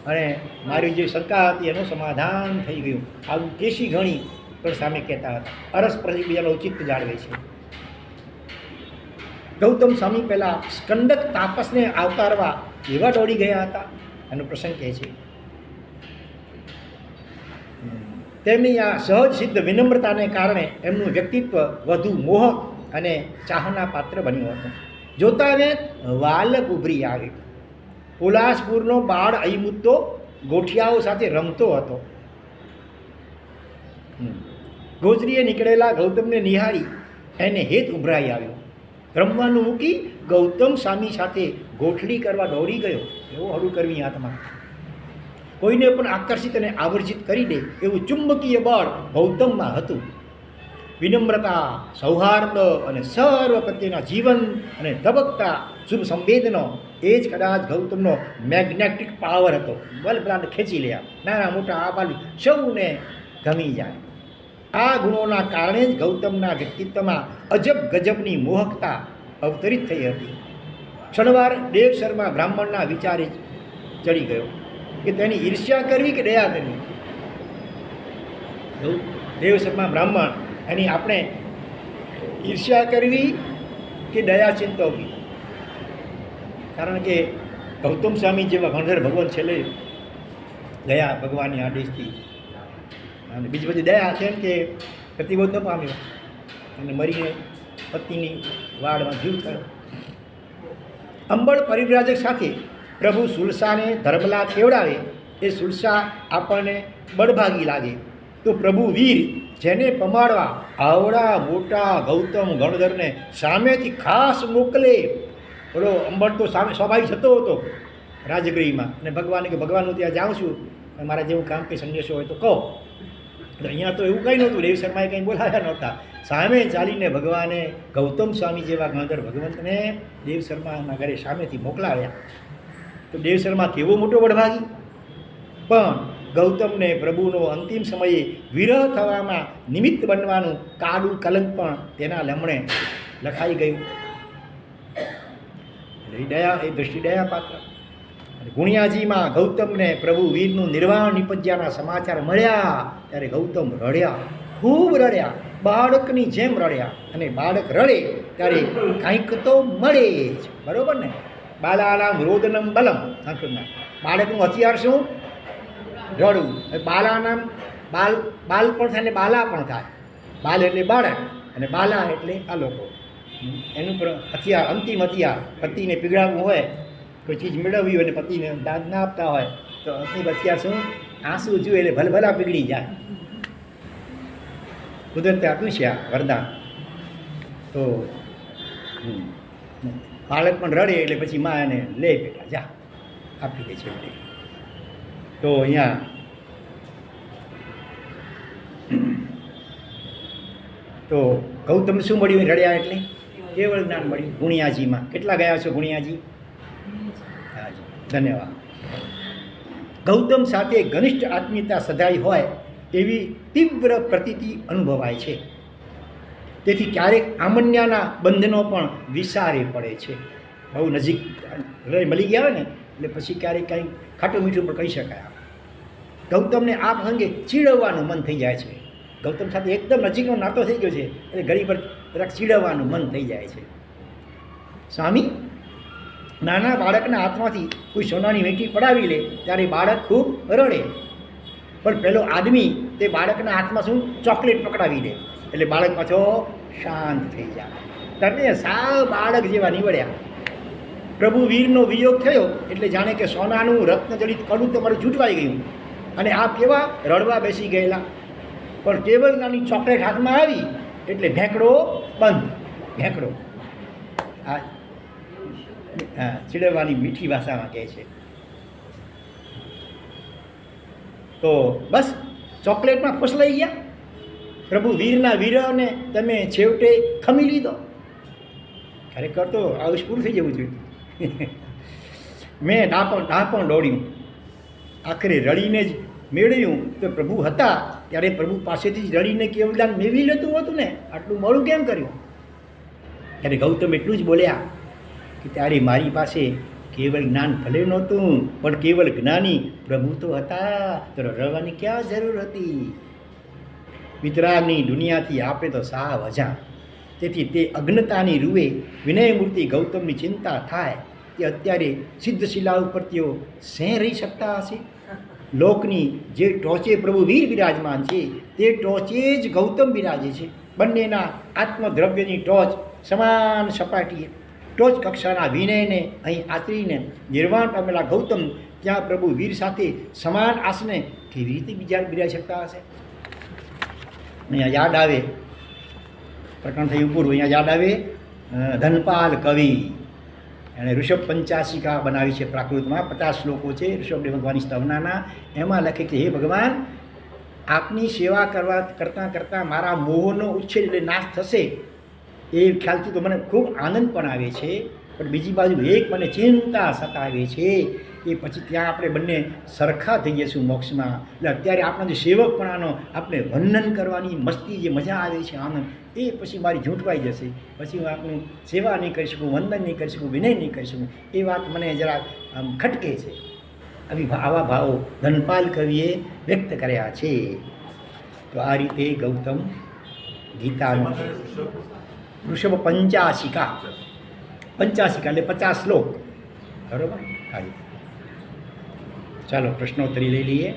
Speaker 1: અને મારી જે શંકા હતી એનું સમાધાન થઈ ગયું. આવું કેસી ઘણી પણ સામે કહેતા હતા. પરસ્પર એકબીજાનો ઔચિત્ય જાળવે છે. ગૌતમ સ્વામી પહેલાં સ્કંદક તાપસને આવકારવા એવા દોડી ગયા હતા એનો પ્રસંગ કહે છે. તેમની આ સહજ સિદ્ધ વિનમ્રતાને કારણે એમનું વ્યક્તિત્વ વધુ મોહક અને ચાહના પાત્ર બન્યું હતું. જોતાને વાલક ઉભરી આવે. પુલાસપુરનો બાળ અહીમુદ્દો ગોઠિયાઓ સાથે રમતો હતો. ગોજરીએ નીકળેલા ગૌતમને નિહાળી એને હેત ઉભરાઈ આવ્યો. રમવાનું મૂકી ગૌતમ સ્વામી સાથે ગોઠડી કરવા દોડી ગયો. એવો હળું કરવી હાથમાં. કોઈને પણ આકર્ષિત અને આવર્જિત કરી દે એવું ચુંબકીય બળ ગૌતમમાં હતું. વિનમ્રતા, સૌહાર્દ અને સર્વ પ્રત્યેના જીવન અને ધબકતા શુભ સંવેદનો એ જ કદાચ ગૌતમનો મેગ્નેટિક પાવર હતો. બલબલાને ખેંચી લે, નાના મોટા આ બાજુ સૌને ગમી જાય. આ ગુણોના કારણે જ ગૌતમના વ્યક્તિત્વમાં અજબ ગજબની મોહકતા અવતરિત થઈ હતી. ક્ષણવાર દેવ શર્મા બ્રાહ્મણના વિચારે ચડી ગયો કે તેની ઈર્ષ્યા કરવી કે દયા કરવી. દેવ શર્મા બ્રાહ્મણ એની આપણે ઈર્ષ્યા કરવી કે દયા ચિંતવવી. કારણ કે ગૌતમ સ્વામી જેવા ગણધર ભગવાન છેલ્લે ગયા ભગવાનની આદેશથી, અને બીજી બધી દયા કેમ કે પ્રતિબોધ ન પામ્યો અને મરીને પત્નીની વાડમાં જીવ થયો. અંબળ પરિવ્રાજક સાથે પ્રભુ સુલસાને ધર્મલા કેવડાવે એ સુલસા આપણને બળભાગી લાગે તો પ્રભુ વીર જેને પમાડવા આવડા મોટા ગૌતમ ગણધરને સામેથી ખાસ મોકલે. બોલો, અંબળ તો સામે સ્વાભાવિક જતો હતો રાજગૃહમાં, અને ભગવાને કે ભગવાન હું ત્યાં જાઉં છું, મારા જેવું કામ કંઈ સંદેશો હોય તો કહો. અહીંયા તો એવું કંઈ નહોતું. દેવ શર્માએ કંઈ બોલાવ્યા નહોતા. સામે ચાલીને ભગવાને ગૌતમ સ્વામી જેવા ગણધર ભગવંતને દેવ શર્માના ઘરે સામેથી મોકલાવ્યા. તો દેવ શર્મા કેવો મોટો બળભાગી. પણ ગૌતમને પ્રભુનો અંતિમ સમયે વિરહ થવામાં નિમિત્ત બનવાનું કાળું કલંક પણ તેના લમણે લખાઈ ગયું. દયા એ દ્રષ્ટિ દયા પાત્ર. ગુણિયાજીમાં ગૌતમને પ્રભુ વીરનું નિર્વાણ નિપજ્યાના સમાચાર મળ્યા ત્યારે ગૌતમ રડ્યા, ખૂબ રડ્યા, બાળકની જેમ રડ્યા. અને બાળક રડે ત્યારે કાંઈક તો મળે જ, બરાબર ને? બાલાનામ રોદનમ બલમ. બાળકનું હથિયાર શું? રડવું. બાલાનામ બાલ પણ થાય ને બાલા પણ થાય. બાલ એટલે બાળક અને બાલા એટલે આ લોકો. એનું પણ હથિયાર, અંતિમ હથિયાર. પતિને પીગળાવવું હોય, કોઈ ચીજ મેળવવી હોય ને પતિને દાદ ના આપતા હોય તો અંતિમ હથિયાર શું? આંસુ જોઈએ એટલે ભલભલા પીગળી જાય. કુદરતે આપ્યું છે આ વરદાન. તો બાળક પણ રડે એટલે પછી માં એને લે બેટા જા આપી દે છે. તો અહીંયા તો ગૌતમ શું મળ્યું રડ્યા એટલે? કેવળ જ્ઞાન મળ્યું. ગુણિયાજીમાં કેટલા ગયા છો ગુણિયાજી? ધન્યવાદ. ગૌતમ સાથે ઘનિષ્ઠ આત્મીયતા સધાઈ હોય એવી તીવ્ર પ્રતીતિ અનુભવાય છે. તેથી ક્યારેક આમન્યાના બંધનો પણ વિસારે પડે છે. બહુ નજીક મળી ગયા હોય ને એટલે પછી ક્યારેક કંઈ ખાટું મીઠું પણ કહી શકાય. ગૌતમને આ પ્રસંગે ચીડવવાનું મન થઈ જાય છે. ગૌતમ સાથે એકદમ નજીકનો નાતો થઈ ગયો છે એટલે ઘડી પર જરાક ચીડવવાનું મન થઈ જાય છે. સ્વામી નાના બાળકના હાથમાંથી કોઈ સોનાની વીંટી પડાવી લે ત્યારે બાળક ખૂબ રડે, પણ પેલો આદમી તે બાળકના હાથમાં શું ચોકલેટ પકડાવી દે એટલે બાળક પાછો શાંત થઈ જાય. તમે સાવ બાળક જેવા નીવડ્યા. પ્રભુ વીરનો વિયોગ થયો એટલે જાણે કે સોનાનું રત્નજડિત કડું તમારું છૂટવાઈ ગયું અને આપ કેવા રડવા બેસી ગયેલા. પણ કેવલ નાની ચોકલેટ હાથમાં આવી એટલે ભેંકડો બંધ. ભેંકડો આ ચીડવવાની મીઠી ભાષામાં કહે છે. તો બસ ચોકલેટમાં ફસલાઈ ગયા. પ્રભુ વીરના વીરને તમે છેવટે ખમી લીધો. ખરેખર તો આવું પૂરું થઈ જવું જોઈએ. મેં ડાપણ દોડ્યું, આખરે રડીને જ મેળવ્યું. તો પ્રભુ હતા ત્યારે પ્રભુ પાસેથી જ રડીને કેવલદાન મેળવી લેતું હતું ને, આટલું મોડું કેમ કર્યું? ત્યારે ગૌતમ એટલું જ બોલ્યા કે ત્યારે મારી પાસે કેવલ જ્ઞાન ભલે નહોતું પણ કેવલ જ્ઞાની પ્રભુ તો હતા, તો રડવાની ક્યાં જરૂર હતી? વિતરાગની દુનિયાથી આપે તો સાવ અજાણ. તેથી તે અજ્ઞતાની રૂએ વિનયમૂર્તિ ગૌતમની ચિંતા થાય કે અત્યારે સિદ્ધશિલા ઉપર તેઓ સેં રહી શકતા હશે. લોકની જે ટોચે પ્રભુ વીર બિરાજમાન છે તે ટોચે જ ગૌતમ બિરાજે છે. બંનેના આત્મદ્રવ્યની ટોચ સમાન સપાટીએ ટોચ કક્ષાના વિનયને અહીં આચરીને નિર્વાણ પામેલા ગૌતમ ત્યાં પ્રભુ વીર સાથે સમાન આસને કેવી રીતે બિરાજી શકતા હશે? અહીંયા યાદ આવે પ્રકરણ થયું પૂરું. અહીંયા યાદ આવે ધનપાલ કવિ, એણે ઋષભ પંચાસિકા બનાવી છે. પ્રાકૃતમાં 50 શ્લોકો છે ઋષભદેવ ભગવાનની સ્તવનાના. એમાં લખે કે હે ભગવાન, આપની સેવા કરતાં કરતાં મારા મોહનો ઉચ્છેદ એટલે નાશ થશે એ ખ્યાલથી તો મને ખૂબ આનંદ પણ આવે છે, પણ બીજી બાજુ એક મને ચિંતા સતાવે છે એ પછી ત્યાં આપણે બંને સરખા થઈ જઈશું મોક્ષમાં. એટલે અત્યારે આપણા જે સેવકપણાનો આપણે વંદન કરવાની મસ્તી જે મજા આવે છે, આનંદ, એ પછી મારી ઝૂંટવાઈ જશે. પછી હું આપનું સેવા નહીં કરી શકું, વંદન નહીં કરી શકું, વિનય નહીં કરી શકું. એ વાત મને જરા આમ ખટકે છે. આવા ભાવો ધનપાલ કવિએ વ્યક્ત કર્યા છે. તો આ રીતે ગૌતમ ગીતાનો ઋષભ પંચાસિકા એટલે 50 શ્લોક, બરોબર. ચાલો પ્રશ્નોત્તરી લઈ લઈએ.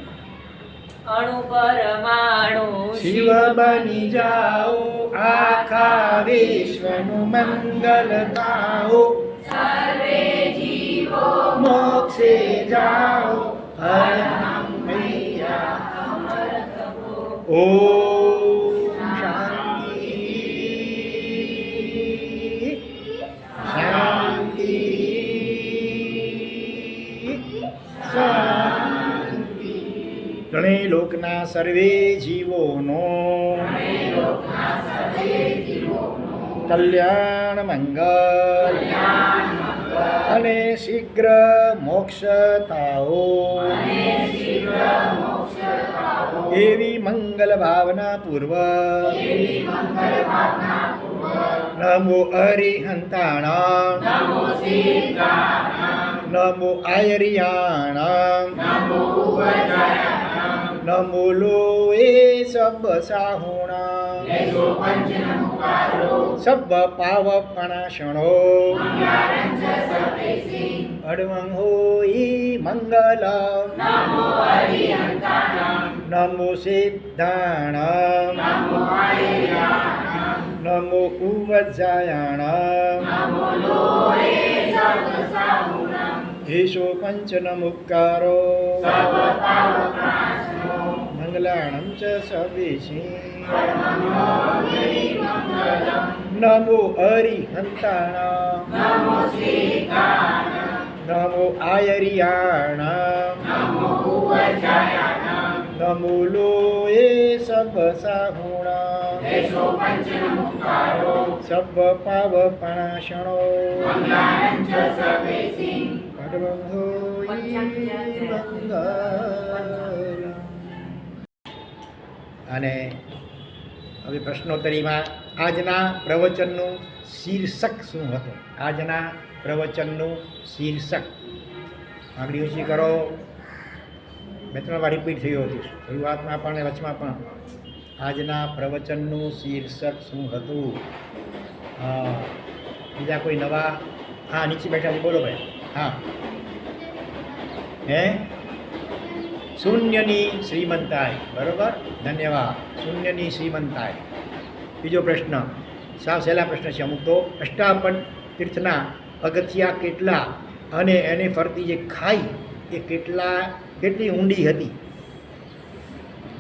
Speaker 3: અણુ પરમાણુ
Speaker 1: શિવ બની જાઓ, આખા વિશ્વનું મંગલ ગાઓ,
Speaker 3: સર્વે જીવો
Speaker 1: મોક્ષે જાઓ, હર મૈયા
Speaker 3: અમર તપો.
Speaker 1: ઓમ શાંતિ શાંતિ શાંતિ. ત્રણેય લોકના સર્વે જીવોનો કલ્યાણ મંગલ અને શીઘ્ર મોક્ષ થાઓ એવી મંગલ ભાવના પૂર્વક નમો અરિહંતાણામ, નમો આયરિયાણામ, નમો લોએ સબ સાહુણામ, સબ પાવપણાશણો અડવં હોઈ મંગલમ, નમો સિદ્ધાણામ, નમો ઉવજ્જાયાણામ, એશો પંચનમુક્કારો મંગલાણં ચ સવેશી. નમો અરિહંતાણામ, નમો આયરિયાણામ, નમો લોએ સબ સાહુણામ, સબ પાવપણાશણો અડવં હોઈ મંગલમ. અને હવે પ્રશ્નોત્તરીમાં આજના પ્રવચનનું શીર્ષક શું હતું? આજના પ્રવચનનું શીર્ષક આંગળી ઊંચી કરો. 2-3 વાર રિપીટ થયું હતું, શરૂઆતમાં પણ અને વચમાં પણ. આજના પ્રવચનનું શીર્ષક શું હતું? બીજા કોઈ નવા? હા, નીચે બેઠા છે, બોલો ભાઈ. હા, હે શૂન્યની શ્રીમંતાઈ, બરોબર, ધન્યવાદ. શૂન્યની શ્રીમંતાઈ. બીજો પ્રશ્ન, સાવ સહેલા પ્રશ્ન છે અમુક તો. અષ્ટાપદ તીર્થના પગથિયા કેટલા અને એને ફરતી જે ખાઈ એ કેટલી ઊંડી હતી?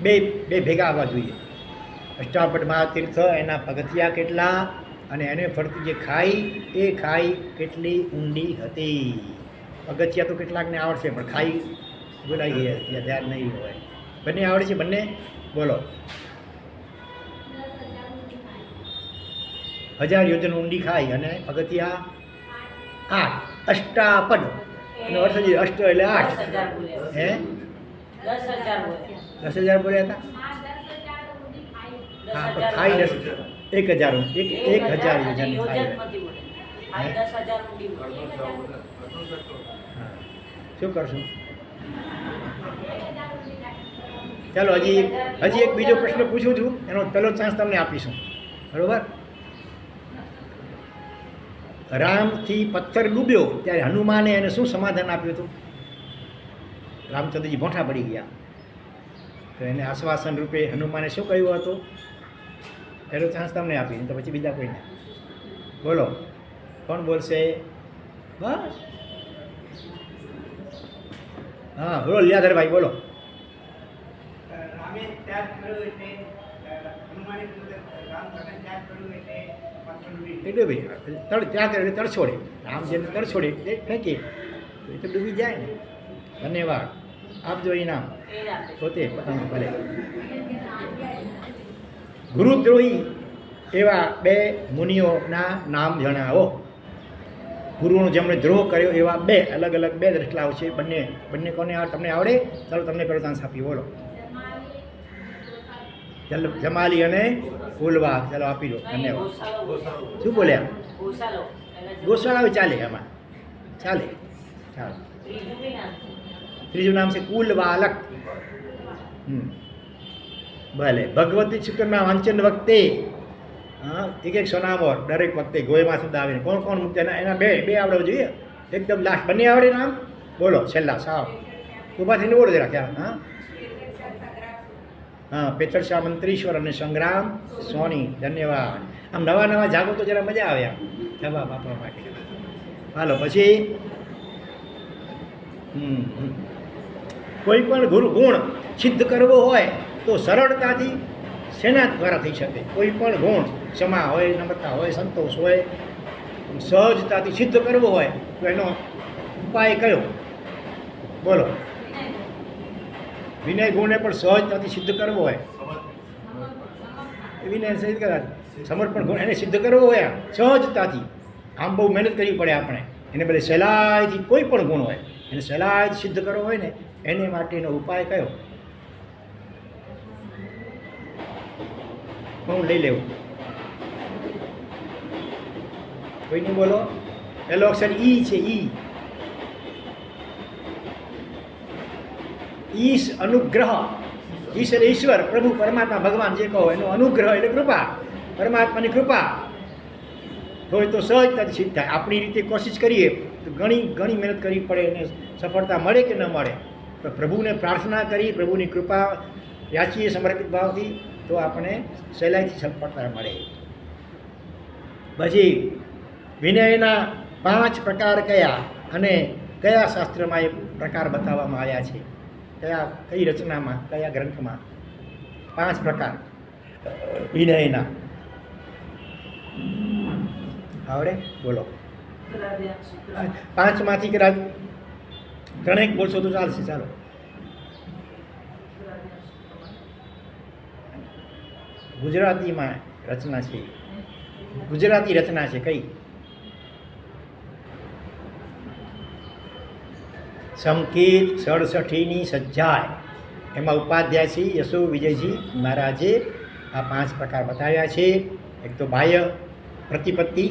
Speaker 1: બે ભેગા આવવા જોઈએ. અષ્ટાપદ મહાતીર્થ, એના પગથિયા કેટલા અને એને ફરતી જે ખાઈ એ ખાઈ કેટલી ઊંડી હતી? પગથિયા તો કેટલાકને આવડશે પણ ખાઈ બોલાઈ ગયા, ધ્યાન નહીં હોય. બંને આવડે છે? બંને બોલો. 1000 યોજન ઊંડી ખાઈ અને પગથિયા 8. અષ્ટાપદ એનો અર્થ છે અષ્ટ એટલે 8. હે 10,000 બોલ્યા હતા? હા, પણ ખાઈ 1,000 યોજન ખાઈ. શું કરશું? ચાલો હજી એક બીજો પ્રશ્ન પૂછું છું, એનો પહેલો ચાન્સ તમને આપીશું, બરોબર? રામથી પથ્થર ડૂબ્યો ત્યારે હનુમાને એને શું સમાધાન આપ્યું હતું? રામચંદ્રજી ભોંઠા પડી ગયા તો એને આશ્વાસન રૂપે હનુમાને શું કહ્યું હતું? પહેલો ચાન્સ તમને આપી, તો પછી બીજા કોઈને. બોલો, કોણ બોલશે? બસ, હા બોલો, લીલાધરભાઈ બોલો.
Speaker 4: રામે ત્યાગ કર્યો એટલે હનુમાને રામ ત્યાગ કર્યો એટલે
Speaker 1: એટલે ભાઈ ત્યાગ કરે એટલે તરછોડે. રામ જેને તરછોડે એ ફેંકે તો એ તો ડૂબી જાય ને. ધન્યવાદ, આપજો ઇનામ. પોતે પતંગ ભલે. ગુરુદ્રોહી એવા 2 મુનિઓના નામ જણાવો. ગુરુનો જેમણે દ્રોહ કર્યો એવા 2 અલગ અલગ 2 દ્રષ્ટાઓ છે. બંને કોને તમને આવડે? ચાલો તમને પહેલો ચાન્સ આપી, બોલો. જમાલી અને ઉલવાગ. ચાલો આપી દો, ધન્યવાદ. શું બોલ્યા? ગોસાળા ચાલે, આમાં ચાલે. ચાલો, ત્રીજું નામ છે કુલવાલક. ભલે. ભગવતી સૂત્રના વાંચન વખતે એક સોનામોર દરેક વખતે ગોયમાં શબ્દ આવે. કોણ મુક્ત? એના બે આવડવા જોઈએ. એકદમ લાસ્ટ બંને આવડે નામ બોલો. છેલ્લા સાવ ઊભા થઈને બોલો જરા. ખ્યાલ? હા, પેચરશા મંત્રીશ્વર અને સંગ્રામ સોની. ધન્યવાદ. આમ નવા જાગો તો જરા મજા આવે આમ જવાબ આપવા માટે. હાલો પછી કોઈ પણ ગુણ સિદ્ધ કરવો હોય તો સરળતાથી શેના દ્વારા થઈ શકે? કોઈ પણ ગુણ, ક્ષમા હોય, નમ્રતા હોય, સંતોષ હોય, સહજતાથી સિદ્ધ કરવો હોય તો એનો ઉપાય કયો? બોલો. વિનય ગુણને પણ સહજતાથી સિદ્ધ કરવો હોય, વિનય સિદ્ધ કરવા, સમર્પણ ગુણ એને સિદ્ધ કરવો હોય સહજતાથી. આમ બહુ મહેનત કરવી પડે આપણે. એને બદલે સહેલાઈથી કોઈ પણ ગુણ હોય એને સહેલાઈથી સિદ્ધ કરવો હોય ને, એને માટેનો ઉપાય કયો? હું લઈ લેવું. કોઈની બોલો. પહેલો અક્ષર ઈ છે. ઈશ અનુગ્રહ. ઈશ એટલે ઈશ્વર, પ્રભુ, પરમાત્મા, ભગવાન જે કહો એનો અનુગ્રહ એટલે કૃપા. પરમાત્માની કૃપા હોય તો સહજતાથી સિદ્ધ થાય. આપણી રીતે કોશિશ કરીએ તો ઘણી મહેનત કરવી પડે એને સફળતા મળે કે ન મળે. તો પ્રભુને પ્રાર્થના કરી, પ્રભુની કૃપા યાચીએ સમર્પિત ભાવથી તો આપણે સહેલાઈથી સફળતા મળે. પછી વિનયના 5 પ્રકાર કયા અને કયા શાસ્ત્રમાં એ પ્રકાર બતાવવામાં આવ્યા છે? કઈ રચનામાં, કયા ગ્રંથમાં? 5 પ્રકાર વિનયના આવડે? બોલો. 5માંથી કદાચ ત્રણેક બોલશો તો ચાલશે. ચાલો. ગુજરાતીમાં રચના છે. ગુજરાતી રચના છે કઈ? સંકેત 67ની સજ્જાય. એમાં ઉપાધ્યાય શ્રી યશો વિજયજી મહારાજે આ 5 પ્રકાર બતાવ્યા છે. એક તો બાહ્ય પ્રતિપત્તિ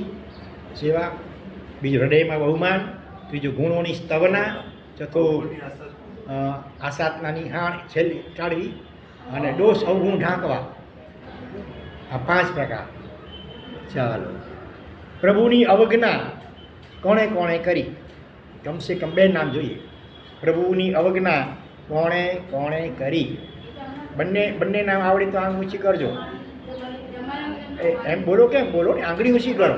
Speaker 1: સેવા, બીજું હૃદયમાં બહુમાન, ત્રીજું ગુણોની સ્તવના, ચોથું આસાતનાની હાણ છેલ્લી ટાળવી અને દોષ અવગુણ ઢાંકવા. આ 5 પ્રકાર. ચાલો, પ્રભુની અવજ્ઞા કોણે કોણે કરી? કમસે કમ 2 નામ જોઈએ. પ્રભુની અવજ્ઞા કોણે કોણે કરી? બંને નામ આવડે તો આંગ ઊંચી કરજો. એમ બોલો, કેમ બોલો ને, આંગળી ઊંચી કરો.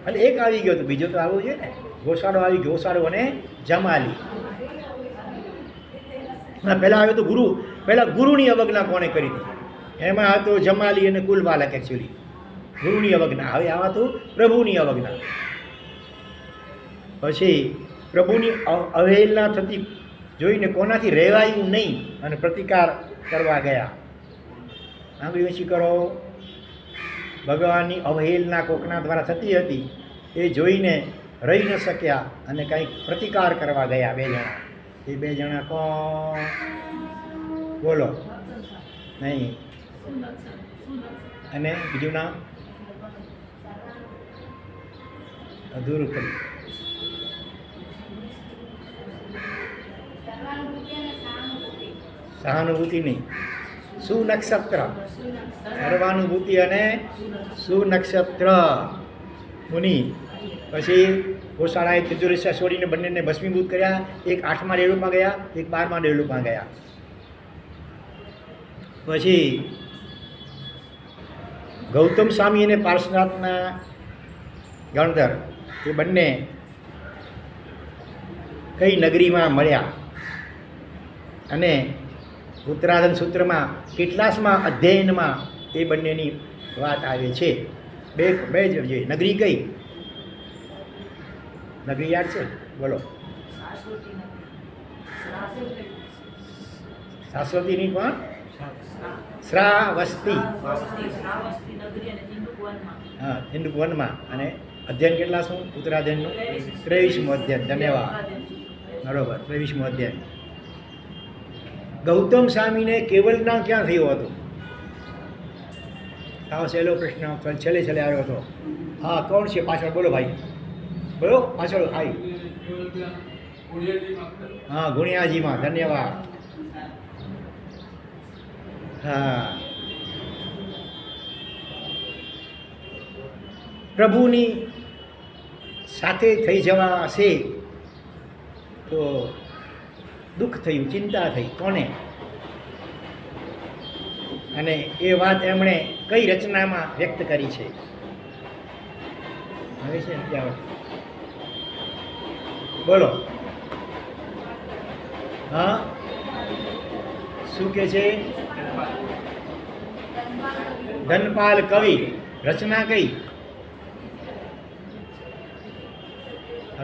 Speaker 1: એટલે એક આવી ગયો તો બીજો તો આવવો જોઈએ ને. ગોસાડો આવી ગયો, ગોસાડો અને જમાલી. પહેલાં આવ્યો તો ગુરુ. પહેલાં ગુરુની અવજ્ઞા કોણે કરી હતી? એમાં હતો જમાલી અને કુલબાલક. એકચ્યુઅલી ગુરુની અવજ્ઞા. હવે આવા તો પ્રભુની અવજ્ઞા. પછી પ્રભુની અવહેલના થતી જોઈને કોનાથી રહેવાયું નહીં અને પ્રતિકાર કરવા ગયા. આંગળી ઊંચી કરો. ભગવાનની અવહેલના કોકના દ્વારા થતી હતી એ જોઈને રહી ન શક્યા અને કંઈક પ્રતિકાર કરવા ગયા 2 જણા. એ 2 જણા કોણ? બોલો. નહીં. અને બીજું નામ અધૂરું કર્યું. સહાનુભૂતિ નહીં, સુનક્ષત્ર. સર્વાનુભૂતિ અને સુનક્ષત્ર મુનિ. પછી ગોશાળાએ તિજોરી છોડીને બંનેને ભસ્મીભૂત કર્યા. એક 8મા ડેલુમાં ગયા, એક 12મા ડેલુમાં ગયા. પછી ગૌતમ સ્વામી અને પાર્શ્વનાથના ગણધર એ બંને કઈ નગરીમાં મળ્યા અને ઉત્તરાધન સૂત્રમાં કેટલાસમાં અધ્યયનમાં એ બંનેની વાત આવે છે. બે જ જોઈએ. નગરી કઈ? નગરી યાદ છે? બોલો. શાશ્વતીની પણ શ્રાવસ્તી. હા, હિન્દુ વનમાં. અને અધ્યયન કેટલા શું? ઉત્તરાધ્યયનનું 23મું અધ્યયન. ધન્યવાદ. બરોબર, 23મું અધ્યયન. ગૌતમ સ્વામીને કેવલ જ્ઞાન ક્યાં થયું હતું? આવો સહેલો પ્રશ્ન છેલ્લે આવ્યો હતો. હા, કોણ છે પાછળ? બોલો ભાઈ, બોલો પાછળ. હાઈ. હા, ગુણિયાજીમાં. ધન્યવાદ. હા, પ્રભુની સાથે થઈ જવા હશે તો દુઃખ થયું, ચિંતા થઈ. કોને? અને એ વાત એમણે કઈ રચનામાં વ્યક્ત કરી છે? હવે છે ને ત્યાં બોલો. હા, શું કે છે? ધનપાલ કવિ. રચના કઈ?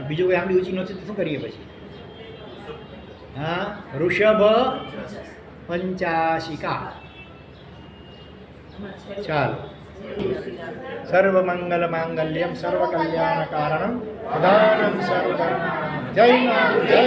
Speaker 1: બીજું કોઈ આંગળી ઊંચી નથી તો શું કરીએ પછી? હા, ઋષભ પંચાશિકા. ચાલો. સર્વમંગલ માંગલ્યમ સર્વકલ્યાણ કારણમ પ્રધાનમ સર્વધર્માણામ. જય મા જય.